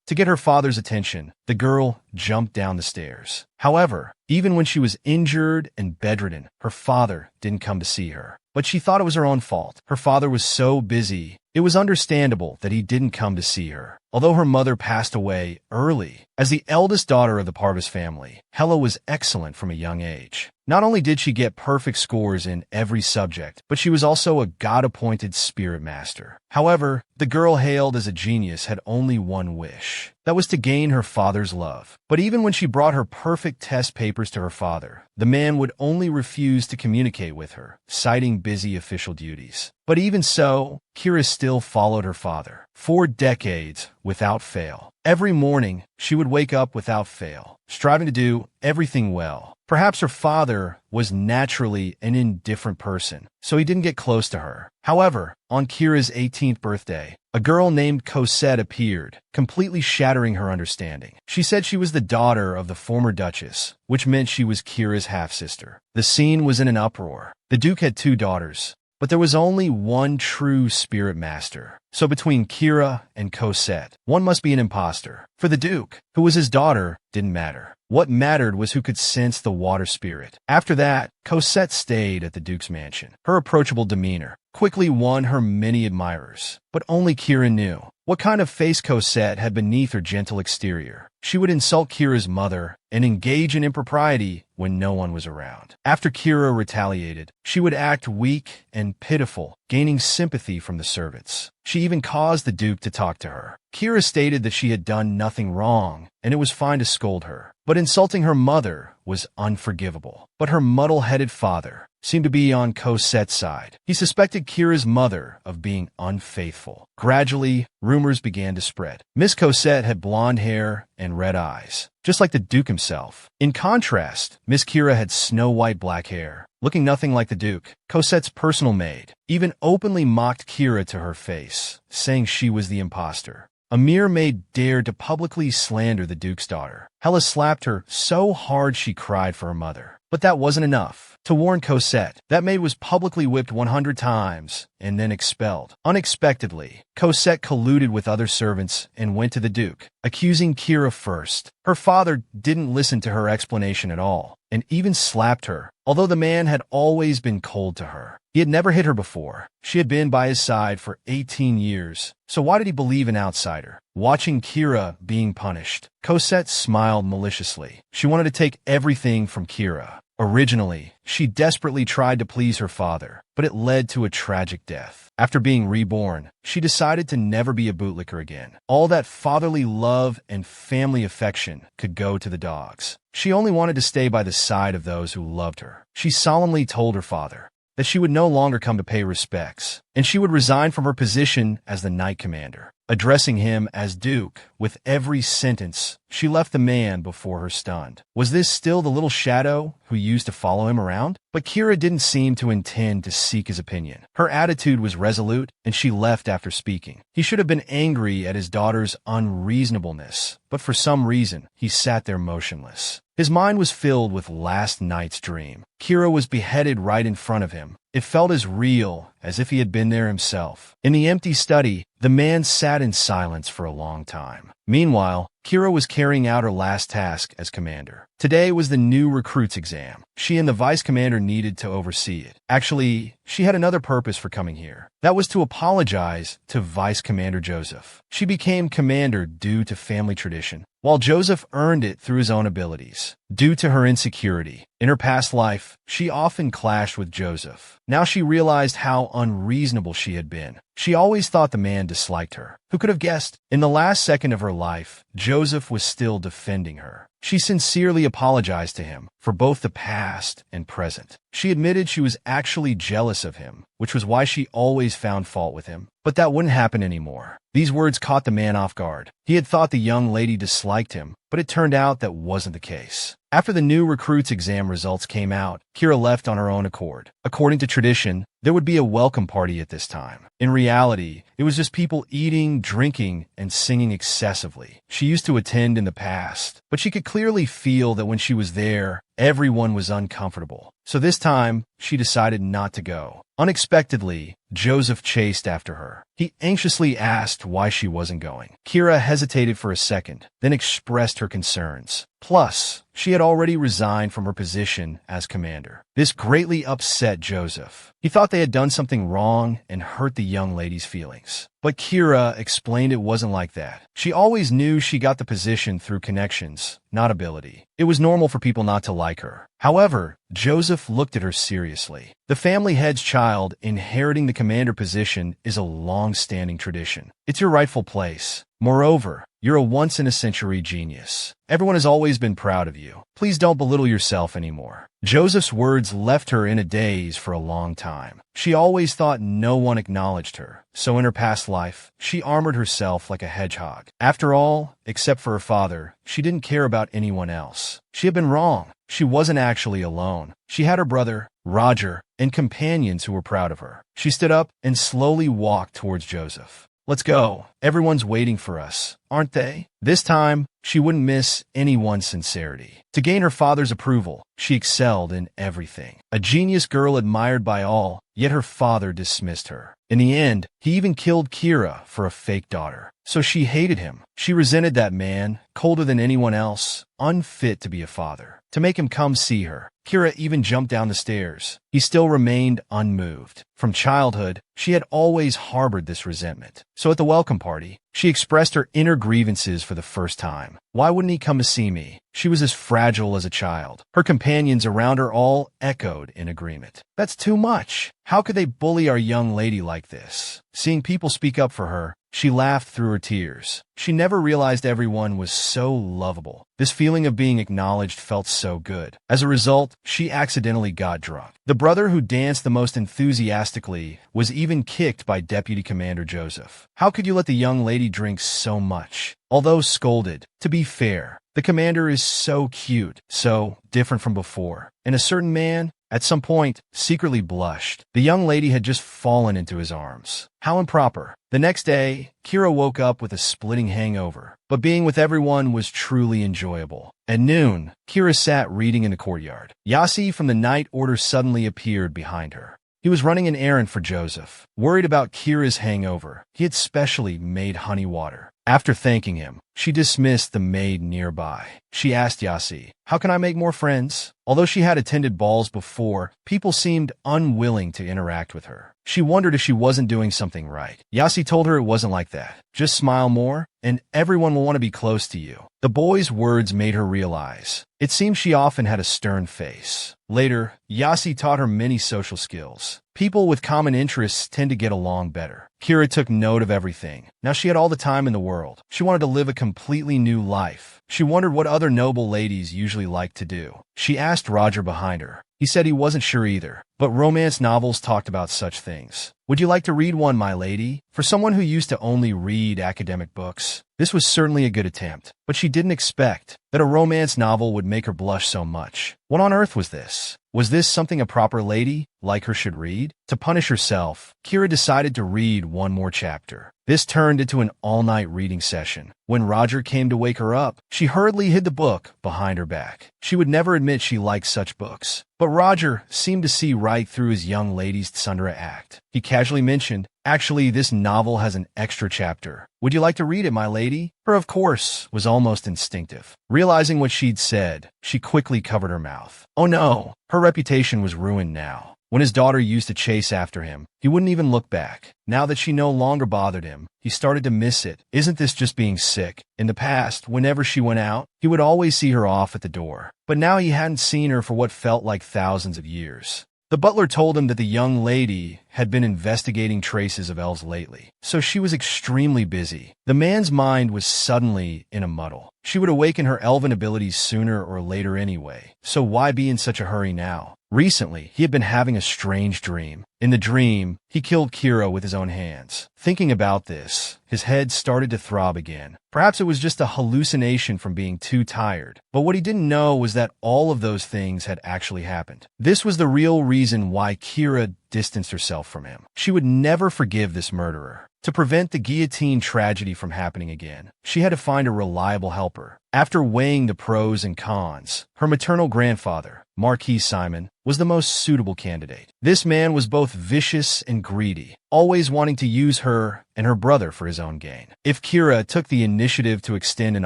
To get her father's attention, the girl jumped down the stairs. However, even when she was injured and bedridden, her father didn't come to see her. But she thought it was her own fault. Her father was so busy, it was understandable that he didn't come to see her. Although her mother passed away early, as the eldest daughter of the Parvis family, Hella was excellent from a young age. Not only did she get perfect scores in every subject, but she was also a God-appointed spirit master. However, the girl hailed as a genius had only one wish. That was to gain her father's love. But even when she brought her perfect test papers to her father, the man would only refuse to communicate with her, citing busy official duties. But even so, Kira still followed her father. 4 decades, without fail. Every morning, she would wake up without fail, striving to do everything well. Perhaps her father was naturally an indifferent person, so he didn't get close to her. However, on Kira's 18th birthday, a girl named Cosette appeared, completely shattering her understanding. She said she was the daughter of the former Duchess, which meant she was Kira's half-sister. The scene was in an uproar. The Duke had 2 daughters, but there was only one true spirit master. So between Kira and Cosette, one must be an impostor. For the Duke, who was his daughter, didn't matter. What mattered was who could sense the water spirit. After that, Cosette stayed at the Duke's mansion. Her approachable demeanor quickly won her many admirers, but only Kira knew what kind of face Cosette had beneath her gentle exterior. She would insult Kira's mother and engage in impropriety when no one was around. After Kira retaliated, she would act weak and pitiful, gaining sympathy from the servants. She even caused the Duke to talk to her. Kira stated that she had done nothing wrong, and it was fine to scold her. But insulting her mother was unforgivable. But her muddle-headed father seemed to be on Cosette's side. He suspected Kira's mother of being unfaithful. Gradually, rumors began to spread. Miss Cosette had blonde hair and red eyes, just like the Duke himself. In contrast, Miss Kira had snow-white black hair, looking nothing like the Duke. Cosette's personal maid even openly mocked Kira to her face, saying she was the impostor. A mere maid dared to publicly slander the Duke's daughter. Hella slapped her so hard she cried for her mother. But that wasn't enough. To warn Cosette, that maid was publicly whipped 100 times and then expelled. Unexpectedly, Cosette colluded with other servants and went to the Duke, accusing Kira first. Her father didn't listen to her explanation at all, and even slapped her, although the man had always been cold to her. He had never hit her before. She had been by his side for 18 years, so why did he believe an outsider? Watching Kira being punished, Cosette smiled maliciously. She wanted to take everything from Kira. Originally, she desperately tried to please her father, but it led to a tragic death. After being reborn, she decided to never be a bootlicker again. All that fatherly love and family affection could go to the dogs. She only wanted to stay by the side of those who loved her. She solemnly told her father that she would no longer come to pay respects, and she would resign from her position as the Knight Commander. Addressing him as Duke, with every sentence, she left the man before her stunned. Was this still the little shadow who used to follow him around? But Kira didn't seem to intend to seek his opinion. Her attitude was resolute, and she left after speaking. He should have been angry at his daughter's unreasonableness, but for some reason, he sat there motionless. His mind was filled with last night's dream. Kira was beheaded right in front of him. It felt as real as if he had been there himself. In the empty study, the man sat in silence for a long time. Meanwhile, Kira was carrying out her last task as commander. Today was the new recruits exam. She and the vice commander needed to oversee it. Actually, she had another purpose for coming here. That was to apologize to Vice Commander Joseph. She became commander due to family tradition, while Joseph earned it through his own abilities. Due to her insecurity, in her past life, she often clashed with Joseph. Now she realized how unreasonable she had been. She always thought the man disliked her. Who could have guessed? In the last second of her life, Joseph was still defending her. She sincerely apologized to him for both the past and present. She admitted she was actually jealous of him, which was why she always found fault with him. But that wouldn't happen anymore. These words caught the man off guard. He had thought the young lady disliked him, but it turned out that wasn't the case. After the new recruits exam results came out, Kira left on her own accord. According to tradition, there would be a welcome party at this time. In reality, it was just people eating, drinking, and singing excessively. She used to attend in the past, but she could clearly feel that when she was there, everyone was uncomfortable. So this time, she decided not to go. Unexpectedly, Joseph chased after her. He anxiously asked why she wasn't going. Kira hesitated for a second, then expressed her concerns. Plus, she had already resigned from her position as commander. This greatly upset Joseph. He thought they had done something wrong and hurt the young lady's feelings. But Kira explained it wasn't like that. She always knew she got the position through connections, not ability. It was normal for people not to like her. However, Joseph looked at her seriously. The family head's child inheriting the commander position is a long-standing tradition. It's your rightful place. Moreover, you're a once-in-a-century genius. Everyone has always been proud of you. Please don't belittle yourself anymore. Joseph's words left her in a daze for a long time. She always thought no one acknowledged her, so in her past life, she armored herself like a hedgehog. After all, except for her father, she didn't care about anyone else. She had been wrong. She wasn't actually alone. She had her brother, Roger, and companions who were proud of her. She stood up and slowly walked towards Joseph. Let's go. Everyone's waiting for us, aren't they? This time, she wouldn't miss anyone's sincerity. To gain her father's approval, she excelled in everything. A genius girl admired by all, yet her father dismissed her. In the end, he even killed Kira for a fake daughter. So she hated him. She resented that man, colder than anyone else, unfit to be a father. To make him come see her, Kira even jumped down the stairs. He still remained unmoved. From childhood, she had always harbored this resentment. So at the welcome party, she expressed her inner grievances for the first time. Why wouldn't he come to see me? She was as fragile as a child. Her companions around her all echoed in agreement. That's too much. How could they bully our young lady like this? Seeing people speak up for her, she laughed through her tears. She never realized everyone was so lovable. This feeling of being acknowledged felt so good. As a result, she accidentally got drunk. The brother who danced the most enthusiastically was even kicked by Deputy Commander Joseph. How could you let the young lady drink so much? Although scolded, to be fair, the commander is so cute, so different from before. And a certain man, at some point, secretly blushed. The young lady had just fallen into his arms. How improper. The next day, Kira woke up with a splitting hangover, but being with everyone was truly enjoyable. At noon, Kira sat reading in the courtyard. Yasi from the night order suddenly appeared behind her. He was running an errand for Joseph. Worried about Kira's hangover, he had specially made honey water. After thanking him, she dismissed the maid nearby. She asked Yasi, "How can I make more friends?" Although she had attended balls before, people seemed unwilling to interact with her. She wondered if she wasn't doing something right. Yasi told her it wasn't like that. Just smile more, and everyone will want to be close to you. The boy's words made her realize. It seemed she often had a stern face. Later, Yasi taught her many social skills. People with common interests tend to get along better. Kira took note of everything. Now she had all the time in the world. She wanted to live a completely new life. She wondered what other noble ladies usually like to do. She asked Roger behind her. He said he wasn't sure either, but romance novels talked about such things. Would you like to read one, my lady? For someone who used to only read academic books, this was certainly a good attempt, but she didn't expect that a romance novel would make her blush so much. What on earth was this? Was this something a proper lady like her should read? To punish herself, Kira decided to read one more chapter. This turned into an all-night reading session. When Roger came to wake her up, she hurriedly hid the book behind her back. She would never admit she liked such books. But Roger seemed to see right through his young lady's tsundere act. He casually mentioned, "Actually, this novel has an extra chapter. Would you like to read it, my lady?" Her of course was almost instinctive. Realizing what she'd said, she quickly covered her mouth. Oh no, her reputation was ruined now. When his daughter used to chase after him, he wouldn't even look back. Now that she no longer bothered him, he started to miss it. Isn't this just being sick? In the past, whenever she went out, he would always see her off at the door. But now he hadn't seen her for what felt like thousands of years. The butler told him that the young lady had been investigating traces of elves lately, so she was extremely busy. The man's mind was suddenly in a muddle. She would awaken her elven abilities sooner or later anyway, so why be in such a hurry now? Recently, he had been having a strange dream. In the dream, he killed Kira with his own hands. Thinking about this, his head started to throb again. Perhaps it was just a hallucination from being too tired. But what he didn't know was that all of those things had actually happened. This was the real reason why Kira distanced herself from him. She would never forgive this murderer. To prevent the guillotine tragedy from happening again, she had to find a reliable helper. After weighing the pros and cons, her maternal grandfather, Marquis Simon, was the most suitable candidate. This man was both vicious and greedy, always wanting to use her and her brother for his own gain. If Kira took the initiative to extend an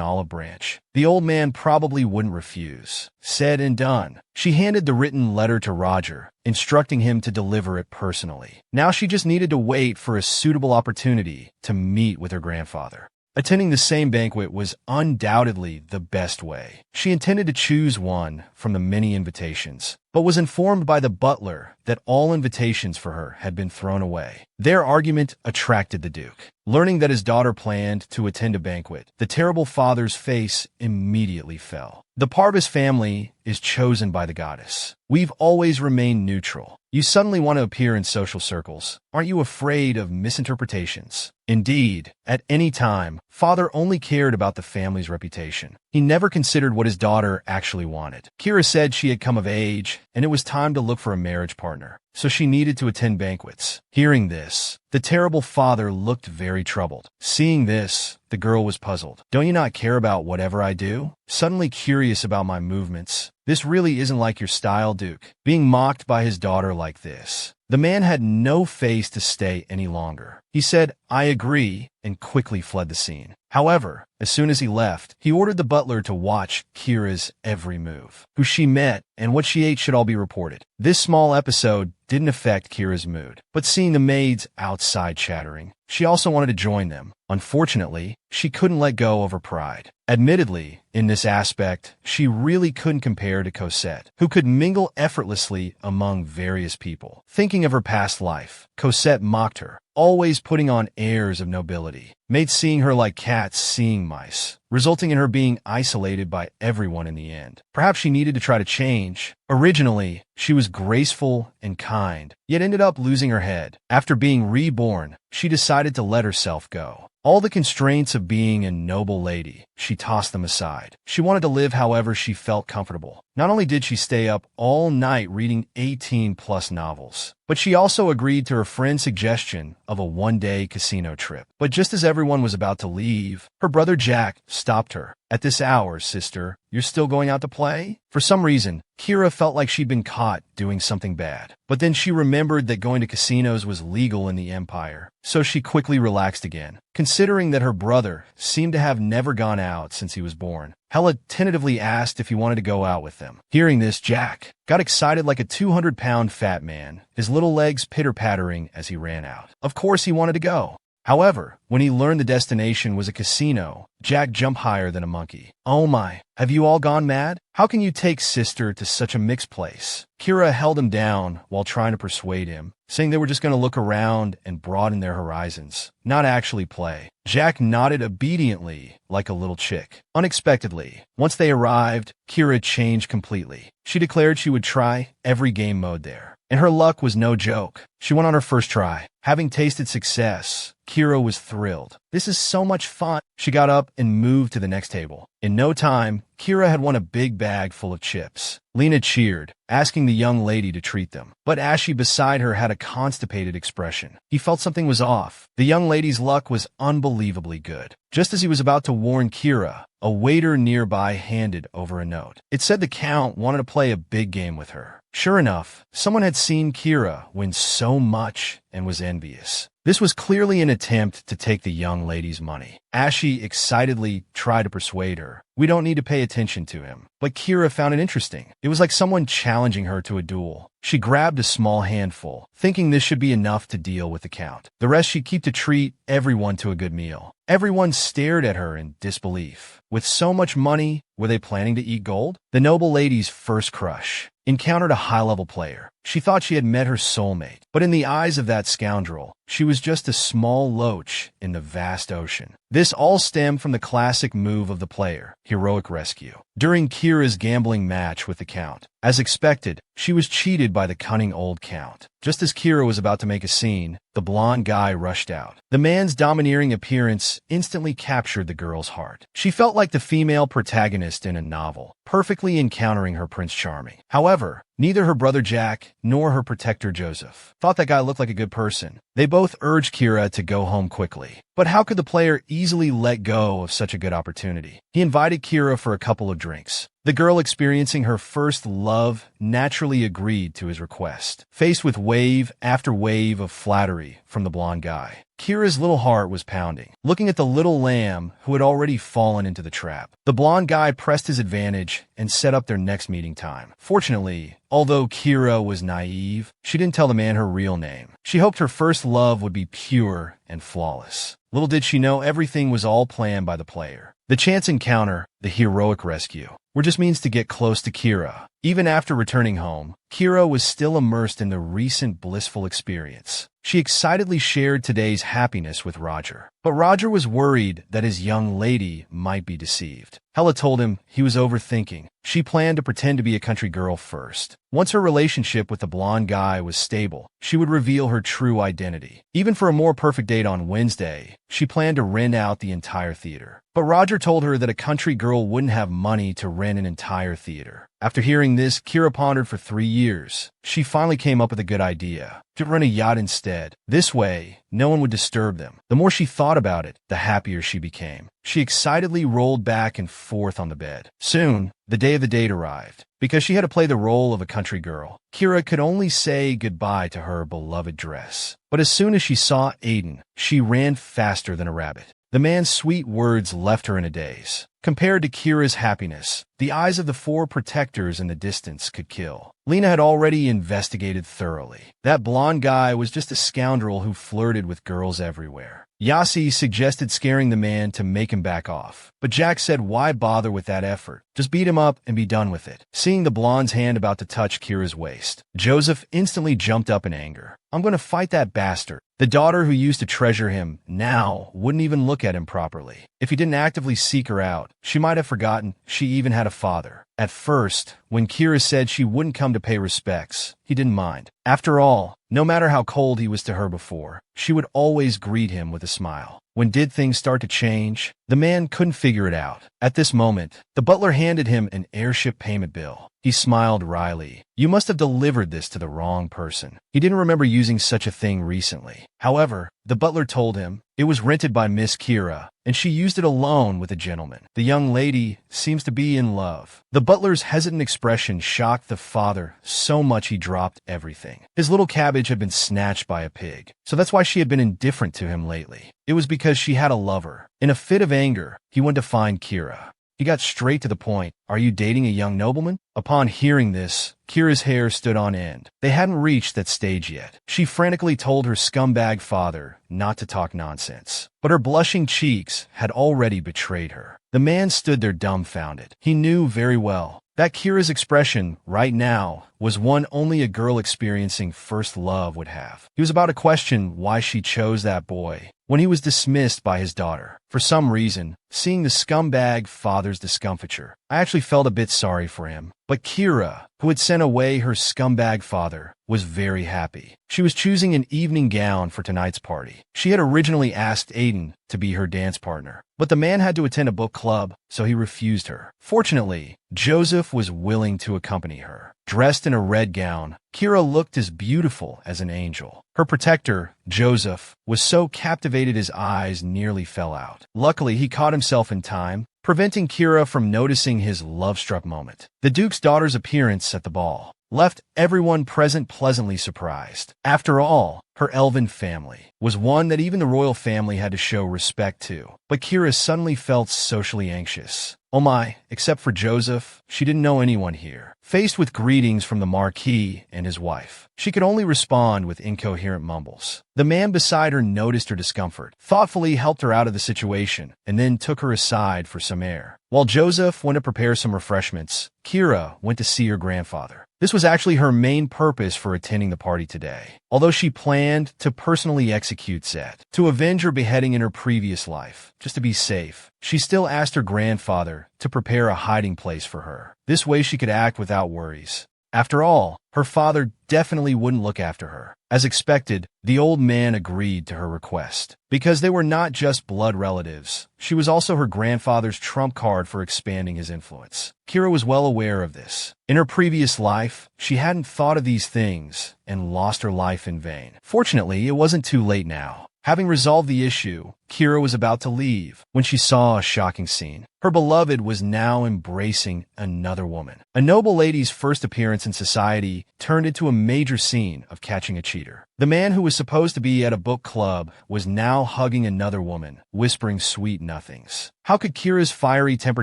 olive branch, the old man probably wouldn't refuse. Said and done. She handed the written letter to Roger, instructing him to deliver it personally. Now she just needed to wait for a suitable opportunity to meet with her grandfather. Attending the same banquet was undoubtedly the best way. She intended to choose one from the many invitations, but was informed by the butler that all invitations for her had been thrown away. Their argument attracted the Duke. Learning that his daughter planned to attend a banquet, the terrible father's face immediately fell. The Parvis family is chosen by the goddess. We've always remained neutral. You suddenly want to appear in social circles. Aren't you afraid of misinterpretations? Indeed, at any time, father only cared about the family's reputation. He never considered what his daughter actually wanted. Kira said she had come of age, and it was time to look for a marriage partner, so she needed to attend banquets. Hearing this, the terrible father looked very troubled. Seeing this, the girl was puzzled. Don't you not care about whatever I do? Suddenly curious about my movements. This really isn't like your style, Duke. Being mocked by his daughter like this. The man had no face to stay any longer. He said, "I agree," and quickly fled the scene. However, as soon as he left, he ordered the butler to watch Kira's every move. Who she met and what she ate should all be reported. This small episode didn't affect Kira's mood, but seeing the maids outside chattering, she also wanted to join them. Unfortunately, she couldn't let go of her pride. Admittedly, in this aspect, she really couldn't compare to Cosette, who could mingle effortlessly among various people. Thinking of her past life, Cosette mocked her, always putting on airs of nobility, made seeing her like cats seeing mice, resulting in her being isolated by everyone in the end. Perhaps she needed to try to change. Originally, she was graceful and kind, yet ended up losing her head. After being reborn, she decided to let herself go. All the constraints of being a noble lady, she tossed them aside. She wanted to live however she felt comfortable. Not only did she stay up all night reading 18+ novels, but she also agreed to her friend's suggestion of a one-day casino trip. But just as everyone was about to leave, her brother Jack stopped her. "At this hour, sister, you're still going out to play?" For some reason, Kira felt like she'd been caught doing something bad. But then she remembered that going to casinos was legal in the Empire, so she quickly relaxed again. Considering that her brother seemed to have never gone out since he was born, Hella tentatively asked if he wanted to go out with them. Hearing this, Jack got excited like a 200-pound fat man, his little legs pitter-pattering as he ran out. Of course he wanted to go. However, when he learned the destination was a casino, Jack jumped higher than a monkey. "Oh my, have you all gone mad? How can you take sister to such a mixed place?" Kira held him down while trying to persuade him, saying they were just going to look around and broaden their horizons, not actually play. Jack nodded obediently like a little chick. Unexpectedly, once they arrived, Kira changed completely. She declared she would try every game mode there. And her luck was no joke. She went on her first try. Having tasted success, Kira was thrilled. "This is so much fun." She got up and moved to the next table. In no time, Kira had won a big bag full of chips. Lena cheered, asking the young lady to treat them. But Ashy beside her had a constipated expression. He felt something was off. The young lady's luck was unbelievably good. Just as he was about to warn Kira, a waiter nearby handed over a note. It said the Count wanted to play a big game with her. Sure enough, someone had seen Kira win so much and was envious. This was clearly an attempt to take the young lady's money. Ashy excitedly tried to persuade her. "We don't need to pay attention to him." But Kira found it interesting. It was like someone challenging her to a duel. She grabbed a small handful, thinking this should be enough to deal with the Count. The rest she'd keep to treat everyone to a good meal. Everyone stared at her in disbelief. With so much money, were they planning to eat gold? The noble lady's first crush encountered a high-level player. She thought she had met her soulmate, but in the eyes of that scoundrel, she was just a small loach in the vast ocean. This all stemmed from the classic move of the player, heroic rescue. During Kira's gambling match with the Count, as expected, she was cheated by the cunning old Count. Just as Kira was about to make a scene, the blonde guy rushed out. The man's domineering appearance instantly captured the girl's heart. She felt like the female protagonist in a novel. perfectly encountering her Prince Charming. However, neither her brother Jack nor her protector Joseph thought that guy looked like a good person. They both urged Kira to go home quickly. But how could the player easily let go of such a good opportunity? He invited Kira for a couple of drinks. The girl, experiencing her first love, naturally agreed to his request. Faced with wave after wave of flattery from the blonde guy, Kira's little heart was pounding, looking at the little lamb who had already fallen into the trap. The blonde guy pressed his advantage and set up their next meeting time. Fortunately, although Kira was naive, she didn't tell the man her real name. She hoped her first love would be pure and flawless. Little did she know everything was all planned by the player. The chance encounter, the heroic rescue, were just means to get close to Kira. Even after returning home, Kira was still immersed in the recent blissful experience. She excitedly shared today's happiness with Roger. But Roger was worried that his young lady might be deceived. Hella told him he was overthinking. She planned to pretend to be a country girl first. Once her relationship with the blonde guy was stable, she would reveal her true identity. Even for a more perfect date on Wednesday, she planned to rent out the entire theater. But Roger told her that a country girl wouldn't have money to rent an entire theater. After hearing this, Kira pondered for 3 years. She finally came up with a good idea: to rent a yacht instead. This way, no one would disturb them. The more she thought about it, the happier she became. She excitedly rolled back and forth on the bed. Soon, the day of the date arrived. Because she had to play the role of a country girl, Kira could only say goodbye to her beloved dress. But as soon as she saw Aiden, she ran faster than a rabbit. The man's sweet words left her in a daze. Compared to Kira's happiness, the eyes of the 4 protectors in the distance could kill. Lena had already investigated thoroughly. That blonde guy was just a scoundrel who flirted with girls everywhere. Yasi suggested scaring the man to make him back off. But Jack said why bother with that effort? Just beat him up and be done with it. Seeing the blonde's hand about to touch Kira's waist, Joseph instantly jumped up in anger. I'm going to fight that bastard. The daughter who used to treasure him now wouldn't even look at him properly. If he didn't actively seek her out, she might have forgotten she even had a father. At first, when Kira said she wouldn't come to pay respects, he didn't mind. After all, no matter how cold he was to her before, she would always greet him with a smile. When did things start to change? The man couldn't figure it out. At this moment, the butler handed him an airship payment bill. He smiled wryly. You must have delivered this to the wrong person. He didn't remember using such a thing recently. However, the butler told him it was rented by Miss Kira, and she used it alone with a gentleman. The young lady seems to be in love. The butler's hesitant expression shocked the father so much he dropped everything. His little cabbage had been snatched by a pig, so that's why she had been indifferent to him lately. It was because she had a lover. In a fit of anger, he went to find Kira. He got straight to the point. Are you dating a young nobleman? Upon hearing this, Kira's hair stood on end. They hadn't reached that stage yet. She frantically told her scumbag father not to talk nonsense. But her blushing cheeks had already betrayed her. The man stood there dumbfounded. He knew very well that Kira's expression right now was one only a girl experiencing first love would have. He was about to question why she chose that boy when he was dismissed by his daughter. For some reason, seeing the scumbag father's discomfiture, I actually felt a bit sorry for him. But Kira, who had sent away her scumbag father, was very happy. She was choosing an evening gown for tonight's party. She had originally asked Aiden to be her dance partner, but the man had to attend a book club, so he refused her. Fortunately, Joseph was willing to accompany her. Dressed in a red gown, Kira looked as beautiful as an angel. Her protector, Joseph, was so captivated his eyes nearly fell out. Luckily, he caught himself in time, preventing Kira from noticing his love-struck moment. The Duke's daughter's appearance at the ball left everyone present pleasantly surprised. After all, her elven family was one that even the royal family had to show respect to. But Kira suddenly felt socially anxious. Oh my, except for Joseph, she didn't know anyone here. Faced with greetings from the Marquis and his wife, she could only respond with incoherent mumbles. The man beside her noticed her discomfort, thoughtfully helped her out of the situation, and then took her aside for some air. While Joseph went to prepare some refreshments, Kira went to see her grandfather. This was actually her main purpose for attending the party today, although she planned to personally execute Zet to avenge her beheading in her previous life. Just to be safe, she still asked her grandfather to prepare a hiding place for her. This way she could act without worries. After all, her father definitely wouldn't look after her. As expected, the old man agreed to her request. Because they were not just blood relatives, she was also her grandfather's trump card for expanding his influence. Kira was well aware of this. In her previous life, she hadn't thought of these things and lost her life in vain. Fortunately, it wasn't too late now. Having resolved the issue, Kira was about to leave when she saw a shocking scene. Her beloved was now embracing another woman. A noble lady's first appearance in society turned into a major scene of catching a cheater. The man who was supposed to be at a book club was now hugging another woman, whispering sweet nothings. How could Kira's fiery temper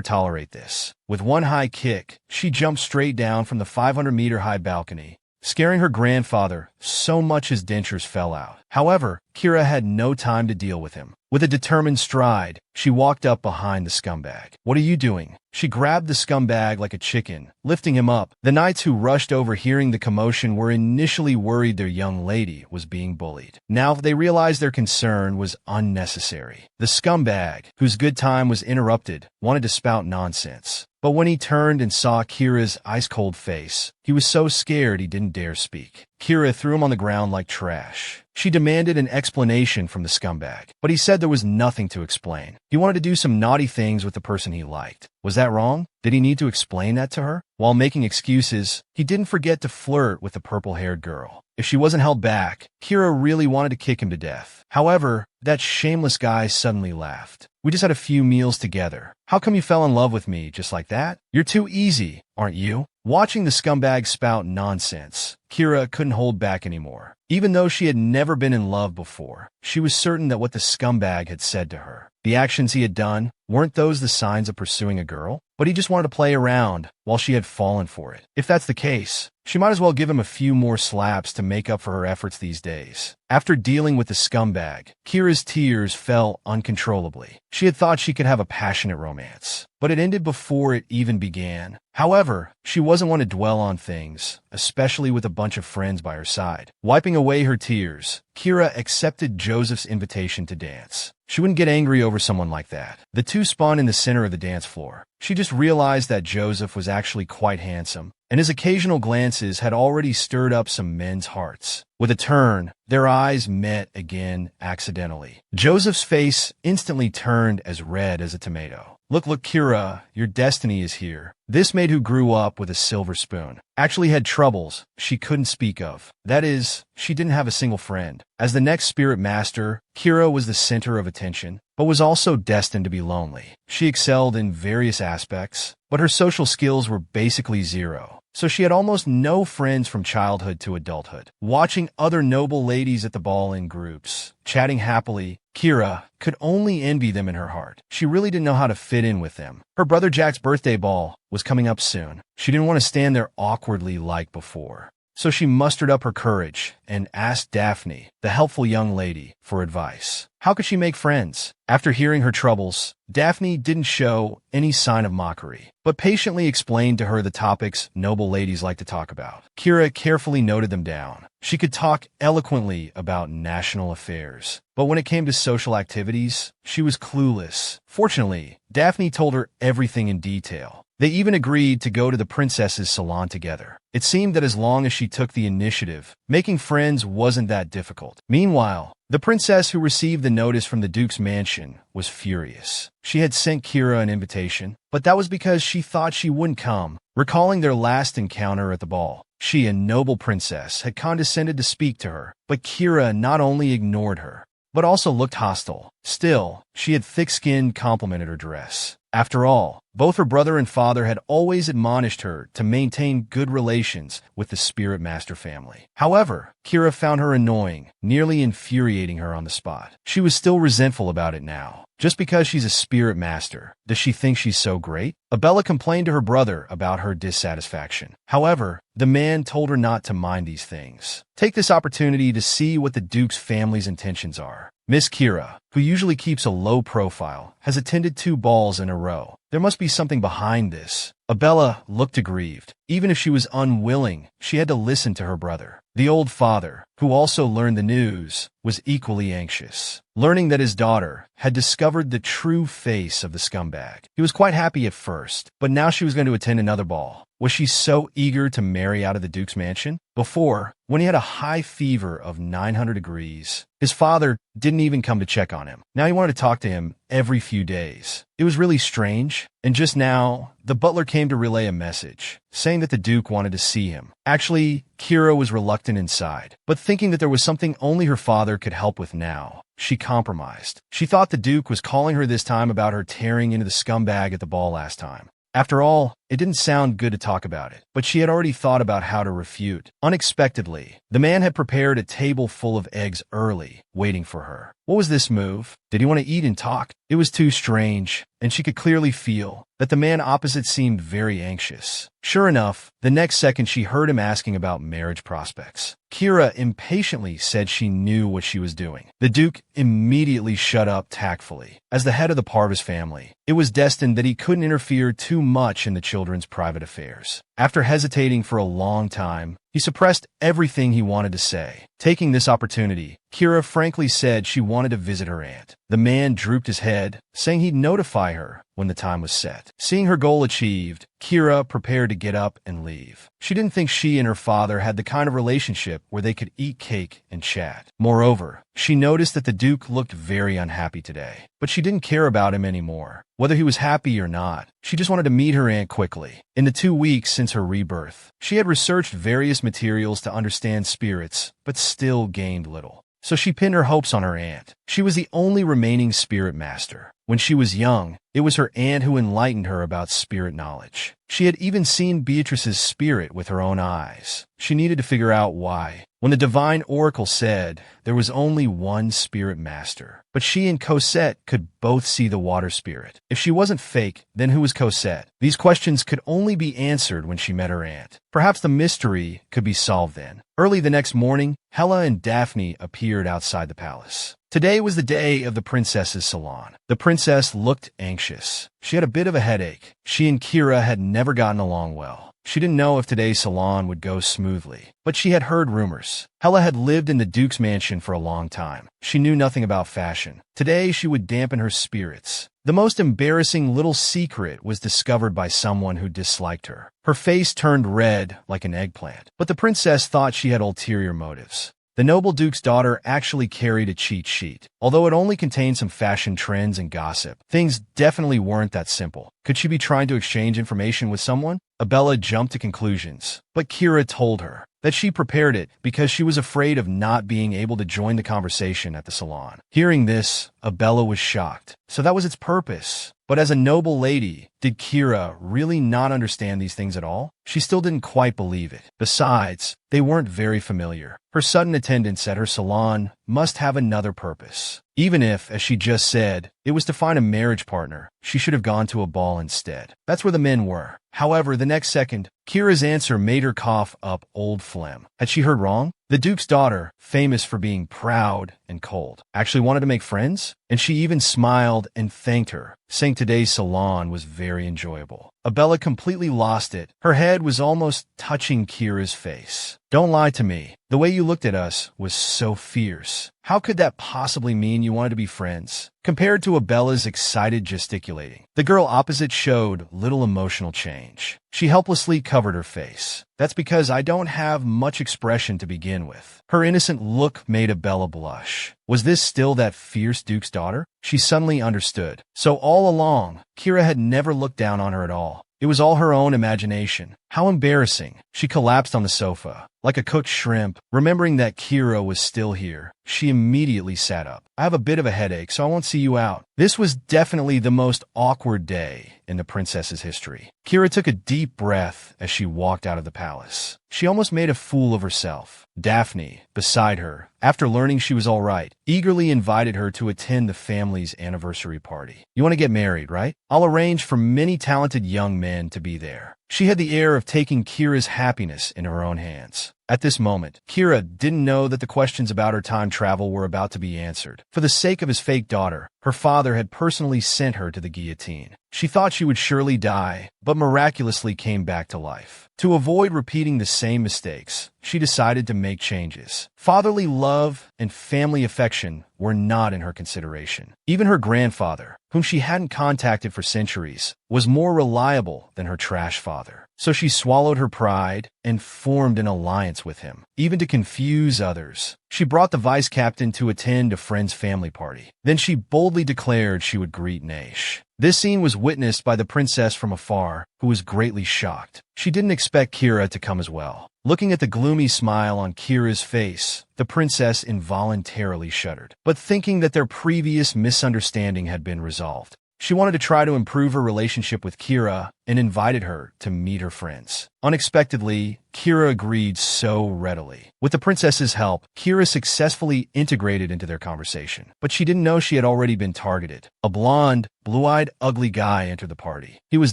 tolerate this? With one high kick, she jumped straight down from the 500-meter-high balcony, scaring her grandfather so much his dentures fell out. However, Kira had no time to deal with him. With a determined stride, she walked up behind the scumbag. "What are you doing?" She grabbed the scumbag like a chicken, lifting him up. The knights who rushed over hearing the commotion were initially worried their young lady was being bullied. Now they realized their concern was unnecessary. The scumbag, whose good time was interrupted, wanted to spout nonsense. But when he turned and saw Kira's ice-cold face, he was so scared he didn't dare speak. Kira threw him on the ground like trash. She demanded an explanation from the scumbag, but he said there was nothing to explain. He wanted to do some naughty things with the person he liked. Was that wrong? Did he need to explain that to her? While making excuses, he didn't forget to flirt with the purple-haired girl. If she wasn't held back, Kira really wanted to kick him to death. However, that shameless guy suddenly laughed. "We just had a few meals together. How come you fell in love with me just like that? You're too easy, aren't you?" Watching the scumbag spout nonsense, Kira couldn't hold back anymore. Even though she had never been in love before, she was certain that what the scumbag had said to her, the actions he had done, weren't those the signs of pursuing a girl? But he just wanted to play around while she had fallen for it. If that's the case, she might as well give him a few more slaps to make up for her efforts these days. After dealing with the scumbag, Kira's tears fell uncontrollably. She had thought she could have a passionate romance, but it ended before it even began. However, she wasn't one to dwell on things, especially with a bunch of friends by her side. Wiping away her tears, Kira accepted Joseph's invitation to dance. She wouldn't get angry over someone like that. The two spun in the center of the dance floor. She just realized that Joseph was actually quite handsome, and his occasional glances had already stirred up some men's hearts. With a turn, their eyes met again accidentally. Joseph's face instantly turned as red as a tomato. Look, Kira, your destiny is here." This maid who grew up with a silver spoon actually had troubles she couldn't speak of. That is, she didn't have a single friend. As the next spirit master, Kira was the center of attention, but was also destined to be lonely. She excelled in various aspects, but her social skills were basically zero. So she had almost no friends from childhood to adulthood. Watching other noble ladies at the ball in groups, chatting happily, Kira could only envy them in her heart. She really didn't know how to fit in with them. Her brother Jack's birthday ball was coming up soon. She didn't want to stand there awkwardly like before. So she mustered up her courage and asked Daphne, the helpful young lady, for advice. How could she make friends? After hearing her troubles, Daphne didn't show any sign of mockery, but patiently explained to her the topics noble ladies like to talk about. Kira carefully noted them down. She could talk eloquently about national affairs, but when it came to social activities, she was clueless. Fortunately, Daphne told her everything in detail. They even agreed to go to the princess's salon together. It seemed that as long as she took the initiative, making friends wasn't that difficult. Meanwhile, the princess who received the notice from the duke's mansion was furious. She had sent Kira an invitation, but that was because she thought she wouldn't come. Recalling their last encounter at the ball, she, a noble princess, had condescended to speak to her, but Kira not only ignored her, but also looked hostile. Still, she had thick-skinned complimented her dress. After all, both her brother and father had always admonished her to maintain good relations with the Spirit Master family. However, Kira found her annoying, nearly infuriating her on the spot. She was still resentful about it now. Just because she's a Spirit Master, does she think she's so great? Abella complained to her brother about her dissatisfaction. However, the man told her not to mind these things. Take this opportunity to see what the Duke's family's intentions are. Miss Kira, who usually keeps a low profile, has attended 2 balls in a row. There must be something behind this. Abella looked aggrieved. Even if she was unwilling, she had to listen to her brother. The old father, who also learned the news, was equally anxious, learning that his daughter had discovered the true face of the scumbag. He was quite happy at first, but now she was going to attend another ball. Was she so eager to marry out of the Duke's mansion? Before, when he had a high fever of 900 degrees, his father didn't even come to check on him. Now he wanted to talk to him every few days. It was really strange, and just now, the butler came to relay a message, saying that the Duke wanted to see him. Actually, Kira was reluctant inside, but thinking that there was something only her father could help with now, she compromised. She thought the Duke was calling her this time about her tearing into the scumbag at the ball last time. After all, it didn't sound good to talk about it, but she had already thought about how to refute. Unexpectedly, the man had prepared a table full of eggs early, waiting for her. What was this move? Did he want to eat and talk? It was too strange, and she could clearly feel that the man opposite seemed very anxious. Sure enough, the next second she heard him asking about marriage prospects. Kira impatiently said she knew what she was doing. The Duke immediately shut up tactfully. As the head of the Parvis family, it was destined that he couldn't interfere too much in the children's private affairs. After hesitating for a long time, he suppressed everything he wanted to say. Taking this opportunity, Kira frankly said she wanted to visit her aunt. The man drooped his head, saying he'd notify her when the time was set. Seeing her goal achieved, Kira prepared to get up and leave. She didn't think she and her father had the kind of relationship where they could eat cake and chat. Moreover, she noticed that the Duke looked very unhappy today, but she didn't care about him anymore. Whether he was happy or not, she just wanted to meet her aunt quickly. In the 2 weeks since her rebirth, she had researched various materials to understand spirits, but still gained little. So she pinned her hopes on her aunt. She was the only remaining spirit master. When she was young, it was her aunt who enlightened her about spirit knowledge. She had even seen Beatrice's spirit with her own eyes. She needed to figure out why. When the divine oracle said there was only one spirit master, but she and Cosette could both see the water spirit. If she wasn't fake, then who was Cosette? These questions could only be answered when she met her aunt. Perhaps the mystery could be solved then. Early the next morning, Hella and Daphne appeared outside the palace. Today was the day of the princess's salon. The princess looked anxious. She had a bit of a headache. She and Kira had never gotten along well. She didn't know if today's salon would go smoothly, but she had heard rumors. Hella had lived in the Duke's mansion for a long time. She knew nothing about fashion. Today she would dampen her spirits. The most embarrassing little secret was discovered by someone who disliked her. Her face turned red like an eggplant, but the princess thought she had ulterior motives. The noble Duke's daughter actually carried a cheat sheet. Although it only contained some fashion trends and gossip, things definitely weren't that simple. Could she be trying to exchange information with someone? Abella jumped to conclusions, but Kira told her that she prepared it because she was afraid of not being able to join the conversation at the salon. Hearing this, Abella was shocked. So that was its purpose. But as a noble lady, did Kira really not understand these things at all? She still didn't quite believe it. Besides, they weren't very familiar. Her sudden attendance at her salon must have another purpose. Even if, as she just said, it was to find a marriage partner, she should have gone to a ball instead. That's where the men were. However, the next second, Kira's answer made her cough up old phlegm. Had she heard wrong? The Duke's daughter, famous for being proud and cold, actually wanted to make friends? And she even smiled and thanked her, saying today's salon was very enjoyable. Abella completely lost it. Her head was almost touching Kira's face. Don't lie to me. The way you looked at us was so fierce. How could that possibly mean you wanted to be friends? Compared to Abella's excited gesticulating, the girl opposite showed little emotional change. She helplessly covered her face. That's because I don't have much expression to begin with. Her innocent look made Abella blush. Was this still that fierce Duke's daughter? She suddenly understood. So all along, Kira had never looked down on her at all. It was all her own imagination. How embarrassing. She collapsed on the sofa, like a cooked shrimp. Remembering that Kira was still here, she immediately sat up. I have a bit of a headache, so I won't see you out. This was definitely the most awkward day in the princess's history. Kira took a deep breath as she walked out of the palace. She almost made a fool of herself. Daphne, beside her, after learning she was all right, eagerly invited her to attend the family's anniversary party. You want to get married, right? I'll arrange for many talented young men to be there. She had the air of taking Kira's happiness in her own hands. At this moment, Kira didn't know that the questions about her time travel were about to be answered. For the sake of his fake daughter, her father had personally sent her to the guillotine. She thought she would surely die, but miraculously came back to life. To avoid repeating the same mistakes, she decided to make changes. Fatherly love and family affection were not in her consideration. Even her grandfather, whom she hadn't contacted for centuries, was more reliable than her trash father. So she swallowed her pride and formed an alliance with him, even to confuse others. She brought the vice captain to attend a friend's family party. Then she boldly declared she would greet Naish. This scene was witnessed by the princess from afar, who was greatly shocked. She didn't expect Kira to come as well. Looking at the gloomy smile on Kira's face, the princess involuntarily shuddered. But thinking that their previous misunderstanding had been resolved, she wanted to try to improve her relationship with Kira and invited her to meet her friends. Unexpectedly, Kira agreed so readily. With the princess's help, Kira successfully integrated into their conversation. But she didn't know she had already been targeted. A blonde, blue-eyed, ugly guy entered the party. He was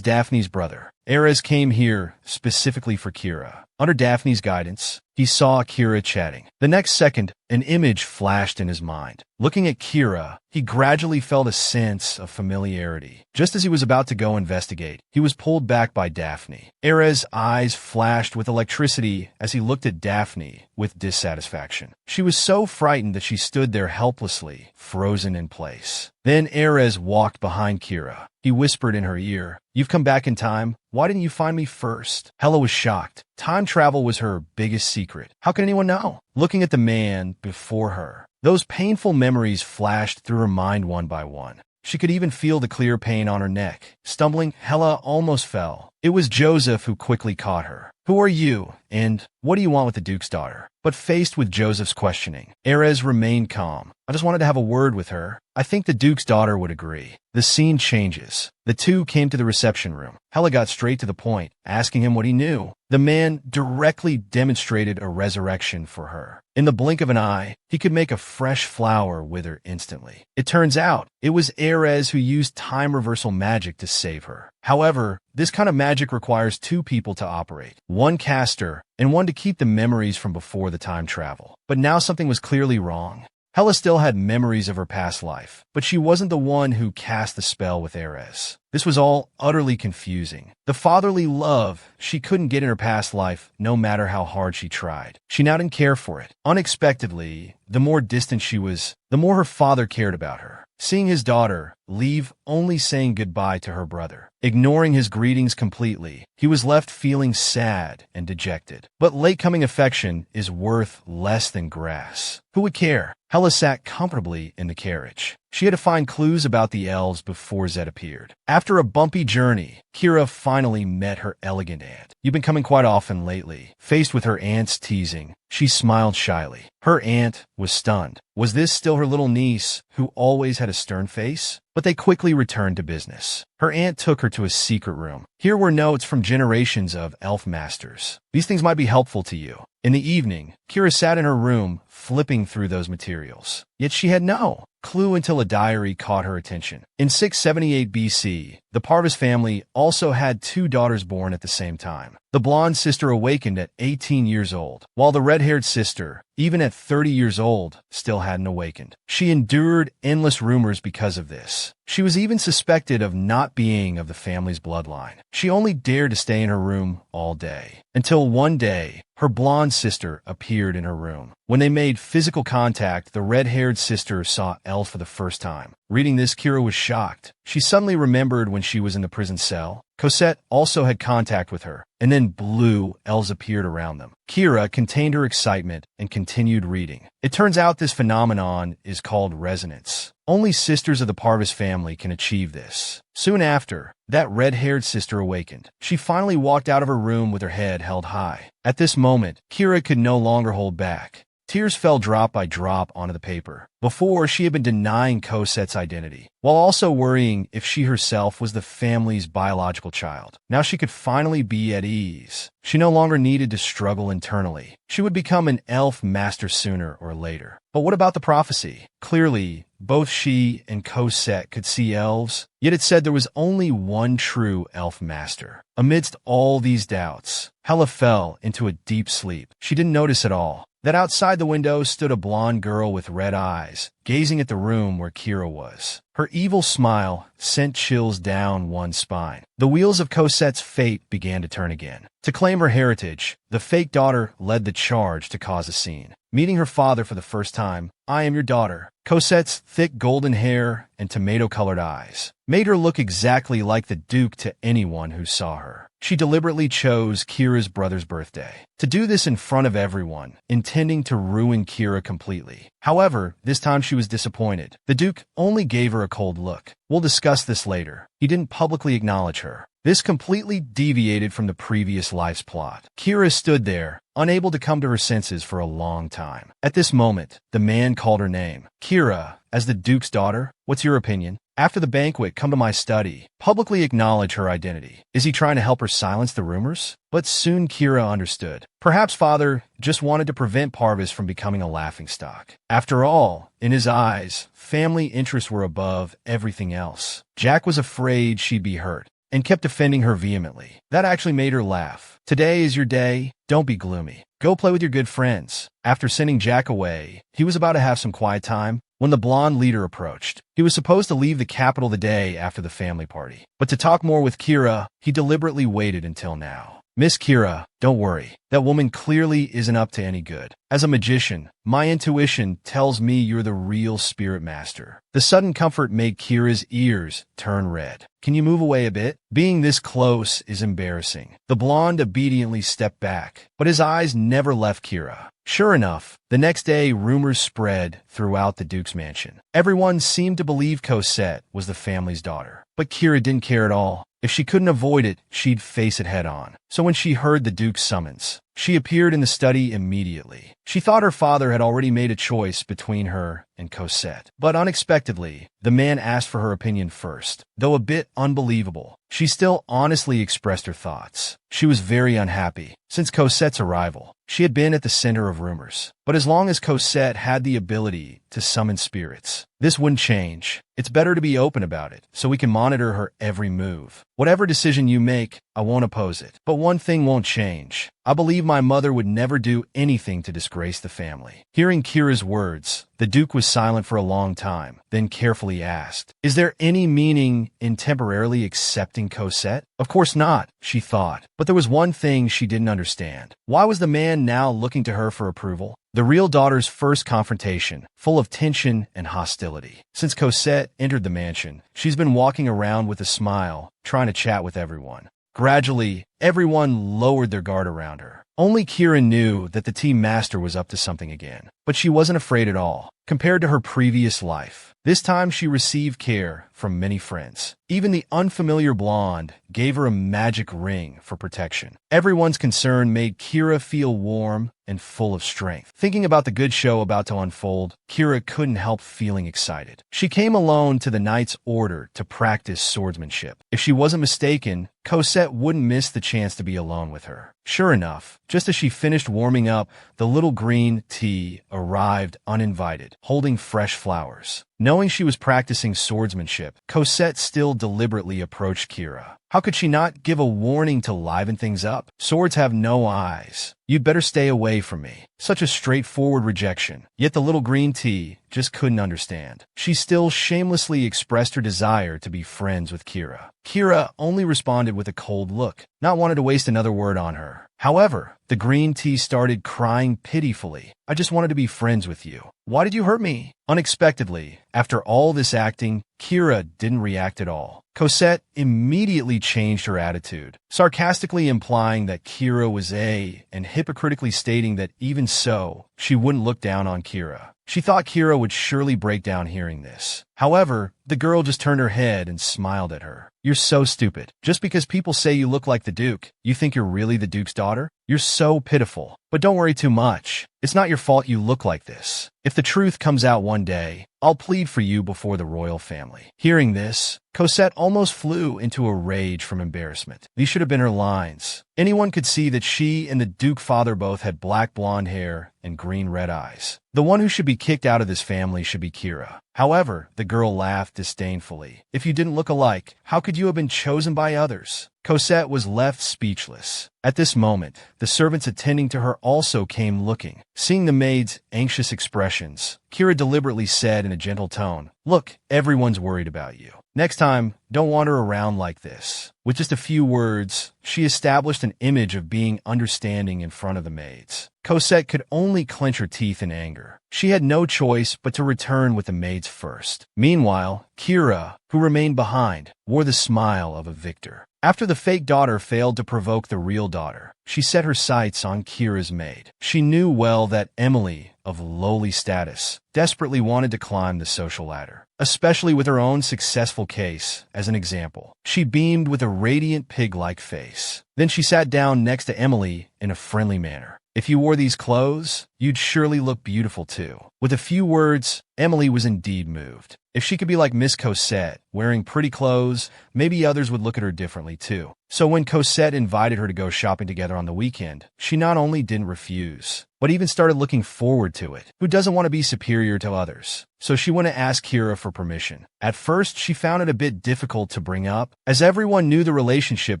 Daphne's brother. Ares came here specifically for Kira. Under Daphne's guidance, he saw Kira chatting. The next second, an image flashed in his mind. Looking at Kira, he gradually felt a sense of familiarity. Just as he was about to go investigate, he was pulled back by Daphne. Ares' eyes flashed with electricity as he looked at Daphne with dissatisfaction. She was so frightened that she stood there helplessly, frozen in place. Then Ares walked behind Kira. He whispered in her ear, "You've come back in time. Why didn't you find me first?" Hela was shocked. Time travel was her biggest secret. How could anyone know? Looking at the man before her, those painful memories flashed through her mind one by one. She could even feel the clear pain on her neck. Stumbling, Hela almost fell. It was Joseph who quickly caught her. "Who are you? And what do you want with the Duke's daughter?" But faced with Joseph's questioning, Ares remained calm. "I just wanted to have a word with her. I think the Duke's daughter would agree." The scene changes. The two came to the reception room. Hela got straight to the point, asking him what he knew. The man directly demonstrated a resurrection for her. In the blink of an eye, he could make a fresh flower wither instantly. It turns out, it was Ares who used time reversal magic to save her. However, this kind of magic requires two people to operate. One caster, and one to keep the memories from before the time travel. But now something was clearly wrong. Hela still had memories of her past life, but she wasn't the one who cast the spell with Ares. This was all utterly confusing. The fatherly love she couldn't get in her past life, no matter how hard she tried. She now didn't care for it. Unexpectedly, the more distant she was, the more her father cared about her. Seeing his daughter leave, only saying goodbye to her brother, ignoring his greetings completely, he was left feeling sad and dejected. But late-coming affection is worth less than grass. Who would care? Hela sat comfortably in the carriage. She had to find clues about the elves before Zed appeared. After a bumpy journey, Kira finally met her elegant aunt. "You've been coming quite often lately." Faced with her aunt's teasing, she smiled shyly. Her aunt was stunned. Was this still her little niece, who always had a stern face? But they quickly returned to business. Her aunt took her to a secret room. Here were notes from generations of elf masters. "These things might be helpful to you." In the evening, Kira sat in her room, flipping through those materials. Yet she had no clue until a diary caught her attention. In 678 BC, the Parvis family also had two daughters born at the same time. The blonde sister awakened at 18 years old, while the red-haired sister, even at 30 years old, still hadn't awakened. She endured endless rumors because of this. She was even suspected of not being of the family's bloodline. She only dared to stay in her room all day. Until one day, her blonde sister appeared in her room. When they made physical contact, the red-haired sister saw Elle for the first time. Reading this, Kira was shocked. She suddenly remembered when she was in the prison cell. Cosette also had contact with her, and then blue elves appeared around them. Kira contained her excitement and continued reading. It turns out this phenomenon is called resonance. Only sisters of the Parvis family can achieve this. Soon after, that red-haired sister awakened. She finally walked out of her room with her head held high. At this moment, Kira could no longer hold back. Tears fell drop by drop onto the paper. Before, she had been denying Cosette's identity, while also worrying if she herself was the family's biological child. Now she could finally be at ease. She no longer needed to struggle internally. She would become an elf master sooner or later. But what about the prophecy? Clearly, both she and Cosette could see elves, yet it said there was only one true elf master. Amidst all these doubts, Hella fell into a deep sleep. She didn't notice at all that outside the window stood a blonde girl with red eyes, gazing at the room where Kira was. Her evil smile sent chills down one's spine. The wheels of Cosette's fate began to turn again. To claim her heritage, the fake daughter led the charge to cause a scene. Meeting her father for the first time, "I am your daughter." Cosette's thick golden hair and tomato-colored eyes made her look exactly like the Duke to anyone who saw her. She deliberately chose Kira's brother's birthday to do this in front of everyone, intending to ruin Kira completely. However, this time she was disappointed. The Duke only gave her a cold look. We'll discuss this later. He didn't publicly acknowledge her. This completely deviated from the previous life's plot. Kira stood there, unable to come to her senses for a long time. At this moment, the man called her name. "Kira, as the Duke's daughter, what's your opinion? After the banquet, come to my study. Publicly acknowledge her identity." Is he trying to help her silence the rumors? But soon Kira understood. Perhaps father just wanted to prevent Parvis from becoming a laughingstock. After all, in his eyes, family interests were above everything else. Jack was afraid she'd be hurt and kept defending her vehemently. That actually made her laugh. "Today is your day. Don't be gloomy. Go play with your good friends." After sending Jack away, he was about to have some quiet time when the blonde leader approached. He was supposed to leave the capital the day after the family party. But to talk more with Kira, he deliberately waited until now. "Miss Kira, don't worry. That woman clearly isn't up to any good. As a magician, my intuition tells me you're the real spirit master." The sudden comfort made Kira's ears turn red. "Can you move away a bit? Being this close is embarrassing." The blonde obediently stepped back, but his eyes never left Kira. Sure enough, the next day rumors spread throughout the Duke's mansion. Everyone seemed to believe Cosette was the family's daughter, but Kira didn't care at all. If she couldn't avoid it, she'd face it head on. So when she heard the Duke's summons, she appeared in the study immediately. She thought her father had already made a choice between her and Cosette. But unexpectedly, the man asked for her opinion first. Though a bit unbelievable, she still honestly expressed her thoughts. She was very unhappy. Since Cosette's arrival, she had been at the center of rumors. But as long as Cosette had the ability to summon spirits, this wouldn't change. It's better to be open about it, so we can monitor her every move. Whatever decision you make, I won't oppose it. But one thing won't change. I believe my mother would never do anything to disgrace the family. Hearing Kira's words, the Duke was silent for a long time, then carefully asked, "Is there any meaning in temporarily accepting Cosette?" Of course not, she thought. But there was one thing she didn't understand. Why was the man now looking to her for approval? The real daughter's first confrontation, full of tension and hostility. Since Cosette entered the mansion, she's been walking around with a smile, trying to chat with everyone. Gradually, everyone lowered their guard around her. Only Kira knew that the team master was up to something again. But she wasn't afraid at all. Compared to her previous life, this time she received care from many friends. Even the unfamiliar blonde gave her a magic ring for protection. Everyone's concern made Kira feel warm and full of strength. Thinking about the good show about to unfold, Kira couldn't help feeling excited. She came alone to the knight's order to practice swordsmanship. If she wasn't mistaken, Cosette wouldn't miss the chance to be alone with her. Sure enough, just as she finished warming up, the little green tea arrived uninvited, holding fresh flowers. Knowing she was practicing swordsmanship, Cosette still deliberately approached Kira. How could she not give a warning to liven things up? Swords have no eyes. You'd better stay away from me. Such a straightforward rejection. Yet the little green tea just couldn't understand. She still shamelessly expressed her desire to be friends with Kira. Kira only responded with a cold look, not wanting to waste another word on her. However, the green tea started crying pitifully. "I just wanted to be friends with you. Why did you hurt me?" Unexpectedly, after all this acting, Kira didn't react at all. Cosette immediately changed her attitude, sarcastically implying that Kira was and hypocritically stating that even so, she wouldn't look down on Kira. She thought Kira would surely break down hearing this. However, the girl just turned her head and smiled at her. "You're so stupid. Just because people say you look like the Duke, you think you're really the Duke's daughter?" "You're so pitiful. But don't worry too much. It's not your fault you look like this. If the truth comes out one day, I'll plead for you before the royal family." Hearing this, Cosette almost flew into a rage from embarrassment. These should have been her lines. Anyone could see that she and the Duke father both had black blonde hair and green-red eyes. The one who should be kicked out of this family should be Kira. However, the girl laughed disdainfully. "If you didn't look alike, how could you have been chosen by others?" Cosette was left speechless. At this moment, the servants attending to her also came looking. Seeing the maid's anxious expressions, Kira deliberately said in a gentle tone, "Look, everyone's worried about you. Next time, don't wander around like this." With just a few words, she established an image of being understanding in front of the maids. Cosette could only clench her teeth in anger. She had no choice but to return with the maids first. Meanwhile, Kira, who remained behind, wore the smile of a victor. After the fake daughter failed to provoke the real daughter, she set her sights on Kira's maid. She knew well that Emily, of lowly status, desperately wanted to climb the social ladder, especially with her own successful case as an example. She beamed with a radiant pig-like face. Then she sat down next to Emily in a friendly manner. "If you wore these clothes, you'd surely look beautiful too." With a few words, Emily was indeed moved. If she could be like Miss Cosette, wearing pretty clothes, maybe others would look at her differently too. So when Cosette invited her to go shopping together on the weekend, she not only didn't refuse, but even started looking forward to it. Who doesn't want to be superior to others? So she went to ask Kira for permission. At first, she found it a bit difficult to bring up, as everyone knew the relationship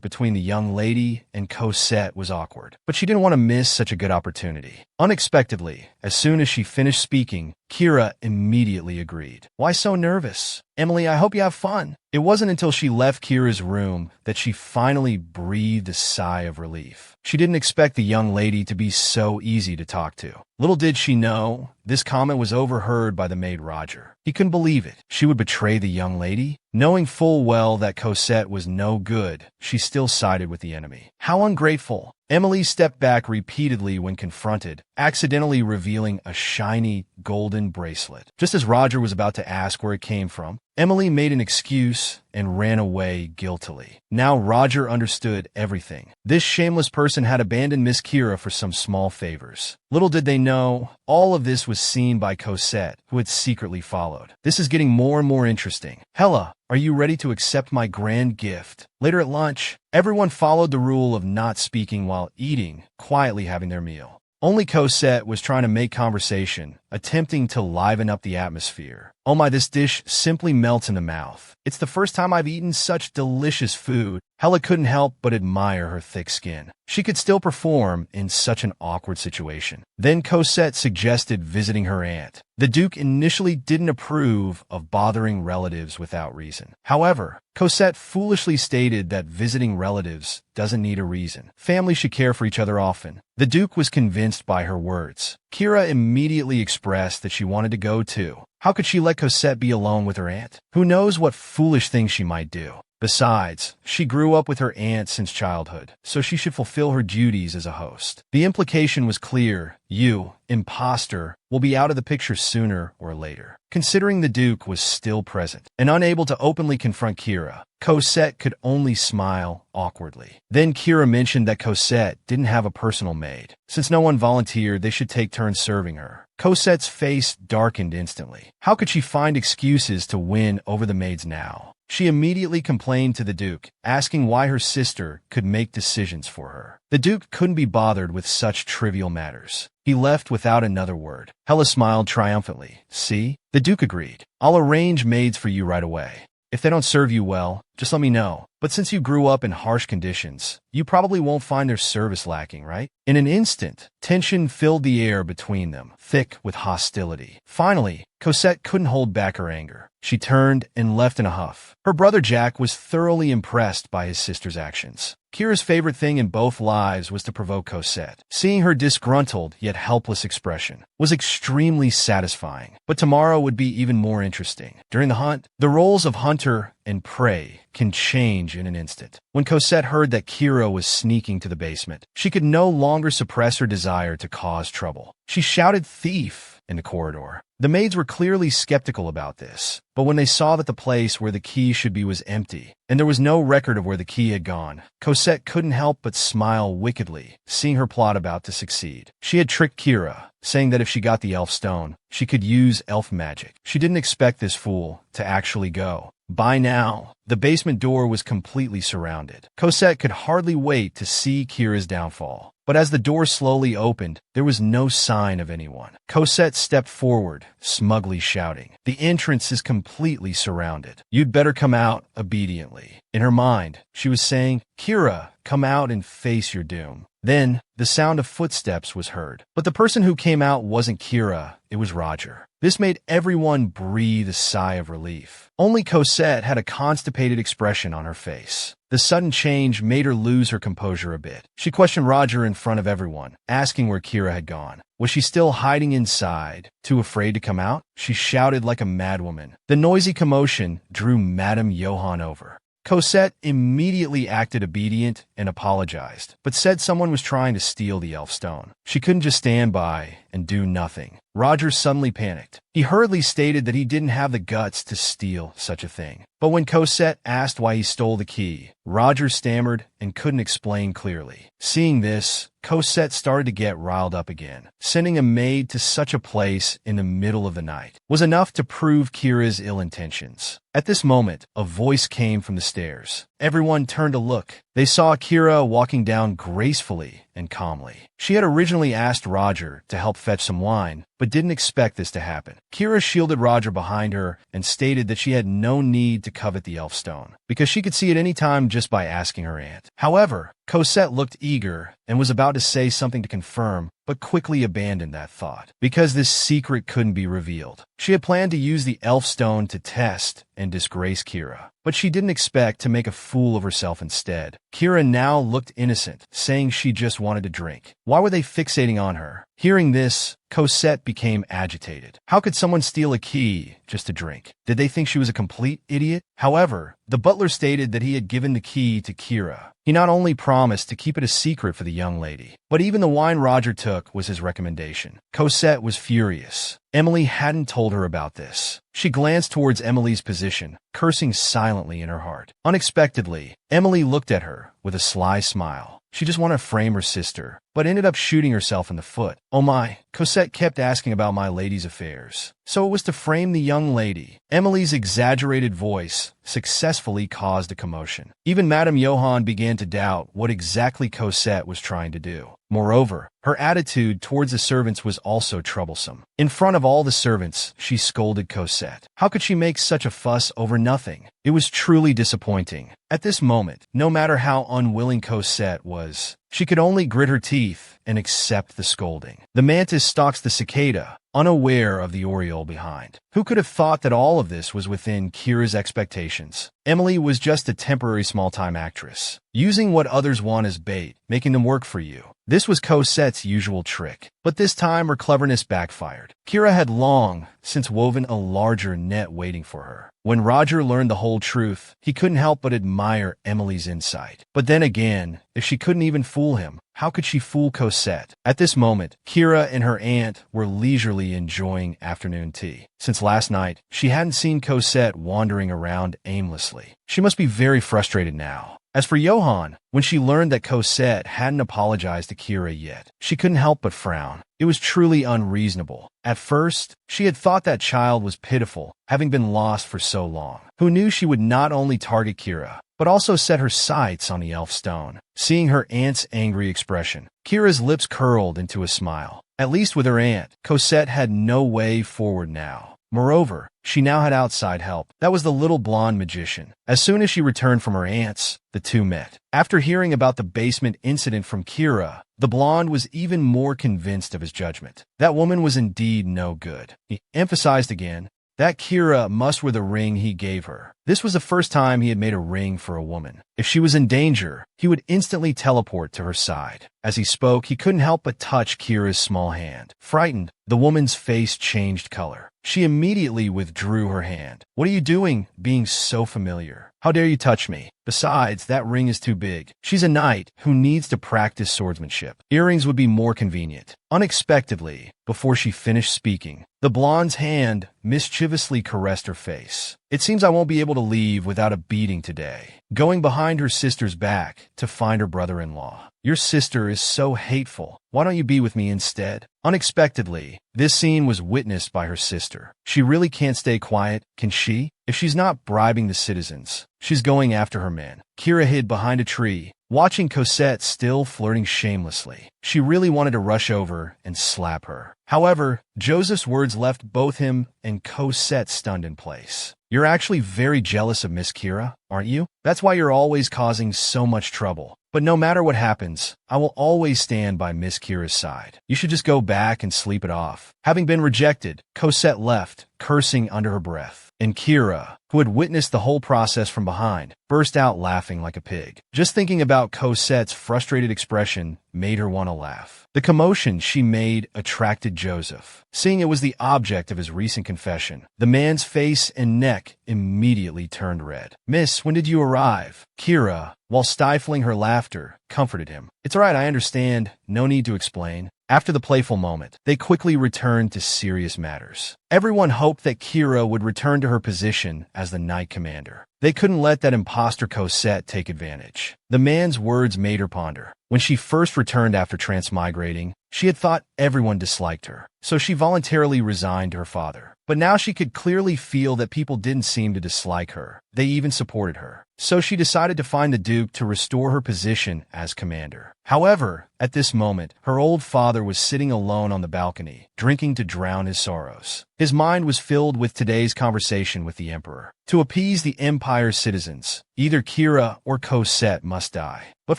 between the young lady and Cosette was awkward. But she didn't want to miss such a good opportunity. Unexpectedly, as soon as she finished speaking, Kira immediately agreed. "Why so nervous? Emily, I hope you have fun." It wasn't until she left Kira's room that she finally breathed a sigh of relief. She didn't expect the young lady to be so easy to talk to. Little did she know, this comment was overheard by the maid Roger. He couldn't believe it. She would betray the young lady? Knowing full well that Cosette was no good, she still sided with the enemy. How ungrateful. Emily stepped back repeatedly when confronted, accidentally revealing a shiny, golden bracelet. Just as Roger was about to ask where it came from, Emily made an excuse and ran away guiltily. Now Roger understood everything. This shameless person had abandoned Miss Kira for some small favors. Little did they know, all of this was seen by Cosette, who had secretly followed. This is getting more and more interesting. "Hella, are you ready to accept my grand gift?" Later at lunch, everyone followed the rule of not speaking while eating, quietly having their meal. Only Cosette was trying to make conversation, attempting to liven up the atmosphere. "Oh my, this dish simply melts in the mouth. It's the first time I've eaten such delicious food." Hella couldn't help but admire her thick skin. She could still perform in such an awkward situation. Then Cosette suggested visiting her aunt. The Duke initially didn't approve of bothering relatives without reason. However, Cosette foolishly stated that visiting relatives doesn't need a reason. Family should care for each other often. The Duke was convinced by her words. Kira immediately expressed that she wanted to go too. How could she let Cosette be alone with her aunt? Who knows what foolish things she might do? Besides, she grew up with her aunt since childhood, so she should fulfill her duties as a host. The implication was clear. You, impostor, will be out of the picture sooner or later. Considering the Duke was still present and unable to openly confront Kira, Cosette could only smile awkwardly. Then Kira mentioned that Cosette didn't have a personal maid. Since no one volunteered, they should take turns serving her. Cosette's face darkened instantly. How could she find excuses to win over the maids now? She immediately complained to the Duke, asking why her sister could make decisions for her. The Duke couldn't be bothered with such trivial matters. He left without another word. Hella smiled triumphantly. "See?" The Duke agreed. "I'll arrange maids for you right away. If they don't serve you well, just let me know. But since you grew up in harsh conditions, you probably won't find their service lacking, right?" In an instant, tension filled the air between them, thick with hostility. Finally, Cosette couldn't hold back her anger. She turned and left in a huff. Her brother Jack was thoroughly impressed by his sister's actions. Kira's favorite thing in both lives was to provoke Cosette. Seeing her disgruntled yet helpless expression was extremely satisfying. But tomorrow would be even more interesting. During the hunt, the roles of hunter and prey can change in an instant. When Cosette heard that Kira was sneaking to the basement, she could no longer suppress her desire to cause trouble. She shouted thief in the corridor. The maids were clearly skeptical about this, but when they saw that the place where the key should be was empty, and there was no record of where the key had gone, Cosette couldn't help but smile wickedly, seeing her plot about to succeed. She had tricked Kira, saying that if she got the elf stone, she could use elf magic. She didn't expect this fool to actually go. By now, the basement door was completely surrounded. Cosette could hardly wait to see Kira's downfall. But as the door slowly opened, there was no sign of anyone. Cosette stepped forward, smugly shouting, "The entrance is completely surrounded. You'd better come out obediently." In her mind, she was saying, "Kira, come out and face your doom." Then, the sound of footsteps was heard. But the person who came out wasn't Kira, it was Roger. This made everyone breathe a sigh of relief. Only Cosette had a constipated expression on her face. The sudden change made her lose her composure a bit. She questioned Roger in front of everyone, asking where Kira had gone. Was she still hiding inside, too afraid to come out? She shouted like a madwoman. The noisy commotion drew Madame Johann over. Cosette immediately acted obedient and apologized, but said someone was trying to steal the elf stone. She couldn't just stand by and do nothing. Roger suddenly panicked. He hurriedly stated that he didn't have the guts to steal such a thing. But when Cosette asked why he stole the key, Roger stammered and couldn't explain clearly. Seeing this, Cosette started to get riled up again. Sending a maid to such a place in the middle of the night was enough to prove Kira's ill intentions. At this moment, a voice came from the stairs. Everyone turned to look. They saw Kira walking down gracefully and calmly. She had originally asked Roger to help fetch some wine, but didn't expect this to happen. Kira shielded Roger behind her and stated that she had no need to covet the elf stone, because she could see it any time just by asking her aunt. However, Cosette looked eager and was about to say something to confirm, but quickly abandoned that thought, because this secret couldn't be revealed. She had planned to use the elf stone to test and disgrace Kira, but she didn't expect to make a fool of herself instead. Kira now looked innocent, saying she just wanted to drink. Why were they fixating on her? Hearing this, Cosette became agitated. How could someone steal a key just to drink? Did they think she was a complete idiot? However, the butler stated that he had given the key to Kira. He not only promised to keep it a secret for the young lady, but even the wine Roger took was his recommendation. Cosette was furious. Emily hadn't told her about this. She glanced towards Emily's position, cursing silently in her heart. Unexpectedly, Emily looked at her with a sly smile. She just wanted to frame her sister, but ended up shooting herself in the foot. Oh my, Cosette kept asking about my lady's affairs. So it was to frame the young lady. Emily's exaggerated voice successfully caused a commotion. Even Madame Johann began to doubt what exactly Cosette was trying to do. Moreover, her attitude towards the servants was also troublesome. In front of all the servants, she scolded Cosette. How could she make such a fuss over nothing? It was truly disappointing. At this moment, no matter how unwilling Cosette was, she could only grit her teeth and accept the scolding. The mantis stalks the cicada, unaware of the oriole behind. Who could have thought that all of this was within Kira's expectations? Emily was just a temporary small-time actress, using what others want as bait, making them work for you. This was Cosette's usual trick, but this time her cleverness backfired. Kira had long since woven a larger net waiting for her. When Roger learned the whole truth, he couldn't help but admire Emily's insight. But then again, if she couldn't even fool him, how could she fool Cosette? At this moment, Kira and her aunt were leisurely enjoying afternoon tea. Since last night, she hadn't seen Cosette wandering around aimlessly. She must be very frustrated now. As for Johann, when she learned that Cosette hadn't apologized to Kira yet, she couldn't help but frown. It was truly unreasonable. At first, she had thought that child was pitiful, having been lost for so long. Who knew she would not only target Kira, but also set her sights on the elf stone? Seeing her aunt's angry expression, Kira's lips curled into a smile. At least with her aunt, Cosette had no way forward now. Moreover, she now had outside help. That was the little blonde magician. As soon as she returned from her aunt's, the two met. After hearing about the basement incident from Kira, the blonde was even more convinced of his judgment. That woman was indeed no good. He emphasized again that Kira must wear the ring he gave her. This was the first time he had made a ring for a woman. If she was in danger, he would instantly teleport to her side. As he spoke, he couldn't help but touch Kira's small hand. Frightened, the woman's face changed color. She immediately withdrew her hand. "What are you doing, being so familiar? How dare you touch me? Besides, that ring is too big. She's a knight who needs to practice swordsmanship. Earrings would be more convenient." Unexpectedly, before she finished speaking, the blonde's hand mischievously caressed her face. "It seems I won't be able to leave without a beating today." Going behind her sister's back to find her brother-in-law. "Your sister is so hateful. Why don't you be with me instead?" Unexpectedly, this scene was witnessed by her sister. She really can't stay quiet, can she? If she's not bribing the citizens, she's going after her men. Kira hid behind a tree, watching Cosette still flirting shamelessly. She really wanted to rush over and slap her. However, Joseph's words left both him and Cosette stunned in place. "You're actually very jealous of Miss Kira, aren't you? That's why you're always causing so much trouble. But no matter what happens, I will always stand by Miss Kira's side. You should just go back and sleep it off." Having been rejected, Cosette left, cursing under her breath. And Kira, who had witnessed the whole process from behind, burst out laughing like a pig. Just thinking about Cosette's frustrated expression made her want to laugh. The commotion she made attracted Joseph. Seeing it was the object of his recent confession, the man's face and neck immediately turned red. "Miss, when did you arrive?" Kira, while stifling her laughter, comforted him. "It's all right, I understand. No need to explain." After the playful moment, they quickly returned to serious matters. Everyone hoped that Kira would return to her position as the knight commander. They couldn't let that impostor Cosette take advantage. The man's words made her ponder. When she first returned after transmigrating, she had thought everyone disliked her, so she voluntarily resigned to her father. But now she could clearly feel that people didn't seem to dislike her. They even supported her. So she decided to find the Duke to restore her position as commander. However, at this moment, her old father was sitting alone on the balcony, drinking to drown his sorrows. His mind was filled with today's conversation with the emperor. To appease the empire's citizens, either Kira or Cosette must die. But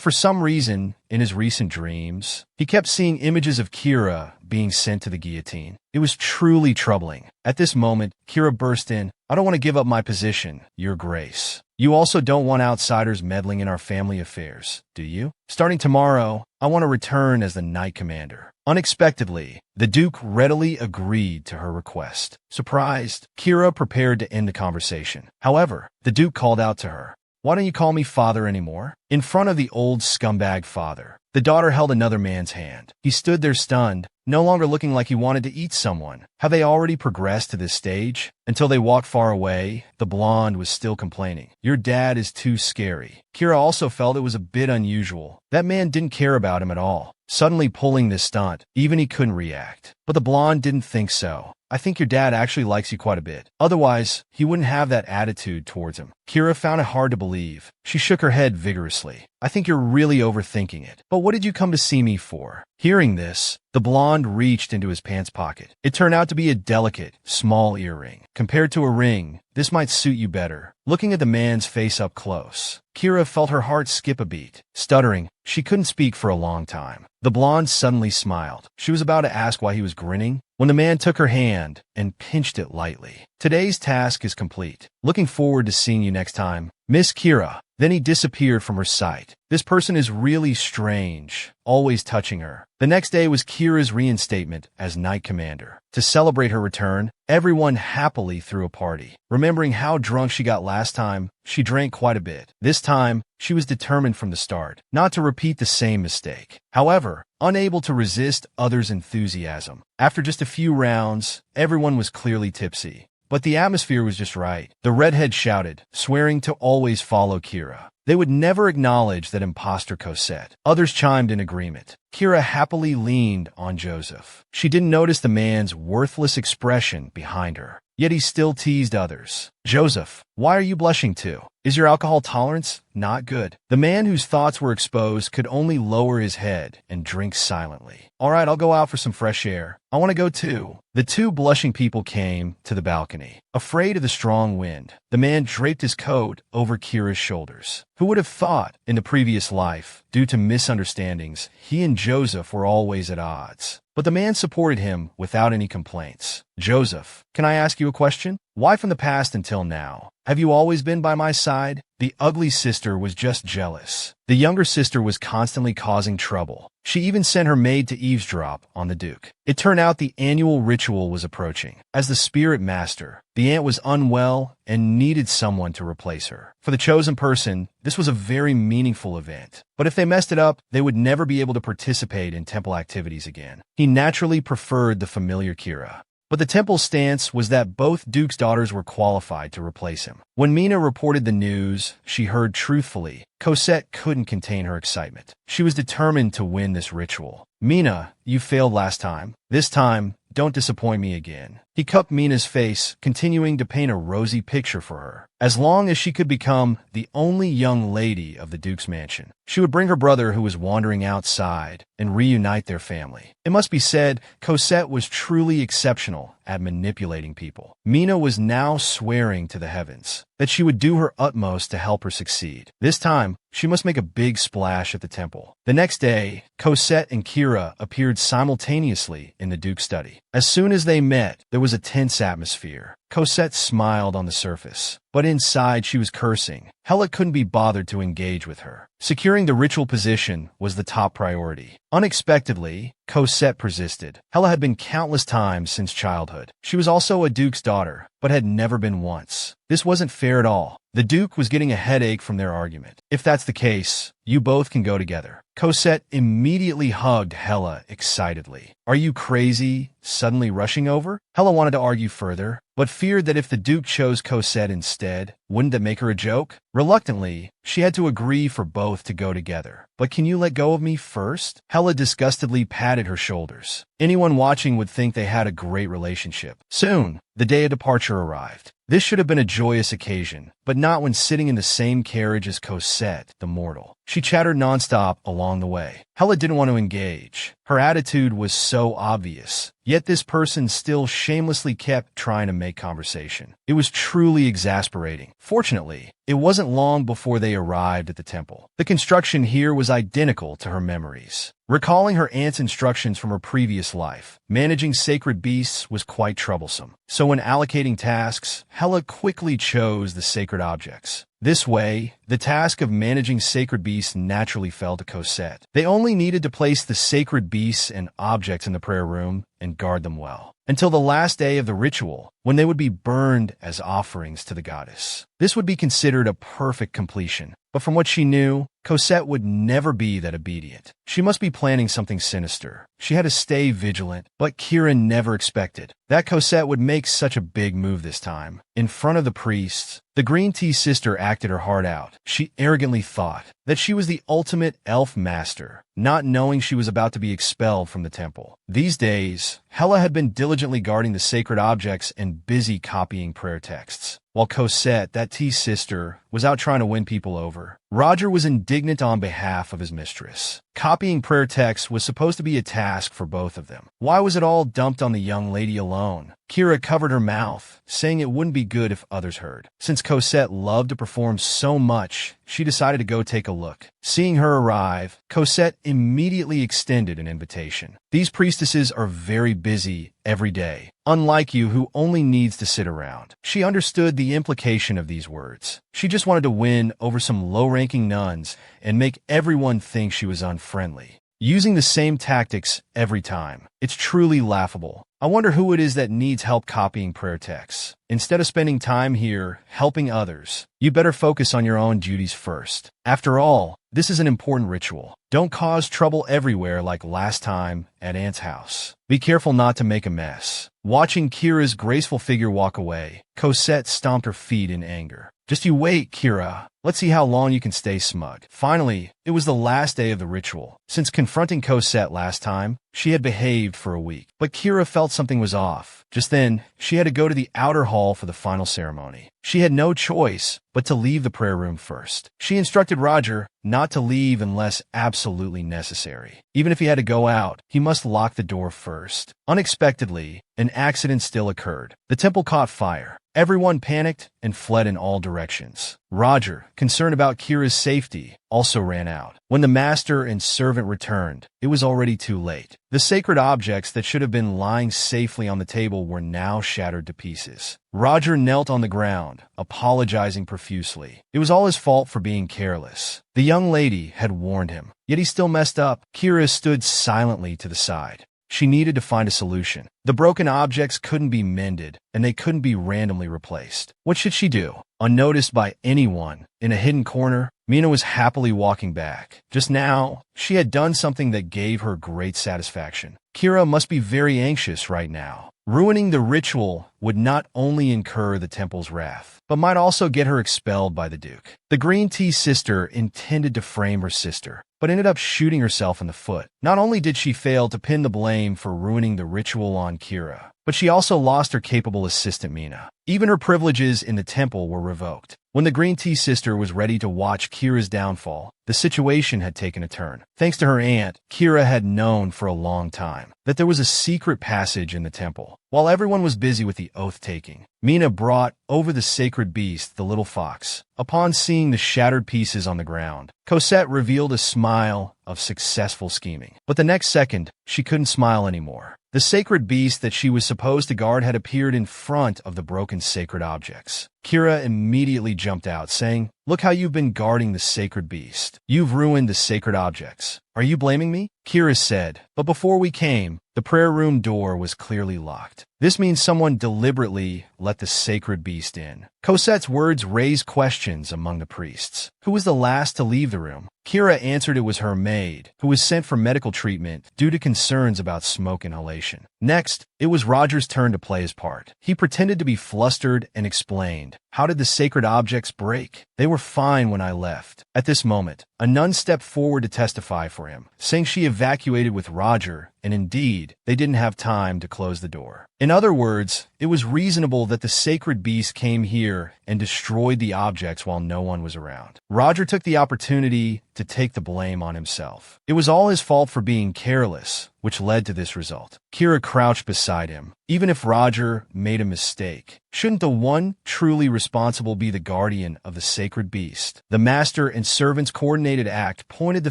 for some reason, in his recent dreams, he kept seeing images of Kira being sent to the guillotine. It was truly troubling. At this moment, Kira burst in. "I don't want to give up my position, Your Grace. You also don't want outsiders meddling in our family affairs, do you? Starting tomorrow, I want to return as the knight commander." Unexpectedly, the Duke readily agreed to her request. Surprised, Kira prepared to end the conversation. However, the Duke called out to her. "Why don't you call me father anymore?" In front of the old scumbag father, the daughter held another man's hand. He stood there stunned, no longer looking like he wanted to eat someone. Have they already progressed to this stage? Until they walked far away, the blonde was still complaining. "Your dad is too scary." Kira also felt it was a bit unusual. That man didn't care about him at all. Suddenly pulling this stunt, even he couldn't react. But the blonde didn't think so. "I think your dad actually likes you quite a bit. Otherwise, he wouldn't have that attitude towards him." Kira found it hard to believe. She shook her head vigorously. "I think you're really overthinking it. But what did you come to see me for?" Hearing this, the blonde reached into his pants pocket. It turned out to be a delicate, small earring. Compared to a ring, this might suit you better. Looking at the man's face up close, Kira felt her heart skip a beat. Stuttering, she couldn't speak for a long time. The blonde suddenly smiled. She was about to ask why he was grinning, when the man took her hand and pinched it lightly. "Today's task is complete. Looking forward to seeing you next time, Miss Kira." Then he disappeared from her sight. This person is really strange, always touching her. The next day was Kira's reinstatement as Knight Commander. To celebrate her return, everyone happily threw a party. Remembering how drunk she got last time, she drank quite a bit. This time, she was determined from the start not to repeat the same mistake. However, unable to resist others' enthusiasm, after just a few rounds, everyone was clearly tipsy. But the atmosphere was just right. The redhead shouted, swearing to always follow Kira. They would never acknowledge that impostor Cosette. Others chimed in agreement. Kira happily leaned on Joseph. She didn't notice the man's worthless expression behind her. Yet he still teased others. "Joseph, why are you blushing too? Is your alcohol tolerance not good?" The man whose thoughts were exposed could only lower his head and drink silently. "All right, I'll go out for some fresh air. I want to go too." The two blushing people came to the balcony. Afraid of the strong wind, the man draped his coat over Kira's shoulders. Who would have thought, in the previous life, due to misunderstandings, he and Joseph were always at odds? But the man supported him without any complaints. "Joseph, can I ask you a question? Why from the past until now Have you always been by my side? The ugly sister was just jealous. The younger sister was constantly causing trouble. She even sent her maid to eavesdrop on the Duke. It turned out the annual ritual was approaching. As the spirit master, the aunt was unwell and needed someone to replace her. For the chosen person, this was a very meaningful event. But if they messed it up, they would never be able to participate in temple activities again. He naturally preferred the familiar Kira. But the temple's stance was that both Duke's daughters were qualified to replace him. When Mina reported the news she heard truthfully, Cosette couldn't contain her excitement. She was determined to win this ritual. Mina, you failed last time. This time, don't disappoint me again. He cupped Mina's face, continuing to paint a rosy picture for her. As long as she could become the only young lady of the Duke's mansion, she would bring her brother who was wandering outside and reunite their family. It must be said, Cosette was truly exceptional at manipulating people. Mina was now swearing to the heavens that she would do her utmost to help her succeed. This time, she must make a big splash at the temple. The next day, Cosette and Kira appeared simultaneously in the Duke's study. As soon as they met, there was a tense atmosphere. Cosette smiled on the surface, but inside she was cursing. Hella couldn't be bothered to engage with her. Securing the ritual position was the top priority. Unexpectedly, Cosette persisted. Hella had been countless times since childhood. She was also a Duke's daughter, but had never been once. This wasn't fair at all. The Duke was getting a headache from their argument. If that's the case, you both can go together. Cosette immediately hugged Hella excitedly. Are you crazy? Suddenly rushing over? Hella wanted to argue further, but feared that if the Duke chose Cosette instead, wouldn't that make her a joke? Reluctantly, she had to agree for both to go together. But can you let go of me first? Hella disgustedly patted her shoulders. Anyone watching would think they had a great relationship. Soon, the day of departure arrived. This should have been a joyous occasion, but not when sitting in the same carriage as Cosette, the mortal. She chattered nonstop along the way. Hella didn't want to engage. Her attitude was so obvious, yet this person still shamelessly kept trying to make conversation. It was truly exasperating. Fortunately, it wasn't long before they arrived at the temple. The construction here was identical to her memories. Recalling her aunt's instructions from her previous life, managing sacred beasts was quite troublesome. So when allocating tasks, Hella quickly chose the sacred objects. This way, the task of managing sacred beasts naturally fell to Cosette. They only needed to place the sacred beasts and objects in the prayer room and guard them well, until the last day of the ritual, when they would be burned as offerings to the goddess. This would be considered a perfect completion, but from what she knew, Cosette would never be that obedient. She must be planning something sinister. She had to stay vigilant, but Kira never expected that Cosette would make such a big move this time. In front of the priests, the green tea sister acted her heart out. She arrogantly thought that she was the ultimate elf master, not knowing she was about to be expelled from the temple. These days, Hella had been diligently guarding the sacred objects and busy copying prayer texts, while Cosette, that tea sister, was out trying to win people over. Roger was indignant on behalf of his mistress. Copying prayer texts was supposed to be a task for both of them. Why was it all dumped on the young lady alone? Kira covered her mouth, saying it wouldn't be good if others heard. Since Cosette loved to perform so much, she decided to go take a look. Seeing her arrive, Cosette immediately extended an invitation. These priestesses are very busy every day, unlike you who only needs to sit around. She understood the implication of these words. She just wanted to win over some low-ranking nuns and make everyone think she was unfriendly. Using the same tactics every time. It's truly laughable. I wonder who it is that needs help copying prayer texts. Instead of spending time here helping others, you better focus on your own duties first. After all, this is an important ritual. Don't cause trouble everywhere like last time at Aunt's house. Be careful not to make a mess. Watching Kira's graceful figure walk away, Cosette stomped her feet in anger. Just you wait, Kira. Let's see how long you can stay smug. Finally, it was the last day of the ritual. Since confronting Cosette last time, she had behaved for a week. But Kira felt something was off. Just then, she had to go to the outer hall for the final ceremony. She had no choice but to leave the prayer room first. She instructed Roger not to leave unless absolutely necessary. Even if he had to go out, he must lock the door first. Unexpectedly, an accident still occurred. The temple caught fire. Everyone panicked and fled in all directions. Roger, concerned about Kira's safety, also ran out. When the master and servant returned, it was already too late. The sacred objects that should have been lying safely on the table were now shattered to pieces. Roger knelt on the ground, apologizing profusely. It was all his fault for being careless. The young lady had warned him, yet he still messed up. Kira stood silently to the side. She needed to find a solution. The broken objects couldn't be mended, and they couldn't be randomly replaced. What should she do? Unnoticed by anyone, in a hidden corner, Mina was happily walking back. Just now, she had done something that gave her great satisfaction. Kira must be very anxious right now. Ruining the ritual would not only incur the temple's wrath, but might also get her expelled by the Duke. The green tea sister intended to frame her sister, but ended up shooting herself in the foot. Not only did she fail to pin the blame for ruining the ritual on Kira, but she also lost her capable assistant Mina. Even her privileges in the temple were revoked. When the green tea sister was ready to watch Kira's downfall, the situation had taken a turn. Thanks to her aunt, Kira had known for a long time that there was a secret passage in the temple. While everyone was busy with the oath-taking, Mina brought over the sacred beast, the little fox. Upon seeing the shattered pieces on the ground, Cosette revealed a smile of successful scheming. But the next second, she couldn't smile anymore. The sacred beast that she was supposed to guard had appeared in front of the broken sacred objects. Kira immediately jumped out, saying, "Look how you've been guarding the sacred beast. You've ruined the sacred objects. Are you blaming me?" Kira said, "But before we came, the prayer room door was clearly locked. This means someone deliberately let the sacred beast in." Cosette's words raised questions among the priests. Who was the last to leave the room? Kira answered it was her maid, who was sent for medical treatment due to concerns about smoke inhalation. Next, it was Roger's turn to play his part. He pretended to be flustered and explained, "How did the sacred objects break? They were fine when I left." At this moment, a nun stepped forward to testify for him, saying she evacuated with Roger, and indeed, they didn't have time to close the door. In other words, it was reasonable that the sacred beast came here and destroyed the objects while no one was around. Roger took the opportunity to take the blame on himself. It was all his fault for being careless, which led to this result. Kira crouched beside him. Even if Roger made a mistake, shouldn't the one truly responsible be the guardian of the sacred beast? The master and servant's coordinated act pointed the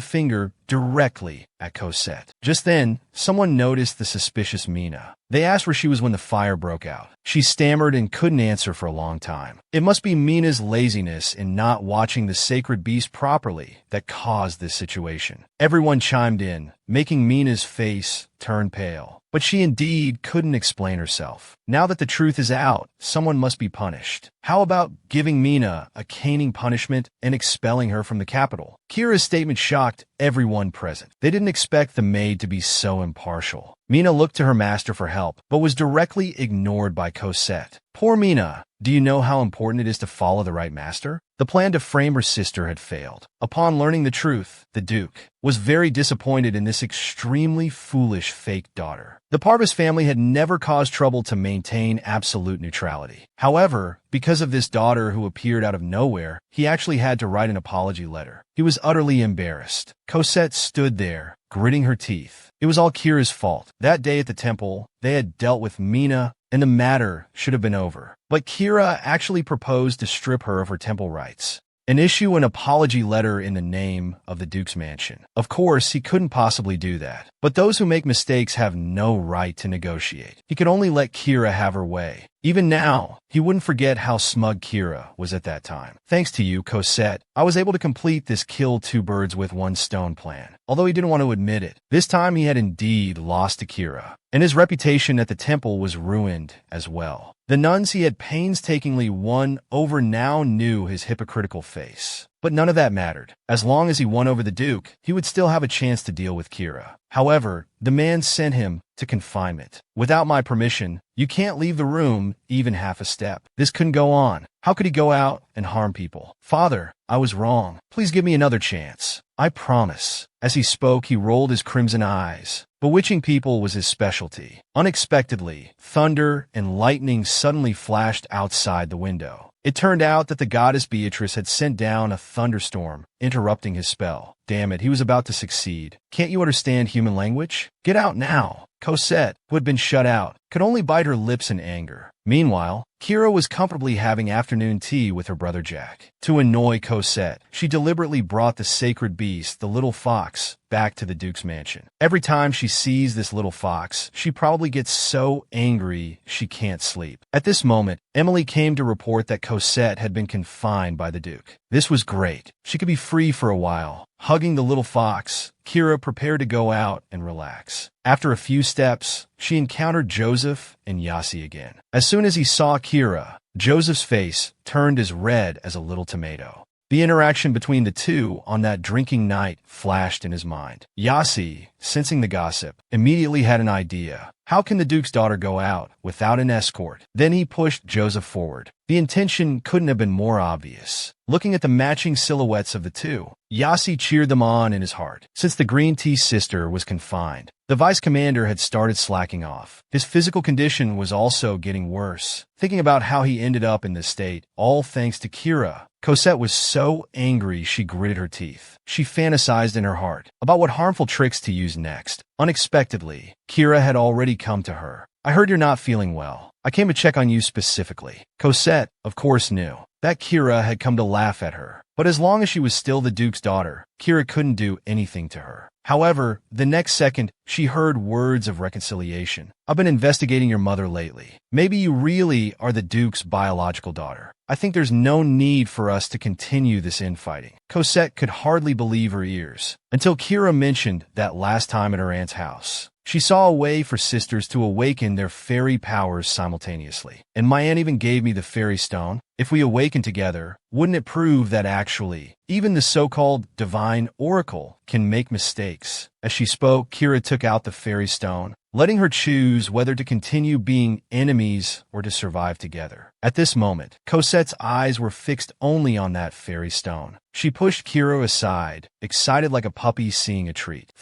finger directly at Cosette. Just then, someone noticed the suspicious Mina. They asked where she was when the fire broke out. She stammered and couldn't answer for a long time. It must be Mina's laziness in not watching the sacred beast properly that caused this situation. Everyone chimed in, making Mina's face turn pale. But she indeed couldn't explain herself. Now that the truth is out, someone must be punished. How about giving Mina a caning punishment and expelling her from the capital? Kira's statement shocked everyone present. They didn't expect the maid to be so impartial. Mina looked to her master for help, but was directly ignored by Cosette. Poor Mina. Do you know how important it is to follow the right master? The plan to frame her sister had failed. Upon learning the truth, the Duke was very disappointed in this extremely foolish fake daughter. The Parvis family had never caused trouble to maintain absolute neutrality. However, because of this daughter who appeared out of nowhere, he actually had to write an apology letter. He was utterly embarrassed. Cosette stood there, gritting her teeth. It was all Kira's fault. That day at the temple, they had dealt with Mina, and the matter should have been over. But Kira actually proposed to strip her of her temple rights and issue an apology letter in the name of the Duke's mansion. Of course, he couldn't possibly do that. But those who make mistakes have no right to negotiate. He could only let Kira have her way. Even now, he wouldn't forget how smug Kira was at that time. Thanks to you, Cosette, I was able to complete this kill two birds with one stone plan. Although he didn't want to admit it, this time he had indeed lost to Kira, and his reputation at the temple was ruined as well. The nuns he had painstakingly won over now knew his hypocritical face. But none of that mattered. As long as he won over the Duke, he would still have a chance to deal with Kira. However, the man sent him to confinement. Without my permission, you can't leave the room even half a step. This couldn't go on. How could he go out and harm people? Father, I was wrong. Please give me another chance. I promise. As he spoke, he rolled his crimson eyes. Bewitching people was his specialty. Unexpectedly, thunder and lightning suddenly flashed outside the window. It turned out that the goddess Beatrice had sent down a thunderstorm, interrupting his spell. Damn it, he was about to succeed. Can't you understand human language? Get out now. Cosette, who had been shut out, could only bite her lips in anger. Meanwhile, Kira was comfortably having afternoon tea with her brother Jack. To annoy Cosette, she deliberately brought the sacred beast, the little fox, back to the Duke's mansion. Every time she sees this little fox, she probably gets so angry she can't sleep. At this moment, Emily came to report that Cosette had been confined by the Duke. This was great. She could be free for a while. Hugging the little fox, Kira prepared to go out and relax. After a few steps, she encountered Joseph and Yasi again. As soon as he saw Kira, Joseph's face turned as red as a little tomato. The interaction between the two on that drinking night flashed in his mind. Yasi, sensing the gossip, immediately had an idea. How can the Duke's daughter go out without an escort? Then he pushed Joseph forward. The intention couldn't have been more obvious. Looking at the matching silhouettes of the two, Yasi cheered them on in his heart. Since the green tea sister was confined, the vice commander had started slacking off. His physical condition was also getting worse. Thinking about how he ended up in this state, all thanks to Kira, Cosette was so angry she gritted her teeth. She fantasized in her heart about what harmful tricks to use next. Unexpectedly, Kira had already come to her. I heard you're not feeling well. I came to check on you specifically. Cosette, of course, knew that Kira had come to laugh at her. But as long as she was still the Duke's daughter, Kira couldn't do anything to her. However, the next second, she heard words of reconciliation. I've been investigating your mother lately. Maybe you really are the Duke's biological daughter. I think there's no need for us to continue this infighting. Cosette could hardly believe her ears until Kira mentioned that last time at her aunt's house. She saw a way for sisters to awaken their fairy powers simultaneously. And my aunt even gave me the fairy stone. If we awaken together, wouldn't it prove that actually, even the so-called divine oracle can make mistakes? As she spoke, Kira took out the fairy stone, letting her choose whether to continue being enemies or to survive together. At this moment, Cosette's eyes were fixed only on that fairy stone. She pushed Kira aside, excited like a puppy seeing a treat.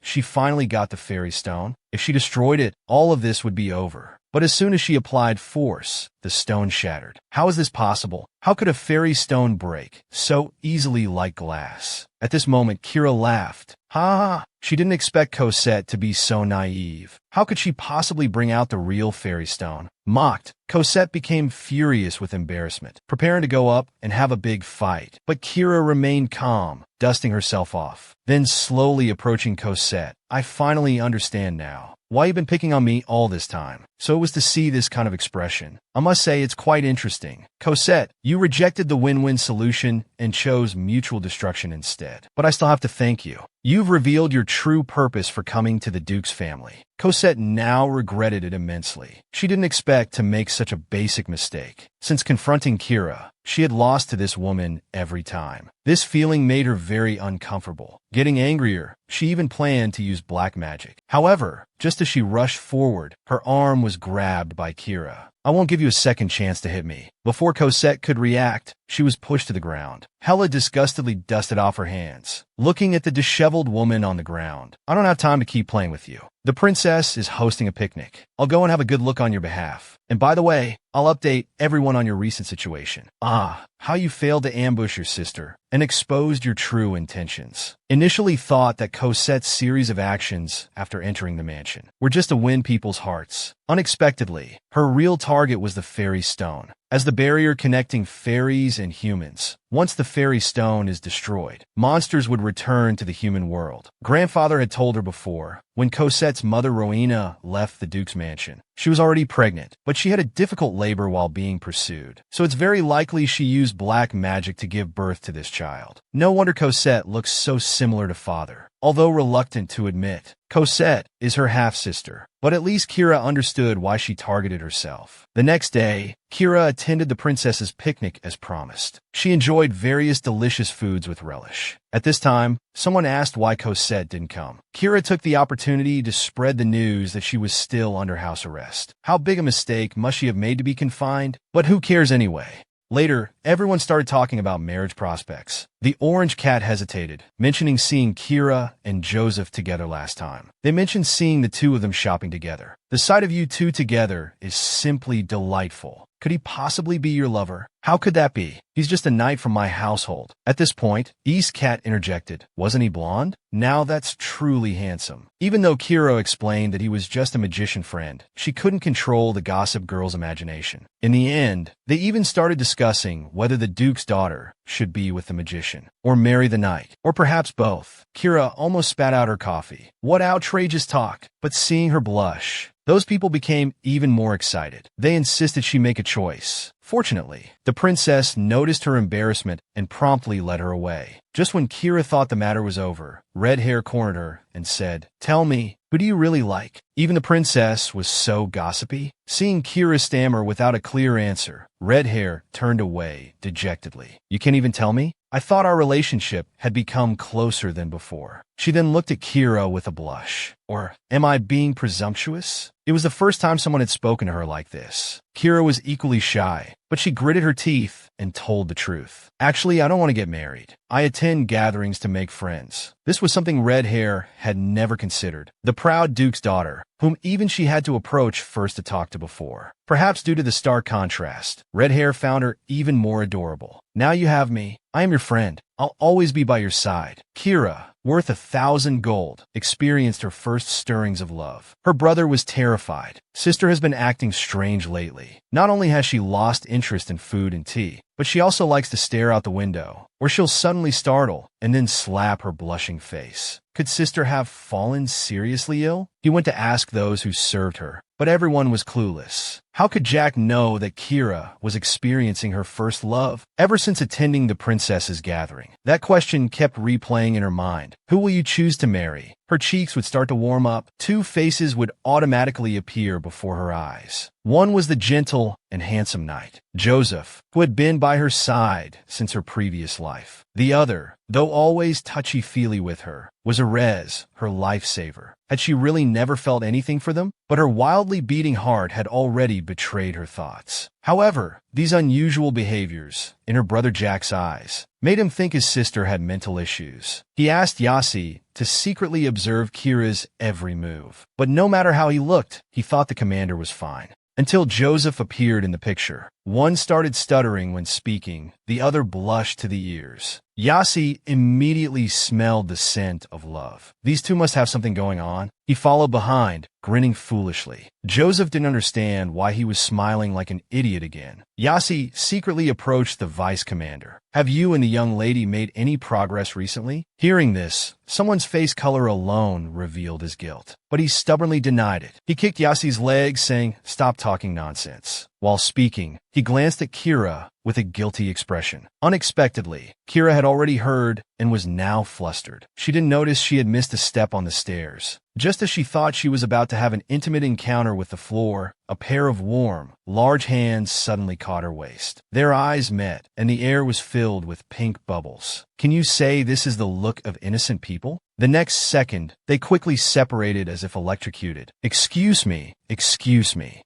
She finally got the fairy stone. If she destroyed it, all of this would be over. But as soon as she applied force, the stone shattered. How is this possible? How could a fairy stone break so easily like glass? At this moment, Kira laughed. Ha ha! She didn't expect Cosette to be so naive. How could she possibly bring out the real fairy stone? Mocked, Cosette became furious with embarrassment, preparing to go up and have a big fight. But Kira remained calm, dusting herself off. Then slowly approaching Cosette. I finally understand now why you've been picking on me all this time. So it was to see this kind of expression. I must say it's quite interesting. Cosette, you rejected the win-win solution and chose mutual destruction instead. But I still have to thank you. You've revealed your true purpose for coming to the Duke's family. Cosette now regretted it immensely. She didn't expect to make such a basic mistake. Since confronting Kira, she had lost to this woman every time. This feeling made her very uncomfortable. Getting angrier, she even planned to use black magic. However, just as she rushed forward, her arm was grabbed by Kira. I won't give you a second chance to hit me. Before Cosette could react, she was pushed to the ground. Hella disgustedly dusted off her hands, looking at the disheveled woman on the ground. I don't have time to keep playing with you. The princess is hosting a picnic. I'll go and have a good look on your behalf. And by the way, I'll update everyone on your recent situation. How you failed to ambush your sister and exposed your true intentions. Initially thought that Cosette's series of actions after entering the mansion were just to win people's hearts. Unexpectedly, her real target was the fairy stone. As the barrier connecting fairies and humans, once the fairy stone is destroyed, monsters would return to the human world. Grandfather had told her before, when Cosette's mother Rowena left the Duke's mansion. She was already pregnant, but she had a difficult labor while being pursued. So it's very likely she used black magic to give birth to this child. No wonder Cosette looks so similar to father. Although reluctant to admit, Cosette is her half-sister. But at least Kira understood why she targeted herself. The next day, Kira attended the princess's picnic as promised. She enjoyed various delicious foods with relish. At this time, someone asked why Cosette didn't come. Kira took the opportunity to spread the news that she was still under house arrest. How big a mistake must she have made to be confined? But who cares anyway? Later, everyone started talking about marriage prospects. The orange cat hesitated, mentioning seeing Kira and Joseph together last time. They mentioned seeing the two of them shopping together. The sight of you two together is simply delightful. Could he possibly be your lover? How could that be? He's just a knight from my household. At this point, East Cat interjected. Wasn't he blonde? Now that's truly handsome. Even though Kira explained that he was just a magician friend, she couldn't control the gossip girl's imagination. In the end, they even started discussing whether the Duke's daughter should be with the magician, or marry the knight, or perhaps both. Kira almost spat out her coffee. What outrageous talk! But seeing her blush, those people became even more excited. They insisted she make a choice. Fortunately, the princess noticed her embarrassment and promptly led her away. Just when Kira thought the matter was over, Red Hair cornered her and said, "Tell me, who do you really like?" Even the princess was so gossipy. Seeing Kira stammer without a clear answer, Red Hair turned away dejectedly. "You can't even tell me? I thought our relationship had become closer than before." She then looked at Kira with a blush. Or, am I being presumptuous? It was the first time someone had spoken to her like this. Kira was equally shy, but she gritted her teeth and told the truth. "Actually, I don't want to get married. I attend gatherings to make friends." This was something Red Hair had never considered. The proud Duke's daughter, whom even she had to approach first to talk to before. Perhaps due to the stark contrast, Red Hair found her even more adorable. "Now you have me. I am your friend. I'll always be by your side." Kira, worth 1,000 gold, experienced her first stirrings of love. Her brother was terrified. Sister has been acting strange lately. Not only has she lost interest in food and tea, but she also likes to stare out the window, or she'll suddenly startle and then slap her blushing face. Could Sister have fallen seriously ill? He went to ask those who served her, but everyone was clueless. How could Jack know that Kira was experiencing her first love? Ever since attending the princess's gathering, that question kept replaying in her mind. Who will you choose to marry? Her cheeks would start to warm up. Two faces would automatically appear before her eyes. One was the gentle and handsome knight, Joseph, who had been by her side since her previous life. The other, though always touchy-feely with her, was Erez, her lifesaver. Had she really never felt anything for them? But her wildly beating heart had already betrayed her thoughts. However, these unusual behaviors, in her brother Jack's eyes, made him think his sister had mental issues. He asked Yasi to secretly observe Kira's every move. But no matter how he looked, he thought the commander was fine. Until Joseph appeared in the picture. One started stuttering when speaking, the other blushed to the ears. Yasi immediately smelled the scent of love. These two must have something going on. He followed behind, grinning foolishly. Joseph didn't understand why he was smiling like an idiot again. Yasi secretly approached the vice commander. "Have you and the young lady made any progress recently?" Hearing this, someone's face color alone revealed his guilt. But he stubbornly denied it. He kicked Yasi's leg, saying, "Stop talking nonsense." While speaking, he glanced at Kira with a guilty expression. Unexpectedly, Kira had already heard and was now flustered. She didn't notice she had missed a step on the stairs. Just as she thought she was about to have an intimate encounter with the floor, a pair of warm, large hands suddenly caught her waist. Their eyes met, and the air was filled with pink bubbles. Can you say this is the look of innocent people? The next second, they quickly separated as if electrocuted. Excuse me.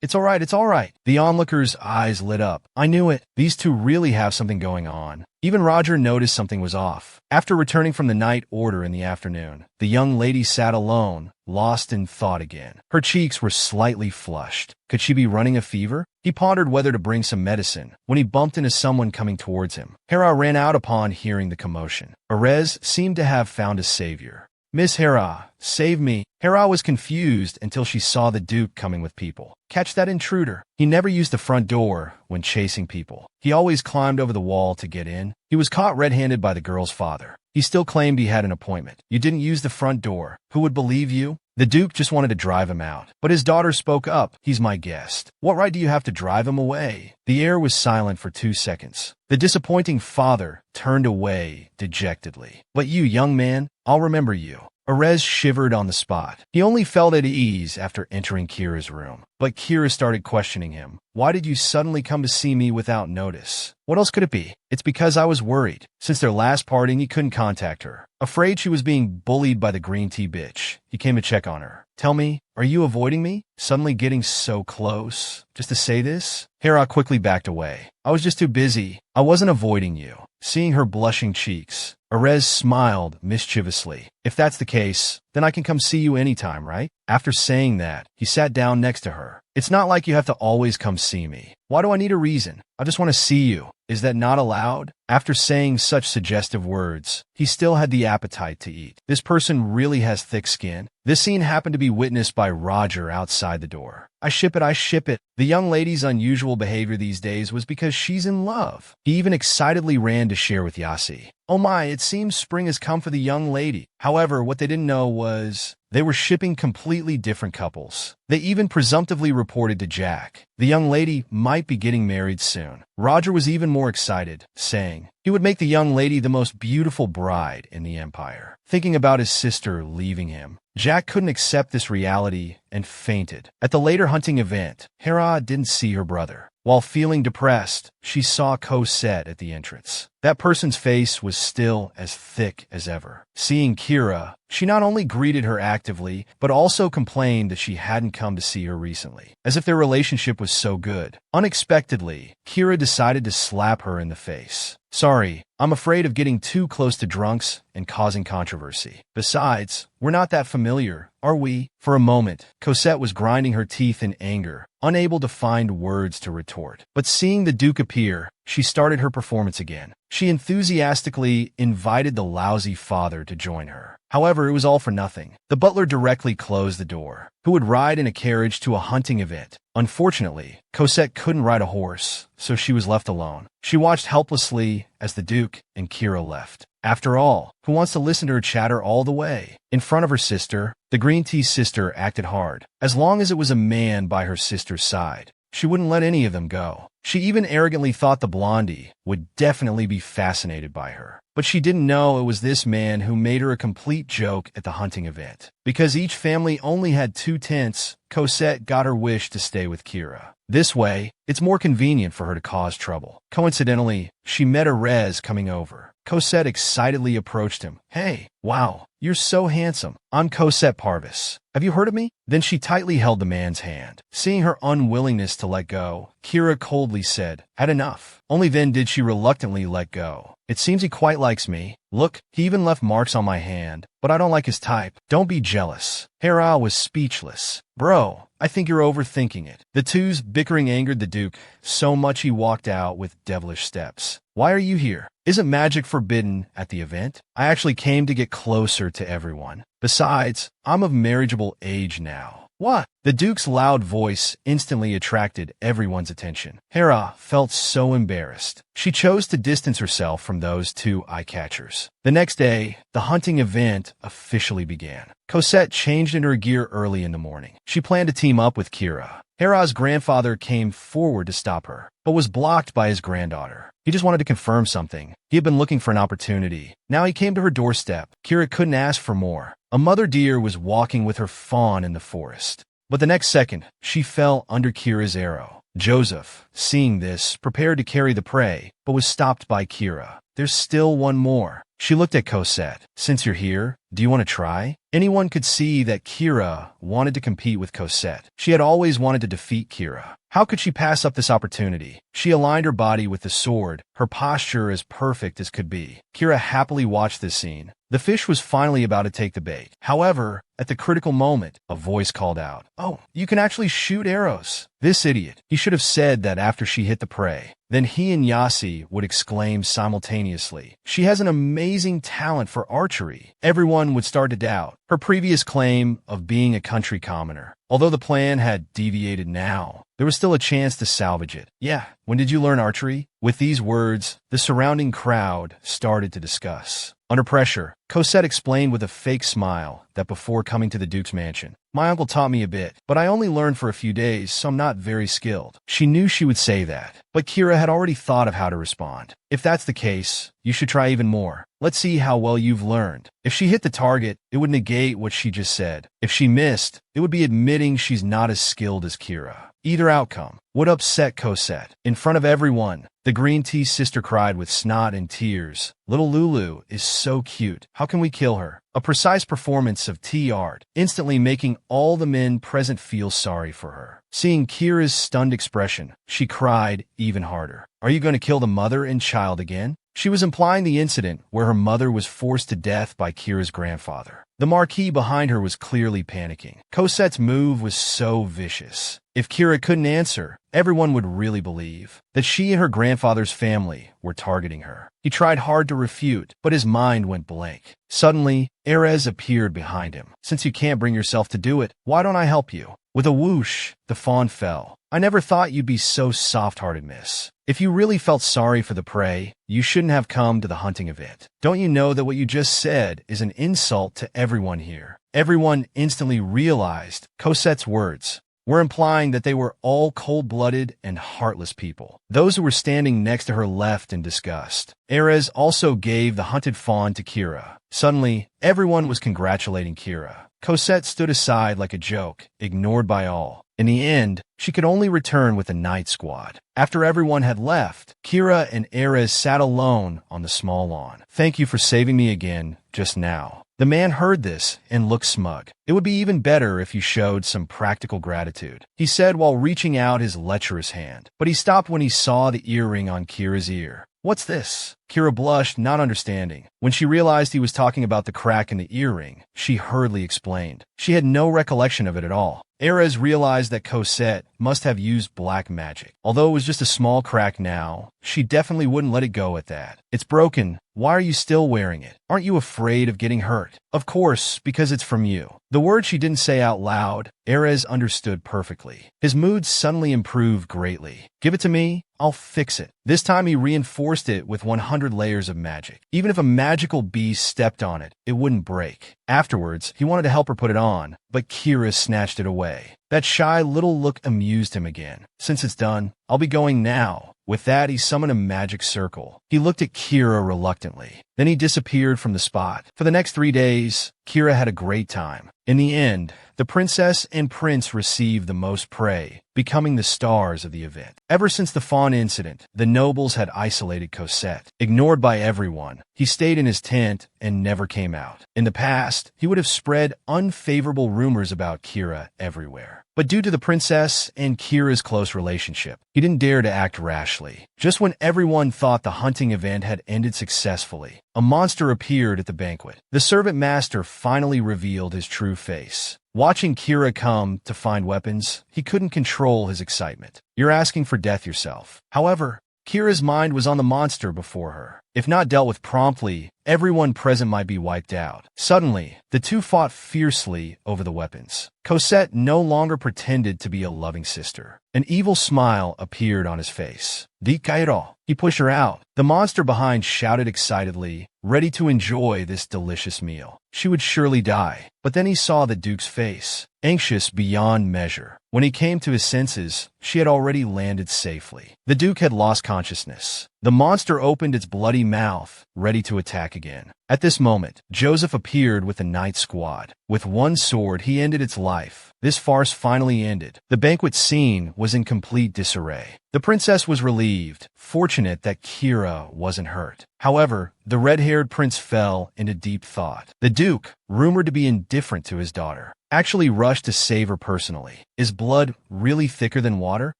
It's all right, it's all right." The onlooker's eyes lit up. "I knew it. These two really have something going on." Even Roger noticed something was off. After returning from the night order in the afternoon, the young lady sat alone, lost in thought again. Her cheeks were slightly flushed. Could she be running a fever? He pondered whether to bring some medicine when he bumped into someone coming towards him. Hera ran out upon hearing the commotion. Erez seemed to have found a savior. "Miss Hera, save me." Hera was confused until she saw the Duke coming with people. Catch that intruder. He never used the front door when chasing people. He always climbed over the wall to get in. He was caught red-handed by the girl's father. He still claimed he had an appointment. "You didn't use the front door. Who would believe you?" The Duke just wanted to drive him out, but his daughter spoke up. "He's my guest. What right do you have to drive him away?" The air was silent for 2 seconds. The disappointing father turned away dejectedly. "But you, young man, I'll remember you." Erez shivered on the spot. He only felt at ease after entering Kira's room. But Kira started questioning him. "Why did you suddenly come to see me without notice?" "What else could it be?" "It's because I was worried. Since their last parting, he couldn't contact her. Afraid she was being bullied by the green tea bitch. He came to check on her." "Tell me, are you avoiding me? Suddenly getting so close? Just to say this?" Hera quickly backed away. "I was just too busy. I wasn't avoiding you." Seeing her blushing cheeks, Erez smiled mischievously. If that's the case, then I can come see you anytime, right? After saying that, he sat down next to her. It's not like you have to always come see me. Why do I need a reason? I just want to see you. Is that not allowed? After saying such suggestive words, he still had the appetite to eat. This person really has thick skin. This scene happened to be witnessed by Roger outside the door. I ship it, I ship it. The young lady's unusual behavior these days was because she's in love. He even excitedly ran to share with Yasi. Oh my, it seems spring has come for the young lady. However, what they didn't know was they were shipping completely different couples. They even presumptively reported to Jack. The young lady might be getting married soon. Roger was even more excited, saying he would make the young lady the most beautiful bride in the Empire. Thinking about his sister leaving him, Jack couldn't accept this reality and fainted. At the later hunting event, Hera didn't see her brother. While feeling depressed, she saw Cosette at the entrance. That person's face was still as thick as ever. Seeing Kira, she not only greeted her actively, but also complained that she hadn't come to see her recently, as if their relationship was so good. Unexpectedly, Kira decided to slap her in the face. Sorry, I'm afraid of getting too close to drunks and causing controversy. Besides, we're not that familiar, are we? For a moment, Cosette was grinding her teeth in anger, unable to find words to retort. But seeing the Duke appear, she started her performance again. She enthusiastically invited the lousy father to join her. However, it was all for nothing. The butler directly closed the door. Who would ride in a carriage to a hunting event? Unfortunately, Cosette couldn't ride a horse, so she was left alone. She watched helplessly as the Duke and Kira left. After all, who wants to listen to her chatter all the way? In front of her sister, the green tea sister acted hard. As long as it was a man by her sister's side, she wouldn't let any of them go. She even arrogantly thought the blondie would definitely be fascinated by her. But she didn't know it was this man who made her a complete joke at the hunting event. Because each family only had 2 tents, Cosette got her wish to stay with Kira. This way, it's more convenient for her to cause trouble. Coincidentally, she met Erez coming over. Cosette excitedly approached him. Hey, wow, you're so handsome. I'm Cosette Parvis. Have you heard of me? Then she tightly held the man's hand. Seeing her unwillingness to let go, Kira coldly said, had enough. Only then did she reluctantly let go. It seems he quite likes me. Look, he even left marks on my hand, but I don't like his type. Don't be jealous. Hera was speechless. Bro, I think you're overthinking it. The two's bickering angered the Duke so much he walked out with devilish steps. Why are you here? Isn't magic forbidden at the event? I actually came to get closer to everyone. Besides, I'm of marriageable age now. What? The Duke's loud voice instantly attracted everyone's attention. Hera felt so embarrassed. She chose to distance herself from those 2 eye-catchers. The next day, the hunting event officially began. Cosette changed into her gear early in the morning. She planned to team up with Kira. Hera's grandfather came forward to stop her, but was blocked by his granddaughter. He just wanted to confirm something. He had been looking for an opportunity. Now he came to her doorstep. Kira couldn't ask for more. A mother deer was walking with her fawn in the forest. But the next second, she fell under Kira's arrow. Joseph, seeing this, prepared to carry the prey, but was stopped by Kira. There's still one more. She looked at Cosette. Since you're here, do you want to try? Anyone could see that Kira wanted to compete with Cosette. She had always wanted to defeat Kira. How could she pass up this opportunity? She aligned her body with the sword, her posture as perfect as could be. Kira happily watched this scene. The fish was finally about to take the bait. However, at the critical moment, a voice called out, "Oh, you can actually shoot arrows." This idiot. He should have said that after she hit the prey. Then he and Yasi would exclaim simultaneously, "She has an amazing talent for archery." Everyone would start to doubt her previous claim of being a country commoner. Although the plan had deviated now, there was still a chance to salvage it. Yeah, when did you learn archery? With these words, the surrounding crowd started to discuss. Under pressure, Cosette explained with a fake smile that before coming to the Duke's mansion, "My uncle taught me a bit, but I only learned for a few days, so I'm not very skilled." She knew she would say that, but Kira had already thought of how to respond. If that's the case, you should try even more. Let's see how well you've learned. If she hit the target, it would negate what she just said. If she missed, it would be admitting she's not as skilled as Kira. Either outcome would upset Cosette. In front of everyone, the green tea sister cried with snot and tears, "Little Lulu is so cute. How can we kill her?" A precise performance of tea art, instantly making all the men present feel sorry for her. Seeing Kira's stunned expression, she cried even harder. "Are you going to kill the mother and child again?" She was implying the incident where her mother was forced to death by Kira's grandfather. The Marquis behind her was clearly panicking. Cosette's move was so vicious. If Kira couldn't answer, everyone would really believe that she and her grandfather's family were targeting her. He tried hard to refute, but his mind went blank. Suddenly, Erez appeared behind him. Since you can't bring yourself to do it, why don't I help you? With a whoosh, the fawn fell. I never thought you'd be so soft-hearted, miss. If you really felt sorry for the prey, you shouldn't have come to the hunting event. Don't you know that what you just said is an insult to everyone here? Everyone instantly realized Cosette's words were implying that they were all cold-blooded and heartless people. Those who were standing next to her left in disgust. Erez also gave the hunted fawn to Kira. Suddenly, everyone was congratulating Kira. Cosette stood aside like a joke, ignored by all. In the end, she could only return with the night squad. After everyone had left, Kira and Erez sat alone on the small lawn. Thank you for saving me again, just now. The man heard this and looked smug. It would be even better if you showed some practical gratitude, he said while reaching out his lecherous hand. But he stopped when he saw the earring on Kira's ear. What's this? Kira blushed, not understanding. When she realized he was talking about the crack in the earring, she hurriedly explained. She had no recollection of it at all. Erez realized that Cosette must have used black magic. Although it was just a small crack now, she definitely wouldn't let it go at that. It's broken. Why are you still wearing it? Aren't you afraid of getting hurt? Of course, because it's from you. The word she didn't say out loud, Erez understood perfectly. His mood suddenly improved greatly. Give it to me, I'll fix it. This time he reinforced it with 100 layers of magic. Even if a magical beast stepped on it, it wouldn't break. Afterwards, he wanted to help her put it on, but Kira snatched it away. That shy little look amused him again. Since it's done, I'll be going now. With that, he summoned a magic circle. He looked at Kira reluctantly. Then he disappeared from the spot. For the next 3 days, Kira had a great time. In the end, the princess and prince received the most prey, becoming the stars of the event. Ever since the fawn incident, the nobles had isolated Cosette. Ignored by everyone, he stayed in his tent and never came out. In the past, he would have spread unfavorable rumors about Kira everywhere. But due to the princess and Kira's close relationship, he didn't dare to act rashly. Just when everyone thought the hunting event had ended successfully, a monster appeared at the banquet. The servant master finally revealed his true face. Watching Kira come to find weapons, he couldn't control his excitement. You're asking for death yourself. However, Kira's mind was on the monster before her. If not dealt with promptly, everyone present might be wiped out. Suddenly, the two fought fiercely over the weapons. Cosette no longer pretended to be a loving sister. An evil smile appeared on his face. Di Cairo. He pushed her out. The monster behind shouted excitedly, ready to enjoy this delicious meal. She would surely die. But then he saw the Duke's face, anxious beyond measure. When he came to his senses, she had already landed safely. The Duke had lost consciousness. The monster opened its bloody mouth, ready to attack again. At this moment, Joseph appeared with the night squad. With one sword, he ended its life. This farce finally ended. The banquet scene was in complete disarray. The princess was relieved, fortunate that Kira wasn't hurt. However, the red-haired prince fell into deep thought. The Duke, rumored to be indifferent to his daughter, actually rushed to save her personally. Is blood really thicker than water?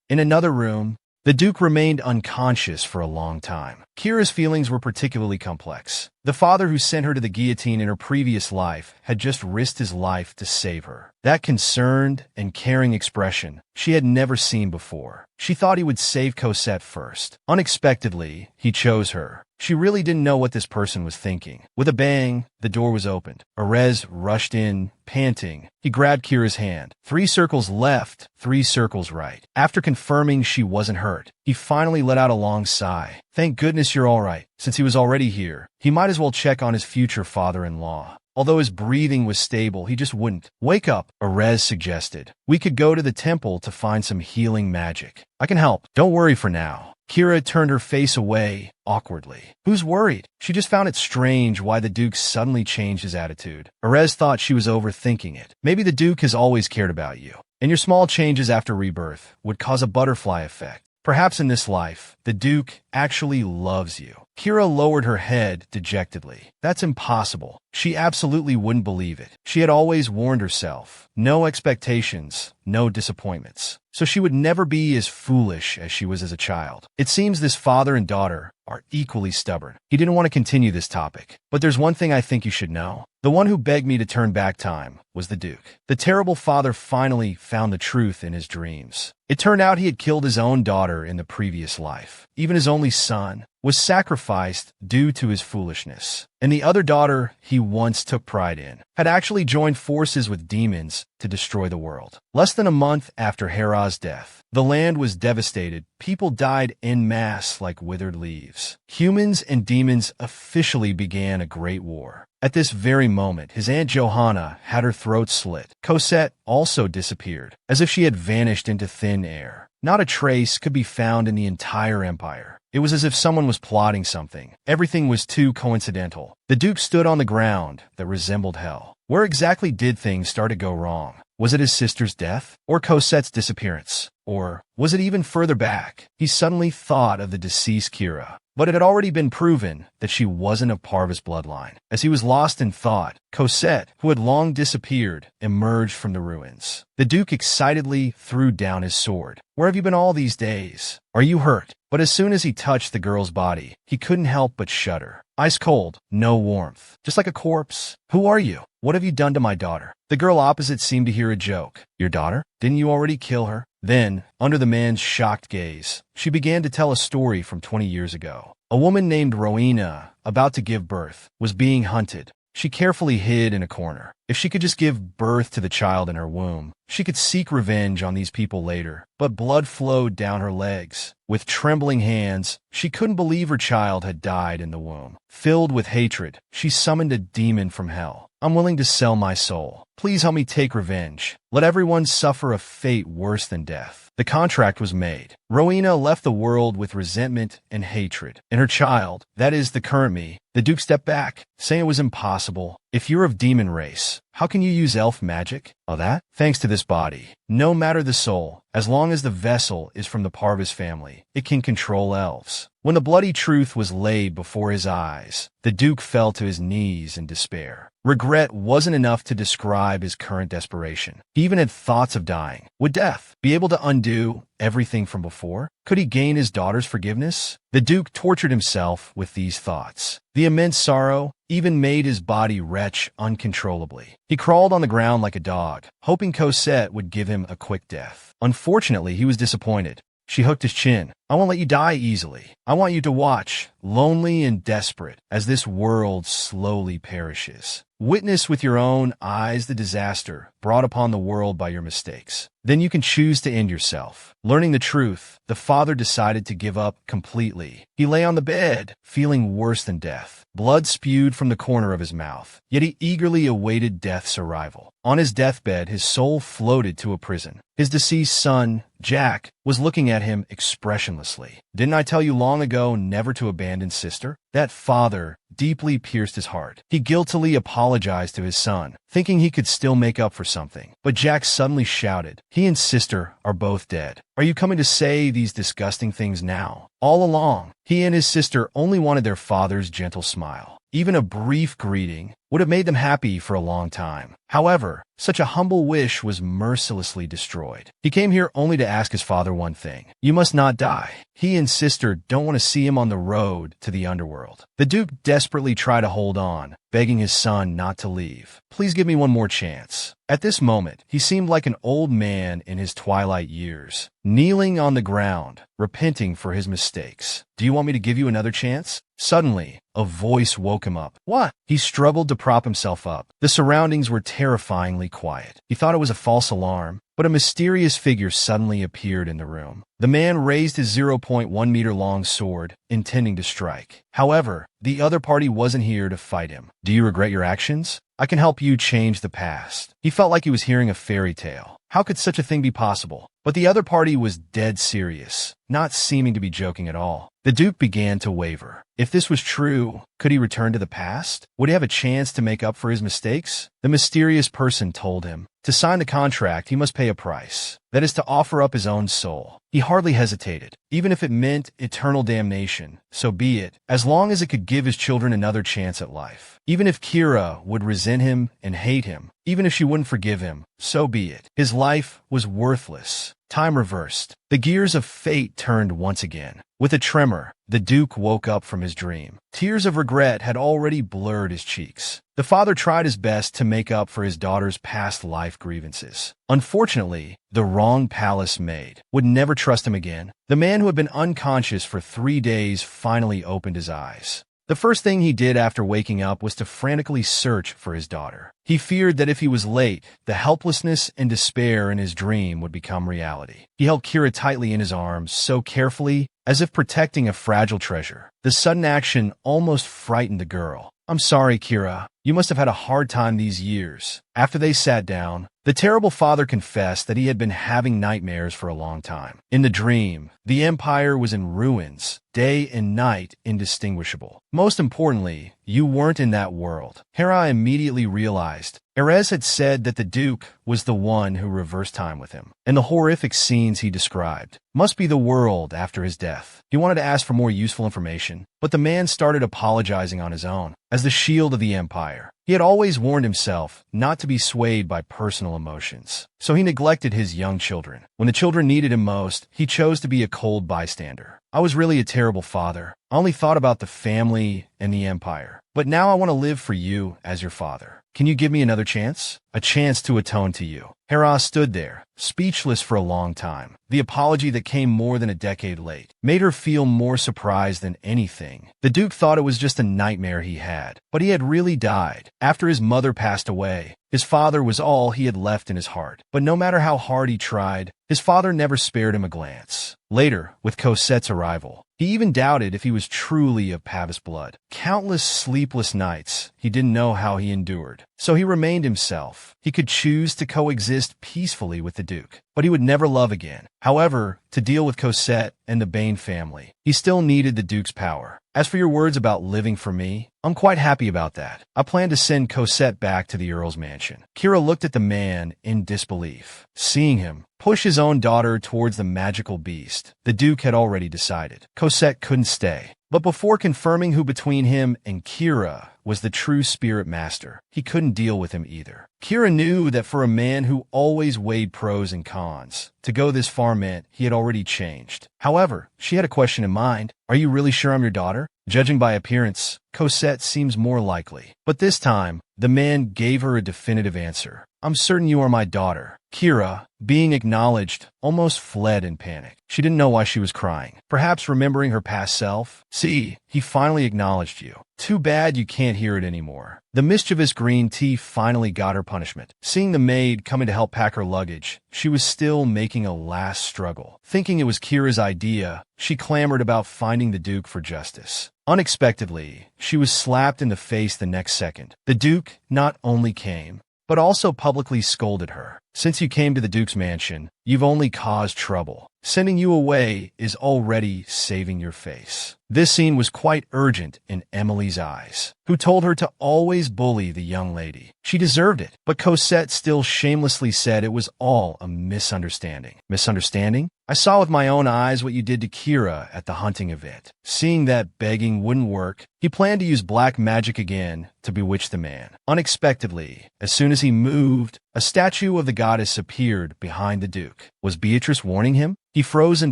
In another room, the Duke remained unconscious for a long time. Kira's feelings were particularly complex. The father who sent her to the guillotine in her previous life had just risked his life to save her. That concerned and caring expression she had never seen before. She thought he would save Cosette first. Unexpectedly, he chose her. She really didn't know what this person was thinking. With a bang, the door was opened. Erez rushed in, panting. He grabbed Kira's hand. 3 circles left, 3 circles right. After confirming she wasn't hurt, he finally let out a long sigh. Thank goodness you're all right. Since he was already here, he might as well check on his future father-in-law. Although his breathing was stable, he just wouldn't. Wake up, Erez suggested. We could go to the temple to find some healing magic. I can help. Don't worry for now. Kira turned her face away, awkwardly. Who's worried? She just found it strange why the Duke suddenly changed his attitude. Erez thought she was overthinking it. Maybe the Duke has always cared about you, and your small changes after rebirth would cause a butterfly effect. Perhaps in this life, the Duke actually loves you. Kira lowered her head dejectedly. That's impossible. She absolutely wouldn't believe it. She had always warned herself. No expectations, no disappointments. So she would never be as foolish as she was as a child. It seems this father and daughter are equally stubborn. He didn't want to continue this topic. But there's one thing I think you should know. The one who begged me to turn back time was the Duke. The terrible father finally found the truth in his dreams. It turned out he had killed his own daughter in the previous life. Even his only son was sacrificed due to his foolishness. And the other daughter he once took pride in had actually joined forces with demons to destroy the world. Less than a month after Hera's death, the land was devastated. People died en masse like withered leaves. Humans and demons officially began a great war. At this very moment, his Aunt Johanna had her throat slit. Cosette also disappeared, as if she had vanished into thin air. Not a trace could be found in the entire empire. It was as if someone was plotting something. Everything was too coincidental. The Duke stood on the ground that resembled hell. Where exactly did things start to go wrong? Was it his sister's death? Or Cosette's disappearance? Or was it even further back? He suddenly thought of the deceased Kira. But it had already been proven that she wasn't of Parva's bloodline. As he was lost in thought, Cosette, who had long disappeared, emerged from the ruins. The Duke excitedly threw down his sword. "Where have you been all these days? Are you hurt?" But as soon as he touched the girl's body, he couldn't help but shudder. Ice cold, no warmth, just like a corpse. "Who are you? What have you done to my daughter?" The girl opposite seemed to hear a joke. "Your daughter? Didn't you already kill her?" Then, under the man's shocked gaze, she began to tell a story from 20 years ago. A woman named Rowena, about to give birth, was being hunted. She carefully hid in a corner. If she could just give birth to the child in her womb, she could seek revenge on these people later. But blood flowed down her legs. With trembling hands, she couldn't believe her child had died in the womb. Filled with hatred, she summoned a demon from hell. "I'm willing to sell my soul. Please help me take revenge. Let everyone suffer a fate worse than death." The contract was made. Rowena left the world with resentment and hatred. And her child, that is the current me, the Duke stepped back, saying it was impossible. "If you're of demon race, how can you use elf magic?" "Oh, that? Thanks to this body. No matter the soul, as long as the vessel is from the Parvis family, it can control elves." When the bloody truth was laid before his eyes, the Duke fell to his knees in despair. Regret wasn't enough to describe his current desperation. He even had thoughts of dying. Would death be able to undo everything from before? Could he gain his daughter's forgiveness? The Duke tortured himself with these thoughts. The immense sorrow even made his body retch uncontrollably. He crawled on the ground like a dog, hoping Cosette would give him a quick death. Unfortunately, he was disappointed. She hooked his chin. "I won't let you die easily. I want you to watch, lonely and desperate, as this world slowly perishes. Witness with your own eyes the disaster brought upon the world by your mistakes. Then you can choose to end yourself." Learning the truth, the father decided to give up completely. He lay on the bed, feeling worse than death. Blood spewed from the corner of his mouth, yet he eagerly awaited death's arrival. On his deathbed, his soul floated to a prison. His deceased son, Jack, was looking at him expressionlessly. "Didn't I tell you long ago never to abandon sister?" That father deeply pierced his heart. He guiltily apologized to his son, thinking he could still make up for something. But Jack suddenly shouted, "He and sister are both dead. Are you coming to say these disgusting things now?" All along, he and his sister only wanted their father's gentle smile. Even a brief greeting would have made them happy for a long time. However, such a humble wish was mercilessly destroyed. He came here only to ask his father one thing. "You must not die." He and sister don't want to see him on the road to the underworld. The Duke desperately tried to hold on, begging his son not to leave. "Please give me one more chance." At this moment, he seemed like an old man in his twilight years, kneeling on the ground, repenting for his mistakes. "Do you want me to give you another chance?" Suddenly, a voice woke him up. "What?" He struggled to prop himself up. The surroundings were terrifyingly quiet. He thought it was a false alarm, but a mysterious figure suddenly appeared in the room. The man raised his 0.1-meter-long sword, intending to strike. However, the other party wasn't here to fight him. "Do you regret your actions? I can help you change the past." He felt like he was hearing a fairy tale. How could such a thing be possible? But the other party was dead serious, not seeming to be joking at all. The Duke began to waver. If this was true, could he return to the past? Would he have a chance to make up for his mistakes? The mysterious person told him, to sign the contract, he must pay a price. That is, to offer up his own soul. He hardly hesitated. Even if it meant eternal damnation, so be it, as long as it could give his children another chance at life. Even if Kira would resent him and hate him, even if she wouldn't forgive him, so be it. His life was worthless. Time reversed. The gears of fate turned once again. With a tremor, the Duke woke up from his dream. Tears of regret had already blurred his cheeks. The father tried his best to make up for his daughter's past life grievances. Unfortunately, the wrong palace maid would never trust him again. The man who had been unconscious for 3 days finally opened his eyes. The first thing he did after waking up was to frantically search for his daughter. He feared that if he was late, the helplessness and despair in his dream would become reality. He held Kira tightly in his arms, so carefully, as if protecting a fragile treasure. The sudden action almost frightened the girl. "I'm sorry, Kira. You must have had a hard time these years." After they sat down, the terrible father confessed that he had been having nightmares for a long time. In the dream, the empire was in ruins, day and night indistinguishable. Most importantly, you weren't in that world. Hera immediately realized. Erez had said that the Duke was the one who reversed time with him, and the horrific scenes he described must be the world after his death. He wanted to ask for more useful information, but the man started apologizing on his own. As the shield of the empire, he had always warned himself not to be swayed by personal emotions. So he neglected his young children. When the children needed him most, he chose to be a cold bystander. "I was really a terrible father. I only thought about the family and the empire. But now I want to live for you as your father. Can you give me another chance? A chance to atone to you." Hera stood there, speechless for a long time. The apology that came more than a decade late made her feel more surprised than anything. The Duke thought it was just a nightmare he had, but he had really died. After his mother passed away, his father was all he had left in his heart. But no matter how hard he tried, his father never spared him a glance. Later, with Cosette's arrival, he even doubted if he was truly of Pavis blood. Countless sleepless nights he didn't know how he endured. So he remained himself. He could choose to coexist peacefully with the Duke, but he would never love again. However, to deal with Cosette and the Bane family, he still needed the Duke's power. "As for your words about living for me, I'm quite happy about that. I plan to send Cosette back to the Earl's mansion." Kira looked at the man in disbelief. Seeing him push his own daughter towards the magical beast, the Duke had already decided. Cosette couldn't stay. But before confirming who between him and Kira was the true spirit master, he couldn't deal with him either. Kira knew that for a man who always weighed pros and cons, to go this far meant he had already changed. However, she had a question in mind. "Are you really sure I'm your daughter? Judging by appearance, Cosette seems more likely." But this time, the man gave her a definitive answer. "I'm certain you are my daughter." Kira, being acknowledged, almost fled in panic. She didn't know why she was crying. Perhaps remembering her past self? "See, he finally acknowledged you. Too bad you can't hear it anymore." The mischievous green tea finally got her punishment. Seeing the maid coming to help pack her luggage, she was still making a last struggle. Thinking it was Kira's idea, she clamored about finding the Duke for justice. Unexpectedly, she was slapped in the face the next second. The Duke not only came, but also publicly scolded her. "Since you came to the Duke's mansion, you've only caused trouble. Sending you away is already saving your face." This scene was quite urgent in Emily's eyes, who told her to always bully the young lady. She deserved it, but Cosette still shamelessly said it was all a misunderstanding. "Misunderstanding? I saw with my own eyes what you did to Kira at the hunting event." Seeing that begging wouldn't work, he planned to use black magic again to bewitch the man. Unexpectedly, as soon as he moved, a statue of the goddess appeared behind the Duke. Was Beatrice warning him? He froze in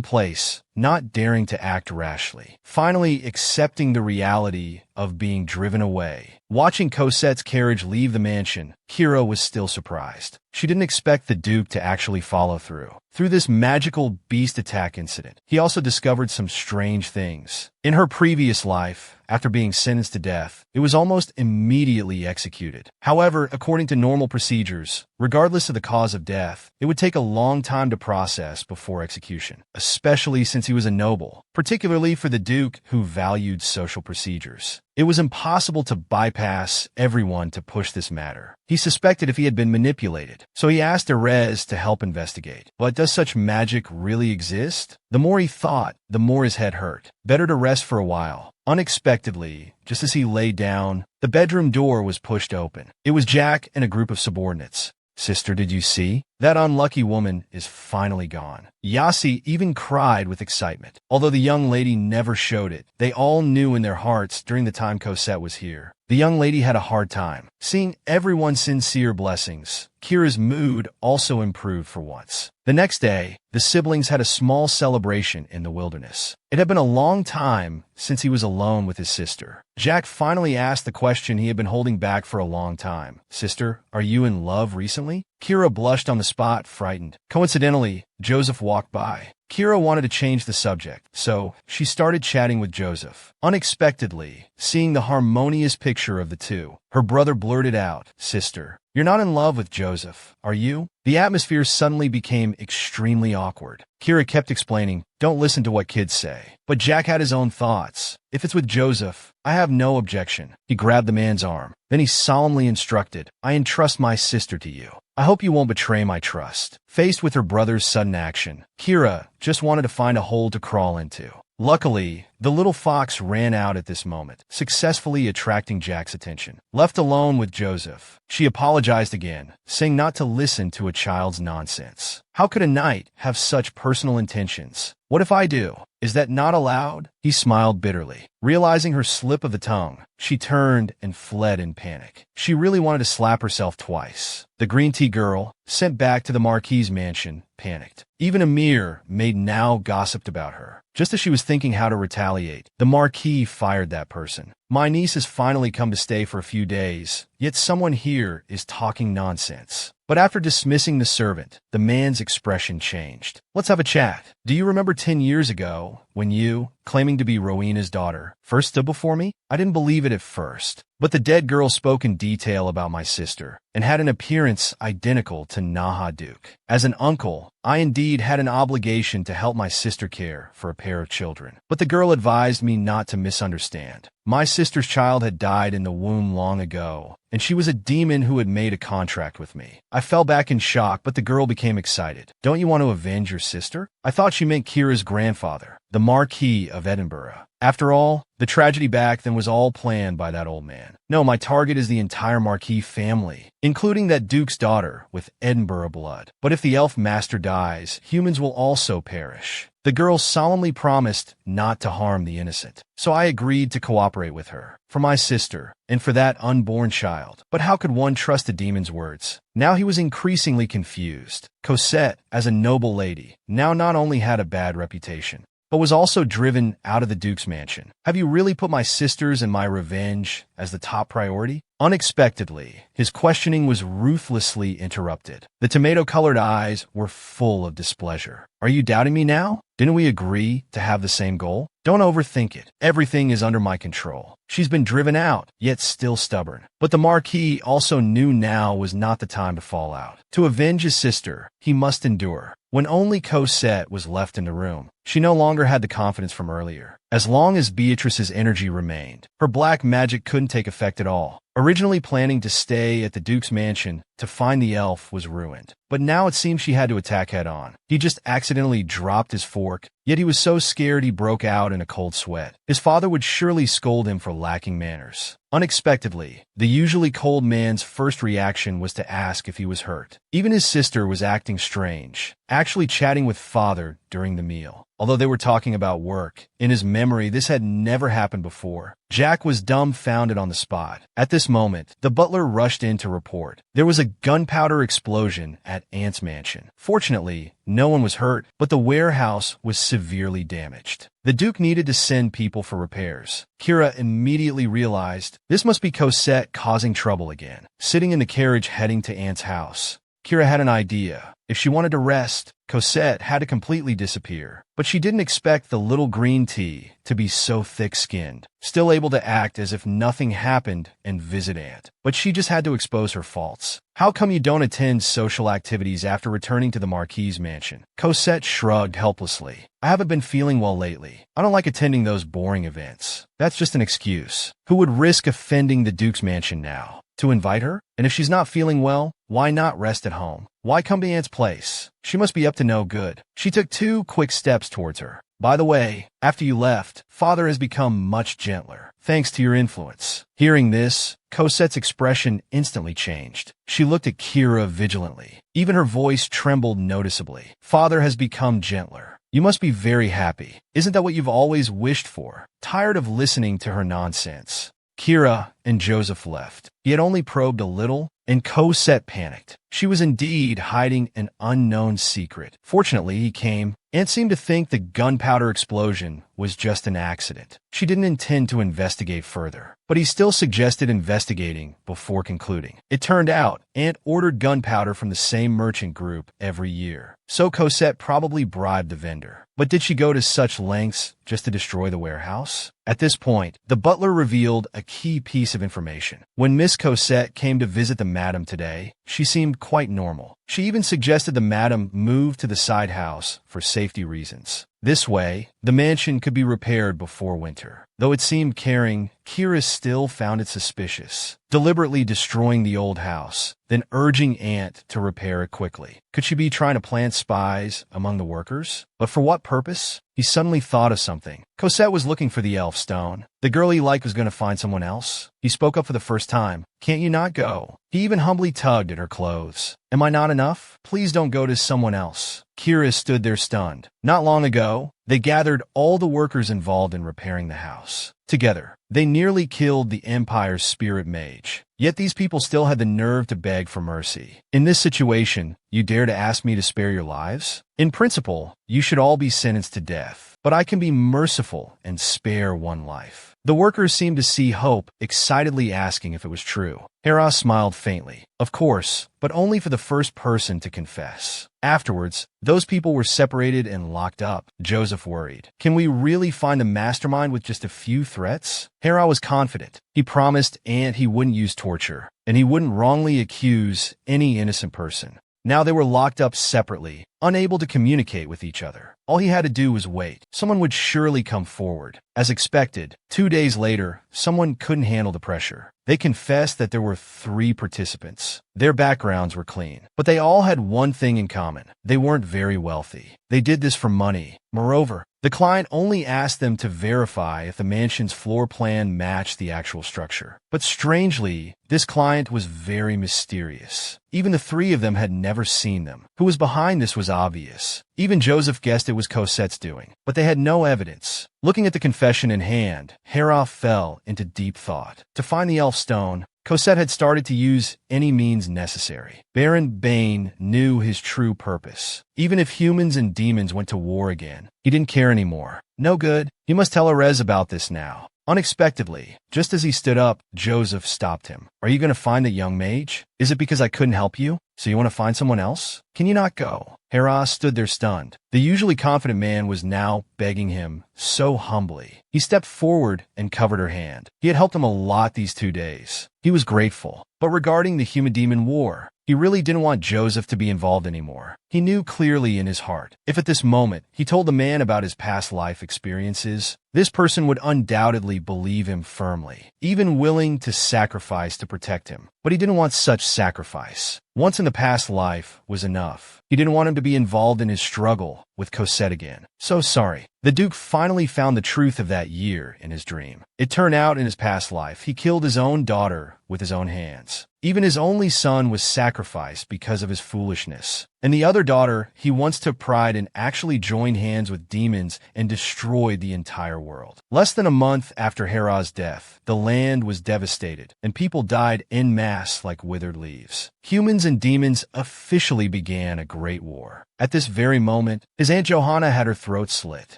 place, not daring to act rashly, finally accepting the reality of being driven away. Watching Cosette's carriage leave the mansion, Kira was still surprised. She didn't expect the Duke to actually follow through. Through this magical beast attack incident, he also discovered some strange things. In her previous life, after being sentenced to death, it was almost immediately executed. However, according to normal procedures, regardless of the cause of death, it would take a long time to process before execution, especially since since he was a noble, particularly for the Duke who valued social procedures. It was impossible to bypass everyone to push this matter. He suspected if he had been manipulated, so he asked Erez to help investigate. But does such magic really exist? The more he thought, the more his head hurt. Better to rest for a while. Unexpectedly, just as he lay down, the bedroom door was pushed open. It was Jack and a group of subordinates. "Sister, did you see? That unlucky woman is finally gone." Yasi even cried with excitement. Although the young lady never showed it, they all knew in their hearts during the time Cosette was here. The young lady had a hard time. Seeing everyone's sincere blessings, Kira's mood also improved for once. The next day, the siblings had a small celebration in the wilderness. It had been a long time since he was alone with his sister. Jack finally asked the question he had been holding back for a long time. "Sister, are you in love recently?" Kira blushed on the spot, frightened. Coincidentally, Joseph walked by. Kira wanted to change the subject, so she started chatting with Joseph. Unexpectedly, seeing the harmonious picture of the two, her brother blurted out, "Sister, you're not in love with Joseph, are you?" The atmosphere suddenly became extremely awkward. Kira kept explaining, "Don't listen to what kids say." But Jack had his own thoughts. "If it's with Joseph, I have no objection." He grabbed the man's arm. Then he solemnly instructed, "I entrust my sister to you. I hope you won't betray my trust." Faced with her brother's sudden action, Kira just wanted to find a hole to crawl into. Luckily, the little fox ran out at this moment, successfully attracting Jack's attention. Left alone with Joseph, she apologized again, saying not to listen to a child's nonsense. How could a knight have such personal intentions? "What if I do? Is that not allowed?" He smiled bitterly. Realizing her slip of the tongue, she turned and fled in panic. She really wanted to slap herself twice. The green tea girl, sent back to the Marquis's mansion, panicked. Even Amir, maid now, gossiped about her. Just as she was thinking how to retaliate, the Marquis fired that person. "My niece has finally come to stay for a few days, yet someone here is talking nonsense." But after dismissing the servant, the man's expression changed. "Let's have a chat. Do you remember 10 years ago, when you, claiming to be Rowena's daughter, first stood before me? I didn't believe it at first. But the dead girl spoke in detail about my sister, and had an appearance identical to Naha Duke. As an uncle, I indeed had an obligation to help my sister care for a pair of children. But the girl advised me not to misunderstand. My sister's child had died in the womb long ago, and she was a demon who had made a contract with me. I fell back in shock, but the girl became excited. Don't you want to avenge your sister? I thought she meant Kira's grandfather, the Marquis of Edinburgh. After all, the tragedy back then was all planned by that old man. No, my target is the entire Marquis family, including that Duke's daughter with Edinburgh blood. But if the elf master dies, humans will also perish. The girl solemnly promised not to harm the innocent, so I agreed to cooperate with her. For my sister, and for that unborn child. But how could one trust a demon's words? Now he was increasingly confused. Cosette, as a noble lady, now not only had a bad reputation, but was also driven out of the Duke's mansion. Have you really put my sisters and my revenge as the top priority? Unexpectedly, his questioning was ruthlessly interrupted. The tomato-colored eyes were full of displeasure. Are you doubting me now? Didn't we agree to have the same goal? Don't overthink it. Everything is under my control. She's been driven out, yet still stubborn. But the Marquis also knew now was not the time to fall out. To avenge his sister, he must endure. When only Cosette was left in the room, she no longer had the confidence from earlier. As long as Beatrice's energy remained, her black magic couldn't take effect at all. Originally planning to stay at the Duke's mansion to find the elf was ruined. But now it seemed she had to attack head-on. He just accidentally dropped his fork, yet he was so scared he broke out in a cold sweat. His father would surely scold him for lacking manners. Unexpectedly, the usually cold man's first reaction was to ask if he was hurt. Even his sister was acting strange, actually chatting with father during the meal. Although they were talking about work, in his memory this had never happened before. Jack was dumbfounded on the spot. At this moment, the butler rushed in to report. There was a gunpowder explosion at Ant's mansion. Fortunately, no one was hurt, but the warehouse was severely damaged. The Duke needed to send people for repairs. Kira immediately realized this must be Cosette causing trouble again. Sitting in the carriage heading to Ant's house, Kira had an idea. If she wanted to rest, Cosette had to completely disappear. But she didn't expect the little green tea to be so thick-skinned, still able to act as if nothing happened and visit Aunt. But she just had to expose her faults. How come you don't attend social activities after returning to the Marquis mansion? Cosette shrugged helplessly. I haven't been feeling well lately. I don't like attending those boring events. That's just an excuse. Who would risk offending the Duke's mansion now? To invite her? And if she's not feeling well, why not rest at home? Why come to Aunt's place? She must be up to no good. She took 2 quick steps towards her. By the way, after you left, Father has become much gentler, thanks to your influence. Hearing this, Cosette's expression instantly changed. She looked at Kira vigilantly. Even her voice trembled noticeably. Father has become gentler. You must be very happy. Isn't that what you've always wished for? Tired of listening to her nonsense. Kira and Joseph left. He had only probed a little, and Cosette panicked. She was indeed hiding an unknown secret. Fortunately, he came and seemed to think the gunpowder explosion was just an accident. She didn't intend to investigate further, but he still suggested investigating before concluding. It turned out Aunt ordered gunpowder from the same merchant group every year, so Cosette probably bribed the vendor. But did she go to such lengths just to destroy the warehouse? At this point, the butler revealed a key piece of information. When Miss Cosette came to visit the madam today, she seemed quite normal. She even suggested the madam move to the side house for safety reasons. This way, the mansion could be repaired before winter. Though it seemed caring, Kira still found it suspicious, deliberately destroying the old house, then urging Aunt to repair it quickly. Could she be trying to plant spies among the workers? But for what purpose? He suddenly thought of something. Cosette was looking for the elf stone. The girl he liked was going to find someone else. He spoke up for the first time. Can't you not go? He even humbly tugged at her clothes. Am I not enough? Please don't go to someone else. Kira stood there stunned. Not long ago, they gathered all the workers involved in repairing the house. Together, they nearly killed the Empire's spirit mage. Yet these people still had the nerve to beg for mercy. In this situation, you dare to ask me to spare your lives? In principle, you should all be sentenced to death. But I can be merciful and spare one life. The workers seemed to see hope, excitedly asking if it was true. Hera smiled faintly. Of course, but only for the first person to confess. Afterwards, those people were separated and locked up. Joseph worried. Can we really find a mastermind with just a few threats? Hera was confident. He promised Aunt he wouldn't use torture, and he wouldn't wrongly accuse any innocent person. Now they were locked up separately, unable to communicate with each other. All he had to do was wait. Someone would surely come forward. As expected, 2 days later, someone couldn't handle the pressure. They confessed that there were 3 participants. Their backgrounds were clean, but they all had one thing in common. They weren't very wealthy. They did this for money. Moreover, the client only asked them to verify if the mansion's floor plan matched the actual structure. But strangely, this client was very mysterious. Even the 3 of them had never seen them. Who was behind this was obvious. Even Joseph guessed it was Cosette's doing, but they had no evidence. Looking at the confession in hand, Hera fell into deep thought. To find the elf stone, Cosette had started to use any means necessary. Baron Bane knew his true purpose. Even if humans and demons went to war again, he didn't care anymore. No good. He must tell Erez about this now. Unexpectedly, just as he stood up, Joseph stopped him. Are you going to find the young mage? Is it because I couldn't help you? So you want to find someone else? Can you not go? Hera stood there stunned. The usually confident man was now begging him so humbly. He stepped forward and covered her hand. He had helped him a lot these 2 days. He was grateful. But regarding the human-demon war, he really didn't want Joseph to be involved anymore. He knew clearly in his heart, if at this moment he told the man about his past life experiences, this person would undoubtedly believe him firmly, even willing to sacrifice to protect him. But he didn't want such sacrifice. Once in the past life was enough. He didn't want him to be involved in his struggle with Cosette again. So sorry. The Duke finally found the truth of that year in his dream. It turned out in his past life, he killed his own daughter with his own hands. Even his only son was sacrificed because of his foolishness. And the other daughter, he once took pride in actually joined hands with demons and destroyed the entire world. Less than a month after Hera's death, the land was devastated, and people died en masse like withered leaves. Humans and demons officially began a great war. At this very moment, his Aunt Johanna had her throat slit.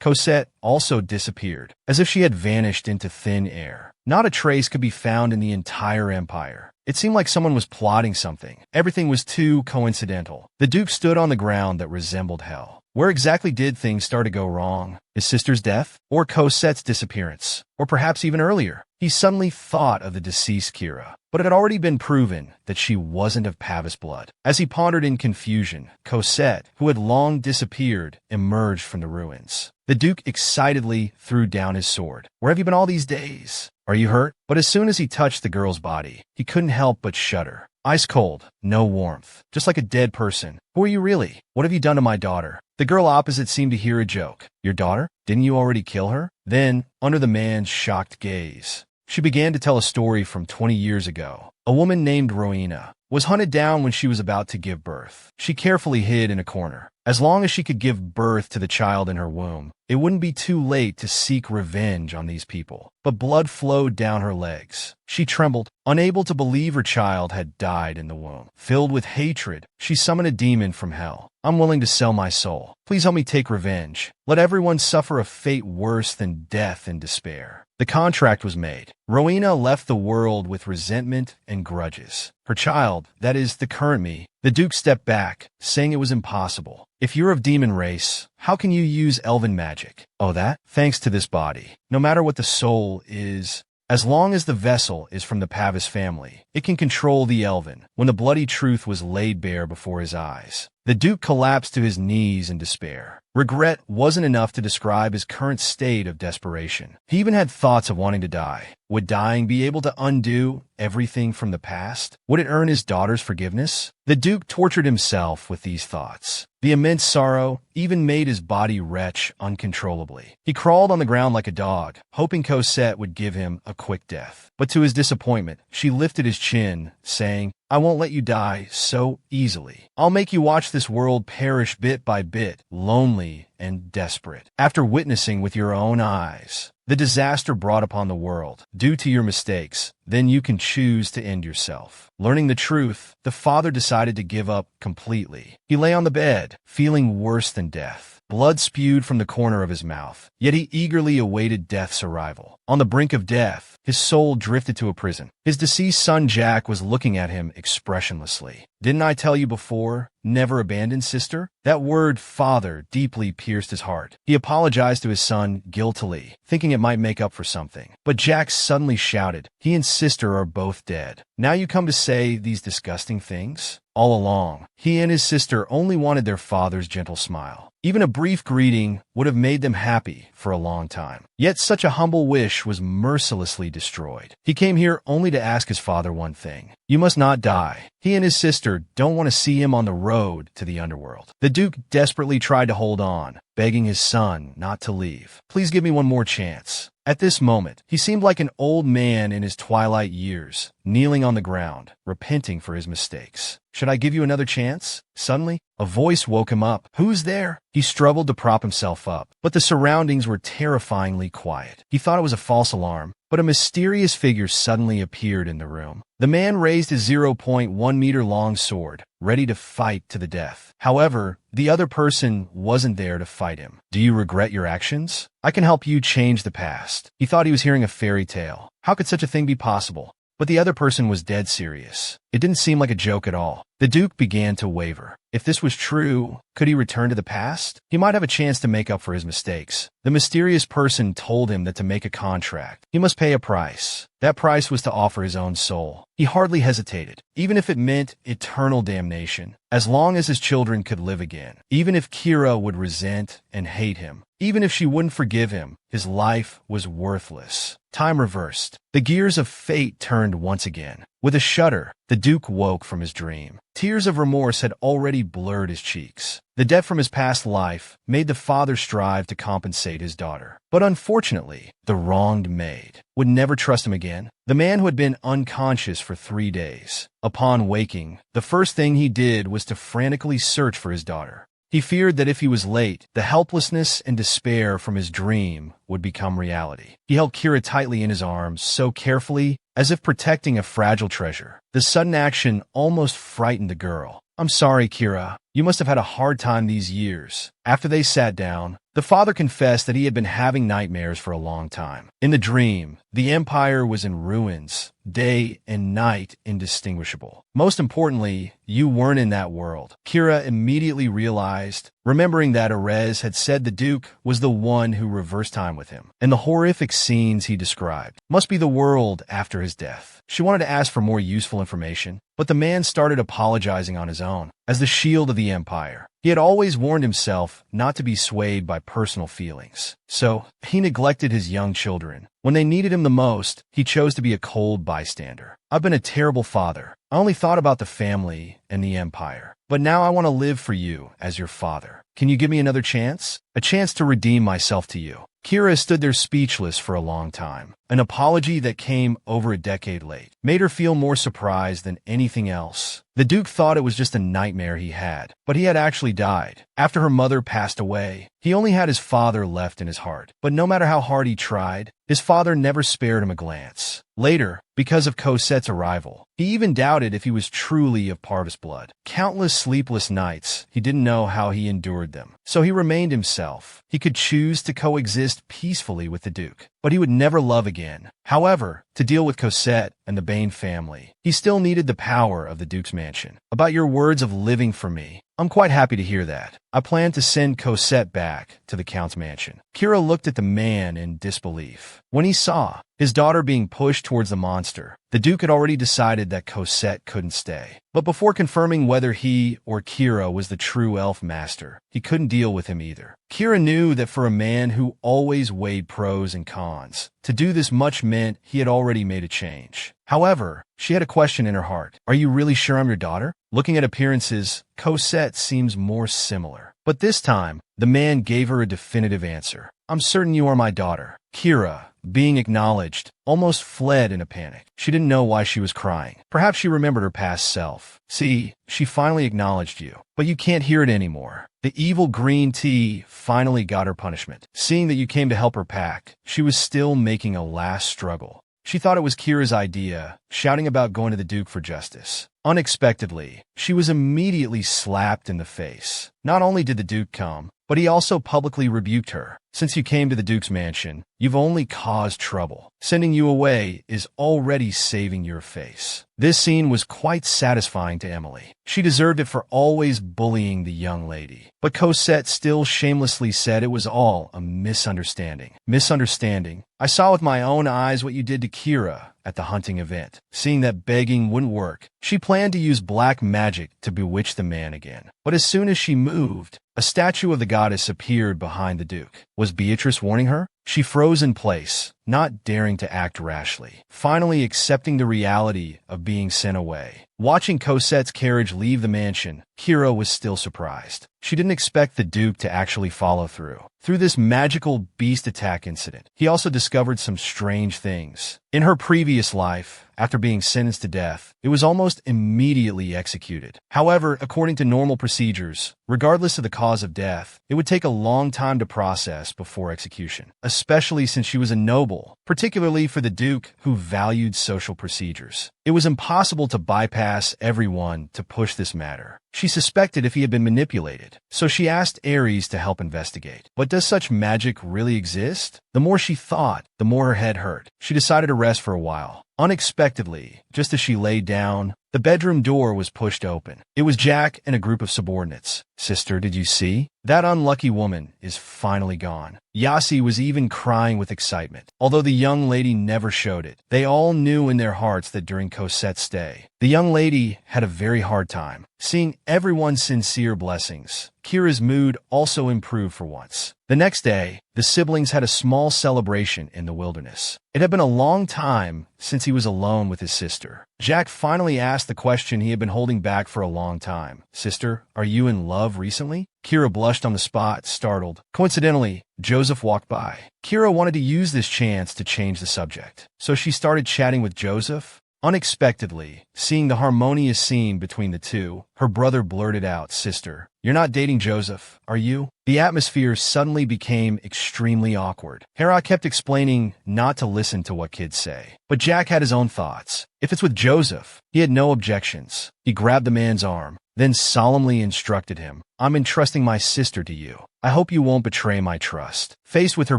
Cosette also disappeared, as if she had vanished into thin air. Not a trace could be found in the entire empire. It seemed like someone was plotting something. Everything was too coincidental. The Duke stood on the ground that resembled hell. Where exactly did things start to go wrong? His sister's death? Or Cosette's disappearance? Or perhaps even earlier? He suddenly thought of the deceased Kira, but it had already been proven that she wasn't of Pavis blood. As he pondered in confusion, Cosette, who had long disappeared, emerged from the ruins. The Duke excitedly threw down his sword. "Where have you been all these days? Are you hurt?" But as soon as he touched the girl's body, he couldn't help but shudder. Ice cold, no warmth, just like a dead person. "Who are you really? What have you done to my daughter?" The girl opposite seemed to hear a joke. "Your daughter? Didn't you already kill her?" Then, under the man's shocked gaze, she began to tell a story from 20 years ago. A woman named Rowena was hunted down when she was about to give birth. She carefully hid in a corner. As long as she could give birth to the child in her womb, it wouldn't be too late to seek revenge on these people. But blood flowed down her legs. She trembled, unable to believe her child had died in the womb. Filled with hatred, she summoned a demon from hell. "I'm willing to sell my soul. Please help me take revenge. Let everyone suffer a fate worse than death and despair." The contract was made. Rowena left the world with resentment and grudges. Her child, that is, the current me. The Duke stepped back, saying it was impossible. "If you're of demon race, how can you use elven magic?" "Oh, that? Thanks to this body. No matter what the soul is, as long as the vessel is from the Pavis family, it can control the elven." When the bloody truth was laid bare before his eyes, the Duke collapsed to his knees in despair. Regret wasn't enough to describe his current state of desperation. He even had thoughts of wanting to die. Would dying be able to undo everything from the past? Would it earn his daughter's forgiveness? The Duke tortured himself with these thoughts. The immense sorrow even made his body retch uncontrollably. He crawled on the ground like a dog, hoping Cosette would give him a quick death. But to his disappointment, she lifted his chin, saying, "I won't let you die so easily. I'll make you watch this world perish bit by bit, lonely and desperate. After witnessing with your own eyes the disaster brought upon the world due to your mistakes, then you can choose to end yourself." Learning the truth, the father decided to give up completely. He lay on the bed, feeling worse than death. Blood spewed from the corner of his mouth, yet he eagerly awaited death's arrival. On the brink of death, his soul drifted to a prison. His deceased son Jack was looking at him expressionlessly. "Didn't I tell you before? Never abandon, sister?" That word, father, deeply pierced his heart. He apologized to his son guiltily, thinking it might make up for something. But Jack suddenly shouted, "He and sister are both dead. Now you come to say these disgusting things?" All along, he and his sister only wanted their father's gentle smile. Even a brief greeting would have made them happy for a long time. Yet such a humble wish was mercilessly destroyed. He came here only to ask his father one thing. "You must not die." He and his sister don't want to see him on the road to the underworld. The Duke desperately tried to hold on, begging his son not to leave. "Please give me one more chance." At this moment, he seemed like an old man in his twilight years, kneeling on the ground, repenting for his mistakes. "Should I give you another chance?" Suddenly, a voice woke him up. "Who's there?" He struggled to prop himself up, but the surroundings were terrifyingly quiet. He thought it was a false alarm, but a mysterious figure suddenly appeared in the room. The man raised his 0.1-meter-long sword, ready to fight to the death. However, the other person wasn't there to fight him. "Do you regret your actions? I can help you change the past." He thought he was hearing a fairy tale. How could such a thing be possible? But the other person was dead serious. It didn't seem like a joke at all. The Duke began to waver. If this was true, could he return to the past? He might have a chance to make up for his mistakes. The mysterious person told him that to make a contract, he must pay a price. That price was to offer his own soul. He hardly hesitated, even if it meant eternal damnation, as long as his children could live again. Even if Kira would resent and hate him, even if she wouldn't forgive him, his life was worthless. Time reversed. The gears of fate turned once again. With a shudder, the Duke woke from his dream. Tears of remorse had already blurred his cheeks. The debt from his past life made the father strive to compensate his daughter. But unfortunately, the wronged maid would never trust him again. The man who had been unconscious for 3 days. Upon waking, the first thing he did was to frantically search for his daughter. He feared that if he was late, the helplessness and despair from his dream would become reality. He held Kira tightly in his arms, so carefully, as if protecting a fragile treasure. The sudden action almost frightened the girl. I'm sorry, Kira. You must have had a hard time these years. After they sat down, the father confessed that he had been having nightmares for a long time. In the dream, the empire was in ruins, day and night indistinguishable. Most importantly, you weren't in that world. Kira immediately realized, remembering that Erez had said the Duke was the one who reversed time with him, and the horrific scenes he described must be the world after his death. She wanted to ask for more useful information, but the man started apologizing on his own. As the shield of the empire, he had always warned himself not to be swayed by personal feelings. So, he neglected his young children. When they needed him the most, he chose to be a cold bystander. I've been a terrible father. I only thought about the family and the empire. But now I want to live for you as your father. Can you give me another chance? A chance to redeem myself to you. Kira stood there speechless for a long time. An apology that came over a decade late made her feel more surprised than anything else. The Duke thought it was just a nightmare he had, but he had actually died. After her mother passed away, he only had his father left in his heart. But no matter how hard he tried, his father never spared him a glance. Later, because of Cosette's arrival, he even doubted if he was truly of Parvis blood. Countless sleepless nights, he didn't know how he endured them. So he remained himself. He could choose to coexist peacefully with the Duke, but he would never love again. However, to deal with Cosette and the Bain family, he still needed the power of the Duke's mansion. About your words of living for me, I'm quite happy to hear that. I plan to send Cosette back to the Count's mansion. Kira looked at the man in disbelief. When he saw his daughter being pushed towards the monster, the Duke had already decided that Cosette couldn't stay. But before confirming whether he or Kira was the true elf master, he couldn't deal with him either. Kira knew that for a man who always weighed pros and cons, to do this much meant he had already made a change. However, she had a question in her heart. Are you really sure I'm your daughter? Looking at appearances, Cosette seems more similar. But this time, the man gave her a definitive answer. I'm certain you are my daughter. Kira, being acknowledged, almost fled in a panic. She didn't know why she was crying. Perhaps she remembered her past self. See, she finally acknowledged you, but you can't hear it anymore. The evil green tea finally got her punishment. Seeing that you came to help her pack, she was still making a last struggle. She thought it was Kira's idea, shouting about going to the Duke for justice. Unexpectedly, she was immediately slapped in the face. Not only did the Duke come, but he also publicly rebuked her. Since you came to the Duke's mansion, you've only caused trouble. Sending you away is already saving your face. This scene was quite satisfying to Emily. She deserved it for always bullying the young lady. But Cosette still shamelessly said it was all a misunderstanding. Misunderstanding? I saw with my own eyes what you did to Kira at the hunting event. Seeing that begging wouldn't work, she planned to use black magic to bewitch the man again. But as soon as she moved, a statue of the goddess appeared behind the Duke. Was Beatrice warning her? She froze in place, not daring to act rashly, finally accepting the reality of being sent away. Watching Cosette's carriage leave the mansion, Kira was still surprised. She didn't expect the Duke to actually follow through. Through this magical beast attack incident, he also discovered some strange things. In her previous life, after being sentenced to death, it was almost immediately executed. However, according to normal procedures, regardless of the cause of death, it would take a long time to process before execution, especially since she was a noble, particularly for the Duke who valued social procedures. It was impossible to bypass everyone to push this matter. She suspected if he had been manipulated, so she asked Ares to help investigate. But does such magic really exist? The more she thought, the more her head hurt. She decided to rest for a while. Unexpectedly, just as she lay down, the bedroom door was pushed open. It was Jack and a group of subordinates. Sister, did you see? That unlucky woman is finally gone. Yasi was even crying with excitement. Although the young lady never showed it, they all knew in their hearts that during Cosette's stay, the young lady had a very hard time. Seeing everyone's sincere blessings, Kira's mood also improved for once. The next day, the siblings had a small celebration in the wilderness. It had been a long time since he was alone with his sister. Jack finally asked the question he had been holding back for a long time. Sister, are you in love recently? Kira blushed on the spot, startled. Coincidentally, Joseph walked by. Kira wanted to use this chance to change the subject, so she started chatting with Joseph. Unexpectedly, seeing the harmonious scene between the two, her brother blurted out, Sister, you're not dating Joseph, are you? The atmosphere suddenly became extremely awkward. Hera kept explaining not to listen to what kids say, but Jack had his own thoughts. If it's with Joseph, he had no objections. He grabbed the man's arm. then solemnly instructed him, "I'm entrusting my sister to you. I hope you won't betray my trust." Faced with her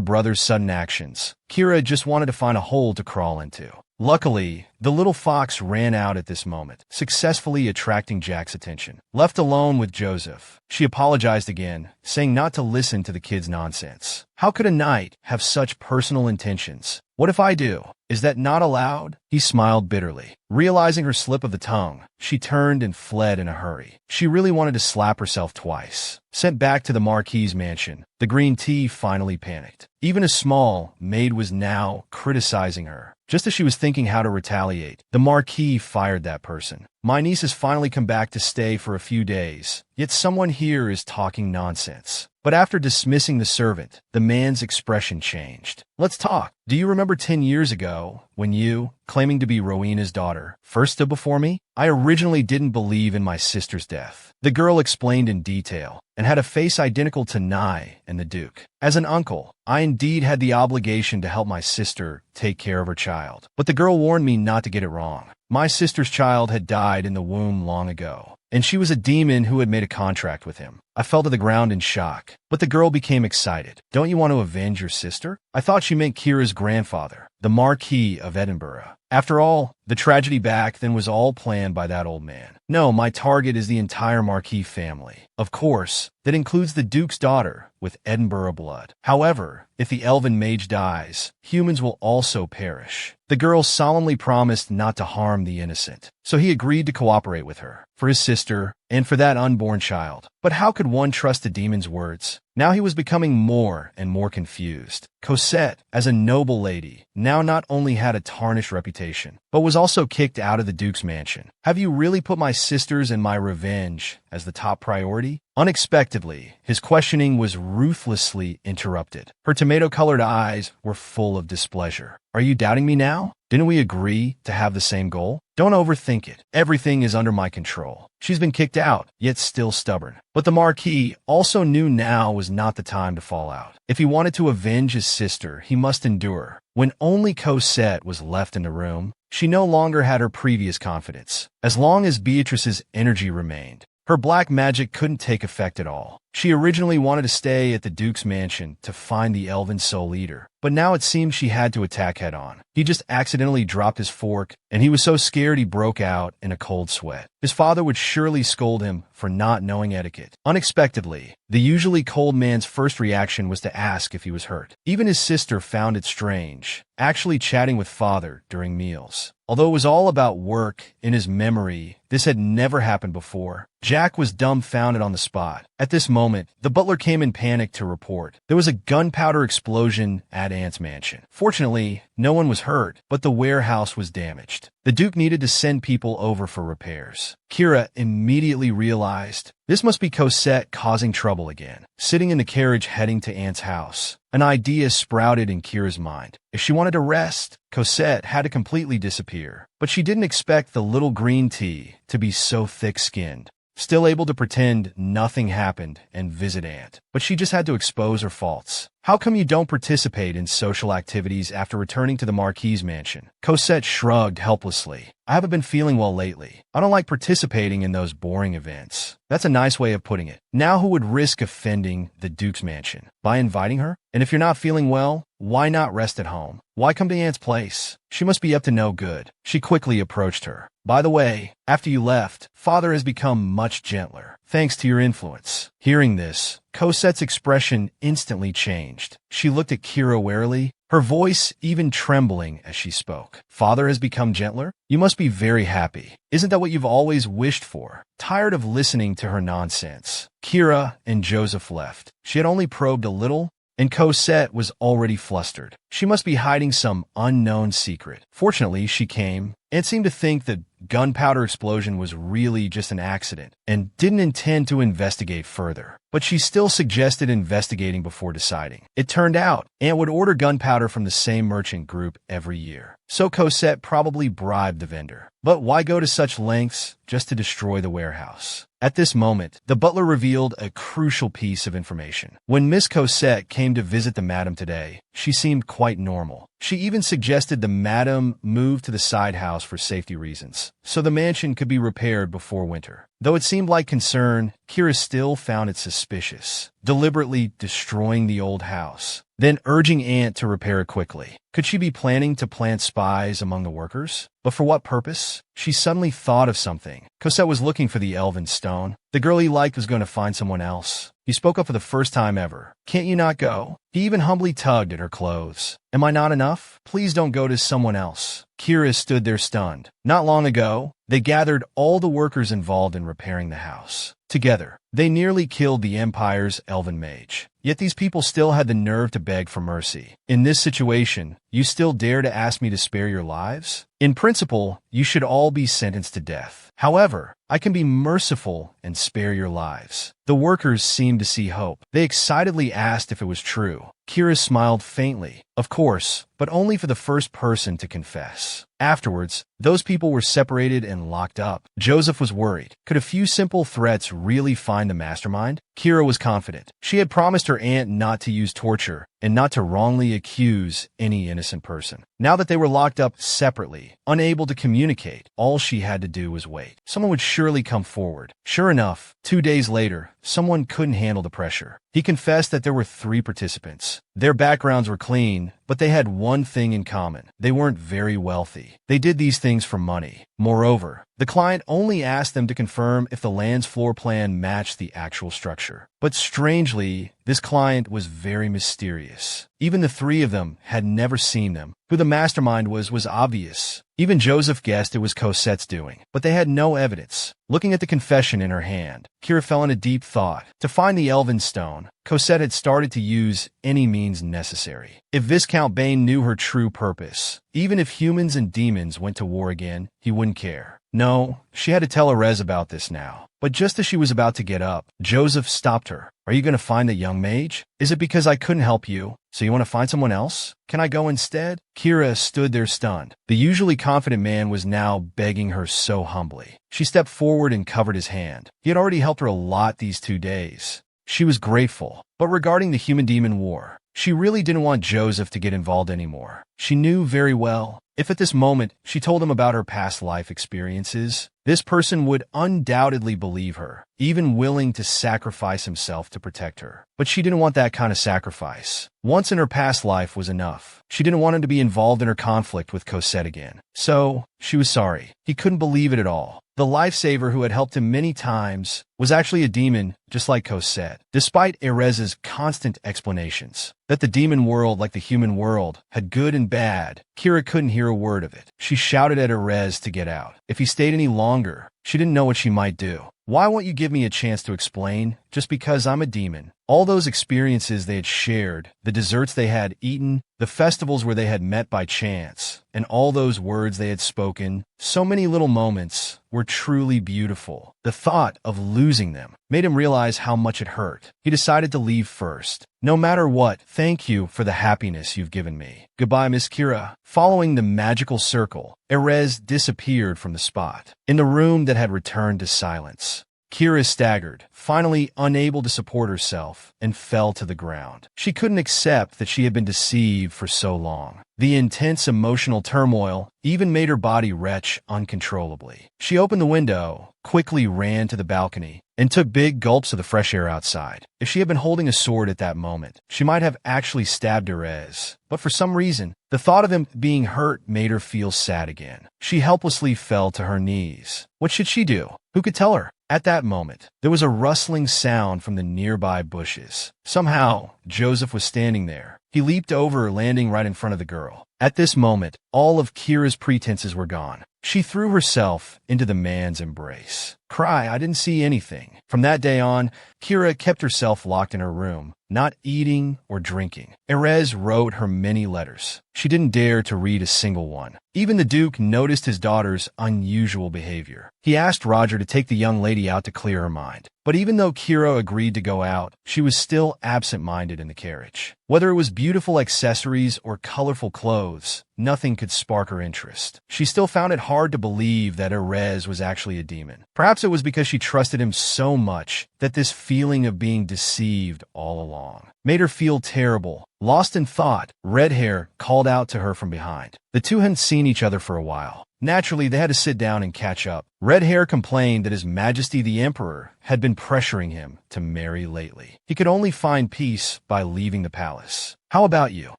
brother's sudden actions, Kira just wanted to find a hole to crawl into. Luckily, the little fox ran out at this moment, successfully attracting Jack's attention. Left alone with Joseph, she apologized again, saying not to listen to the kid's nonsense. How could a knight have such personal intentions? What if I do? Is that not allowed? He smiled bitterly. Realizing her slip of the tongue, she turned and fled in a hurry. She really wanted to slap herself twice. Sent back to the Marquis's mansion, the green tea finally panicked. Even a small maid was now criticizing her. Just as she was thinking how to retaliate, the Marquis fired that person. "My niece has finally come back to stay for a few days, yet someone here is talking nonsense." But after dismissing the servant, the man's expression changed. "Let's talk. Do you remember 10 years ago, when you, claiming to be Rowena's daughter, first stood before me? I originally didn't believe in my sister's death." The girl explained in detail, and had a face identical to Nye and the Duke. "As an uncle, I indeed had the obligation to help my sister take care of her child. But the girl warned me not to get it wrong. My sister's child had died in the womb long ago, and she was a demon who had made a contract with him." I fell to the ground in shock, but the girl became excited. "Don't you want to avenge your sister?" I thought she meant Kira's grandfather, the Marquis of Edinburgh. After all, the tragedy back then was all planned by that old man. "No, my target is the entire Marquis family. Of course, that includes the Duke's daughter with Edinburgh blood. However, if the elven mage dies, humans will also perish." The girl solemnly promised not to harm the innocent, so he agreed to cooperate with her, for his sister, and for that unborn child. But how could one trust a demon's words? Now he was becoming more and more confused. Cosette, as a noble lady, now not only had a tarnished reputation, but was also kicked out of the Duke's mansion. "Have you really put my sisters and my revenge as the top priority?" Unexpectedly, his questioning was ruthlessly interrupted. Her tomato-colored eyes were full of displeasure. "Are you doubting me now? Didn't we agree to have the same goal? Don't overthink it. Everything is under my control." She's been kicked out, yet still stubborn. But the Marquis also knew now was not the time to fall out. If he wanted to avenge his sister, he must endure. When only Cosette was left in the room, she no longer had her previous confidence. As long as Beatrice's energy remained, her black magic couldn't take effect at all. She originally wanted to stay at the Duke's mansion to find the elven soul eater, but now it seemed she had to attack head-on. He just accidentally dropped his fork, and he was so scared he broke out in a cold sweat. His father would surely scold him for not knowing etiquette. Unexpectedly, the usually cold man's first reaction was to ask if he was hurt. Even his sister found it strange, actually chatting with father during meals. Although it was all about work, in his memory, this had never happened before. Jack was dumbfounded on the spot. At this moment, the butler came in panic to report there was a gunpowder explosion at Ant's mansion. Fortunately, no one was hurt, but the warehouse was damaged. The Duke needed to send people over for repairs. Kira immediately realized this must be Cosette causing trouble again. Sitting in the carriage heading to Ant's house, an idea sprouted in Kira's mind. If she wanted to rest, Cosette had to completely disappear. But she didn't expect the little green tea to be so thick-skinned. Still able to pretend nothing happened and visit Ant. But she just had to expose her faults. "How come you don't participate in social activities after returning to the Marquis's mansion?" Cosette shrugged helplessly. "I haven't been feeling well lately. I don't like participating in those boring events." That's a nice way of putting it. Now who would risk offending the Duke's mansion? By inviting her? And if you're not feeling well, why not rest at home? Why come to Ant's place? She must be up to no good. She quickly approached her. "By the way, after you left, father has become much gentler, thanks to your influence." Hearing this, Cosette's expression instantly changed. She looked at Kira warily, her voice even trembling as she spoke. "Father has become gentler? You must be very happy. Isn't that what you've always wished for?" Tired of listening to her nonsense, Kira and Joseph left. She had only probed a little, and Cosette was already flustered. She must be hiding some unknown secret. Fortunately, she came and seemed to think the gunpowder explosion was really just an accident and didn't intend to investigate further. But she still suggested investigating before deciding. It turned out Ant would order gunpowder from the same merchant group every year. So Cosette probably bribed the vendor. But why go to such lengths just to destroy the warehouse? At this moment, the butler revealed a crucial piece of information. When Miss Cosette came to visit the madam today, she seemed quite normal. She even suggested the madam move to the side house for safety reasons, so the mansion could be repaired before winter. Though it seemed like concern, Kira still found it suspicious, deliberately destroying the old house, then urging Aunt to repair it quickly. Could she be planning to plant spies among the workers? But for what purpose? She suddenly thought of something. Cosette was looking for the elven stone. The girl he liked was going to find someone else. He spoke up for the first time ever. Can't you not go? He even humbly tugged at her clothes. Am I not enough? Please don't go to someone else. Kira stood there stunned. Not long ago, they gathered all the workers involved in repairing the house. Together, they nearly killed the Empire's elven mage. Yet these people still had the nerve to beg for mercy. In this situation, you still dare to ask me to spare your lives? In principle, you should all be sentenced to death. However, I can be merciful and spare your lives. The workers seemed to see hope. They excitedly asked if it was true. Kira smiled faintly. Of course, but only for the first person to confess. Afterwards, those people were separated and locked up. Joseph was worried. Could a few simple threats really find the mastermind? Kira was confident. She had promised her aunt not to use torture and not to wrongly accuse any innocent person. Now that they were locked up separately, unable to communicate, all she had to do was wait. Someone would surely come forward. Sure enough, 2 days later, someone couldn't handle the pressure. He confessed that there were 3 participants. Their backgrounds were clean, but they had one thing in common. They weren't very wealthy. They did these things for money. Moreover, the client only asked them to confirm if the land's floor plan matched the actual structure. But strangely, this client was very mysterious. Even the 3 of them had never seen them. Who the mastermind was obvious. Even Joseph guessed it was Cosette's doing, but they had no evidence. Looking at the confession in her hand, Kira fell into deep thought. To find the elven stone, Cosette had started to use any means necessary. If Viscount Bane knew her true purpose, even if humans and demons went to war again, he wouldn't care. No, she had to tell Erez about this now. But just as she was about to get up, Joseph stopped her. Are you going to find the young mage? Is it because I couldn't help you, so you want to find someone else? Can I go instead? Kira stood there stunned. The usually confident man was now begging her so humbly. She stepped forward and covered his hand. He had already helped her a lot these 2 days. She was grateful. But regarding the human-demon war, she really didn't want Joseph to get involved anymore. She knew very well, if at this moment she told him about her past life experiences, this person would undoubtedly believe her, even willing to sacrifice himself to protect her. But she didn't want that kind of sacrifice. Once in her past life was enough. She didn't want him to be involved in her conflict with Cosette again. So, she was sorry. He couldn't believe it at all. The lifesaver who had helped him many times was actually a demon, just like Cosette. Despite Erez's constant explanations that the demon world, like the human world, had good and bad, Kira couldn't hear a word of it. She shouted at Erez to get out. If he stayed any longer, she didn't know what she might do. Why won't you give me a chance to explain? Just because I'm a demon. All those experiences they had shared, the desserts they had eaten, the festivals where they had met by chance, and all those words they had spoken, so many little moments were truly beautiful. The thought of losing them made him realize how much it hurt. He decided to leave first. No matter what, thank you for the happiness you've given me. Goodbye, Miss Kira. Following the magical circle, Erez disappeared from the spot. In the room that had returned to silence, Kira staggered, finally unable to support herself, and fell to the ground. She couldn't accept that she had been deceived for so long. The intense emotional turmoil even made her body retch uncontrollably. She opened the window, quickly ran to the balcony, and took big gulps of the fresh air outside. If she had been holding a sword at that moment, she might have actually stabbed Erez. But for some reason, the thought of him being hurt made her feel sad again. She helplessly fell to her knees. What should she do? Who could tell her? At that moment, there was a rustling sound from the nearby bushes. Somehow, Joseph was standing there. He leaped over, landing right in front of the girl. At this moment, all of Kira's pretenses were gone. She threw herself into the man's embrace. Cry, I didn't see anything. From that day on, Kira kept herself locked in her room, not eating or drinking. Erez wrote her many letters. She didn't dare to read a single one. Even the Duke noticed his daughter's unusual behavior. He asked Roger to take the young lady out to clear her mind. But even though Kira agreed to go out, she was still absent-minded in the carriage. Whether it was beautiful accessories or colorful clothes, nothing could spark her interest. She still found it hard to believe that Erez was actually a demon. Perhaps it was because she trusted him so much that this feeling of being deceived all along made her feel terrible. Lost in thought, Red Hair called out to her from behind. The two hadn't seen each other for a while. Naturally, they had to sit down and catch up. Red Hair complained that His Majesty the Emperor had been pressuring him to marry lately. He could only find peace by leaving the palace. How about you?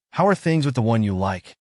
How are things with the one you like?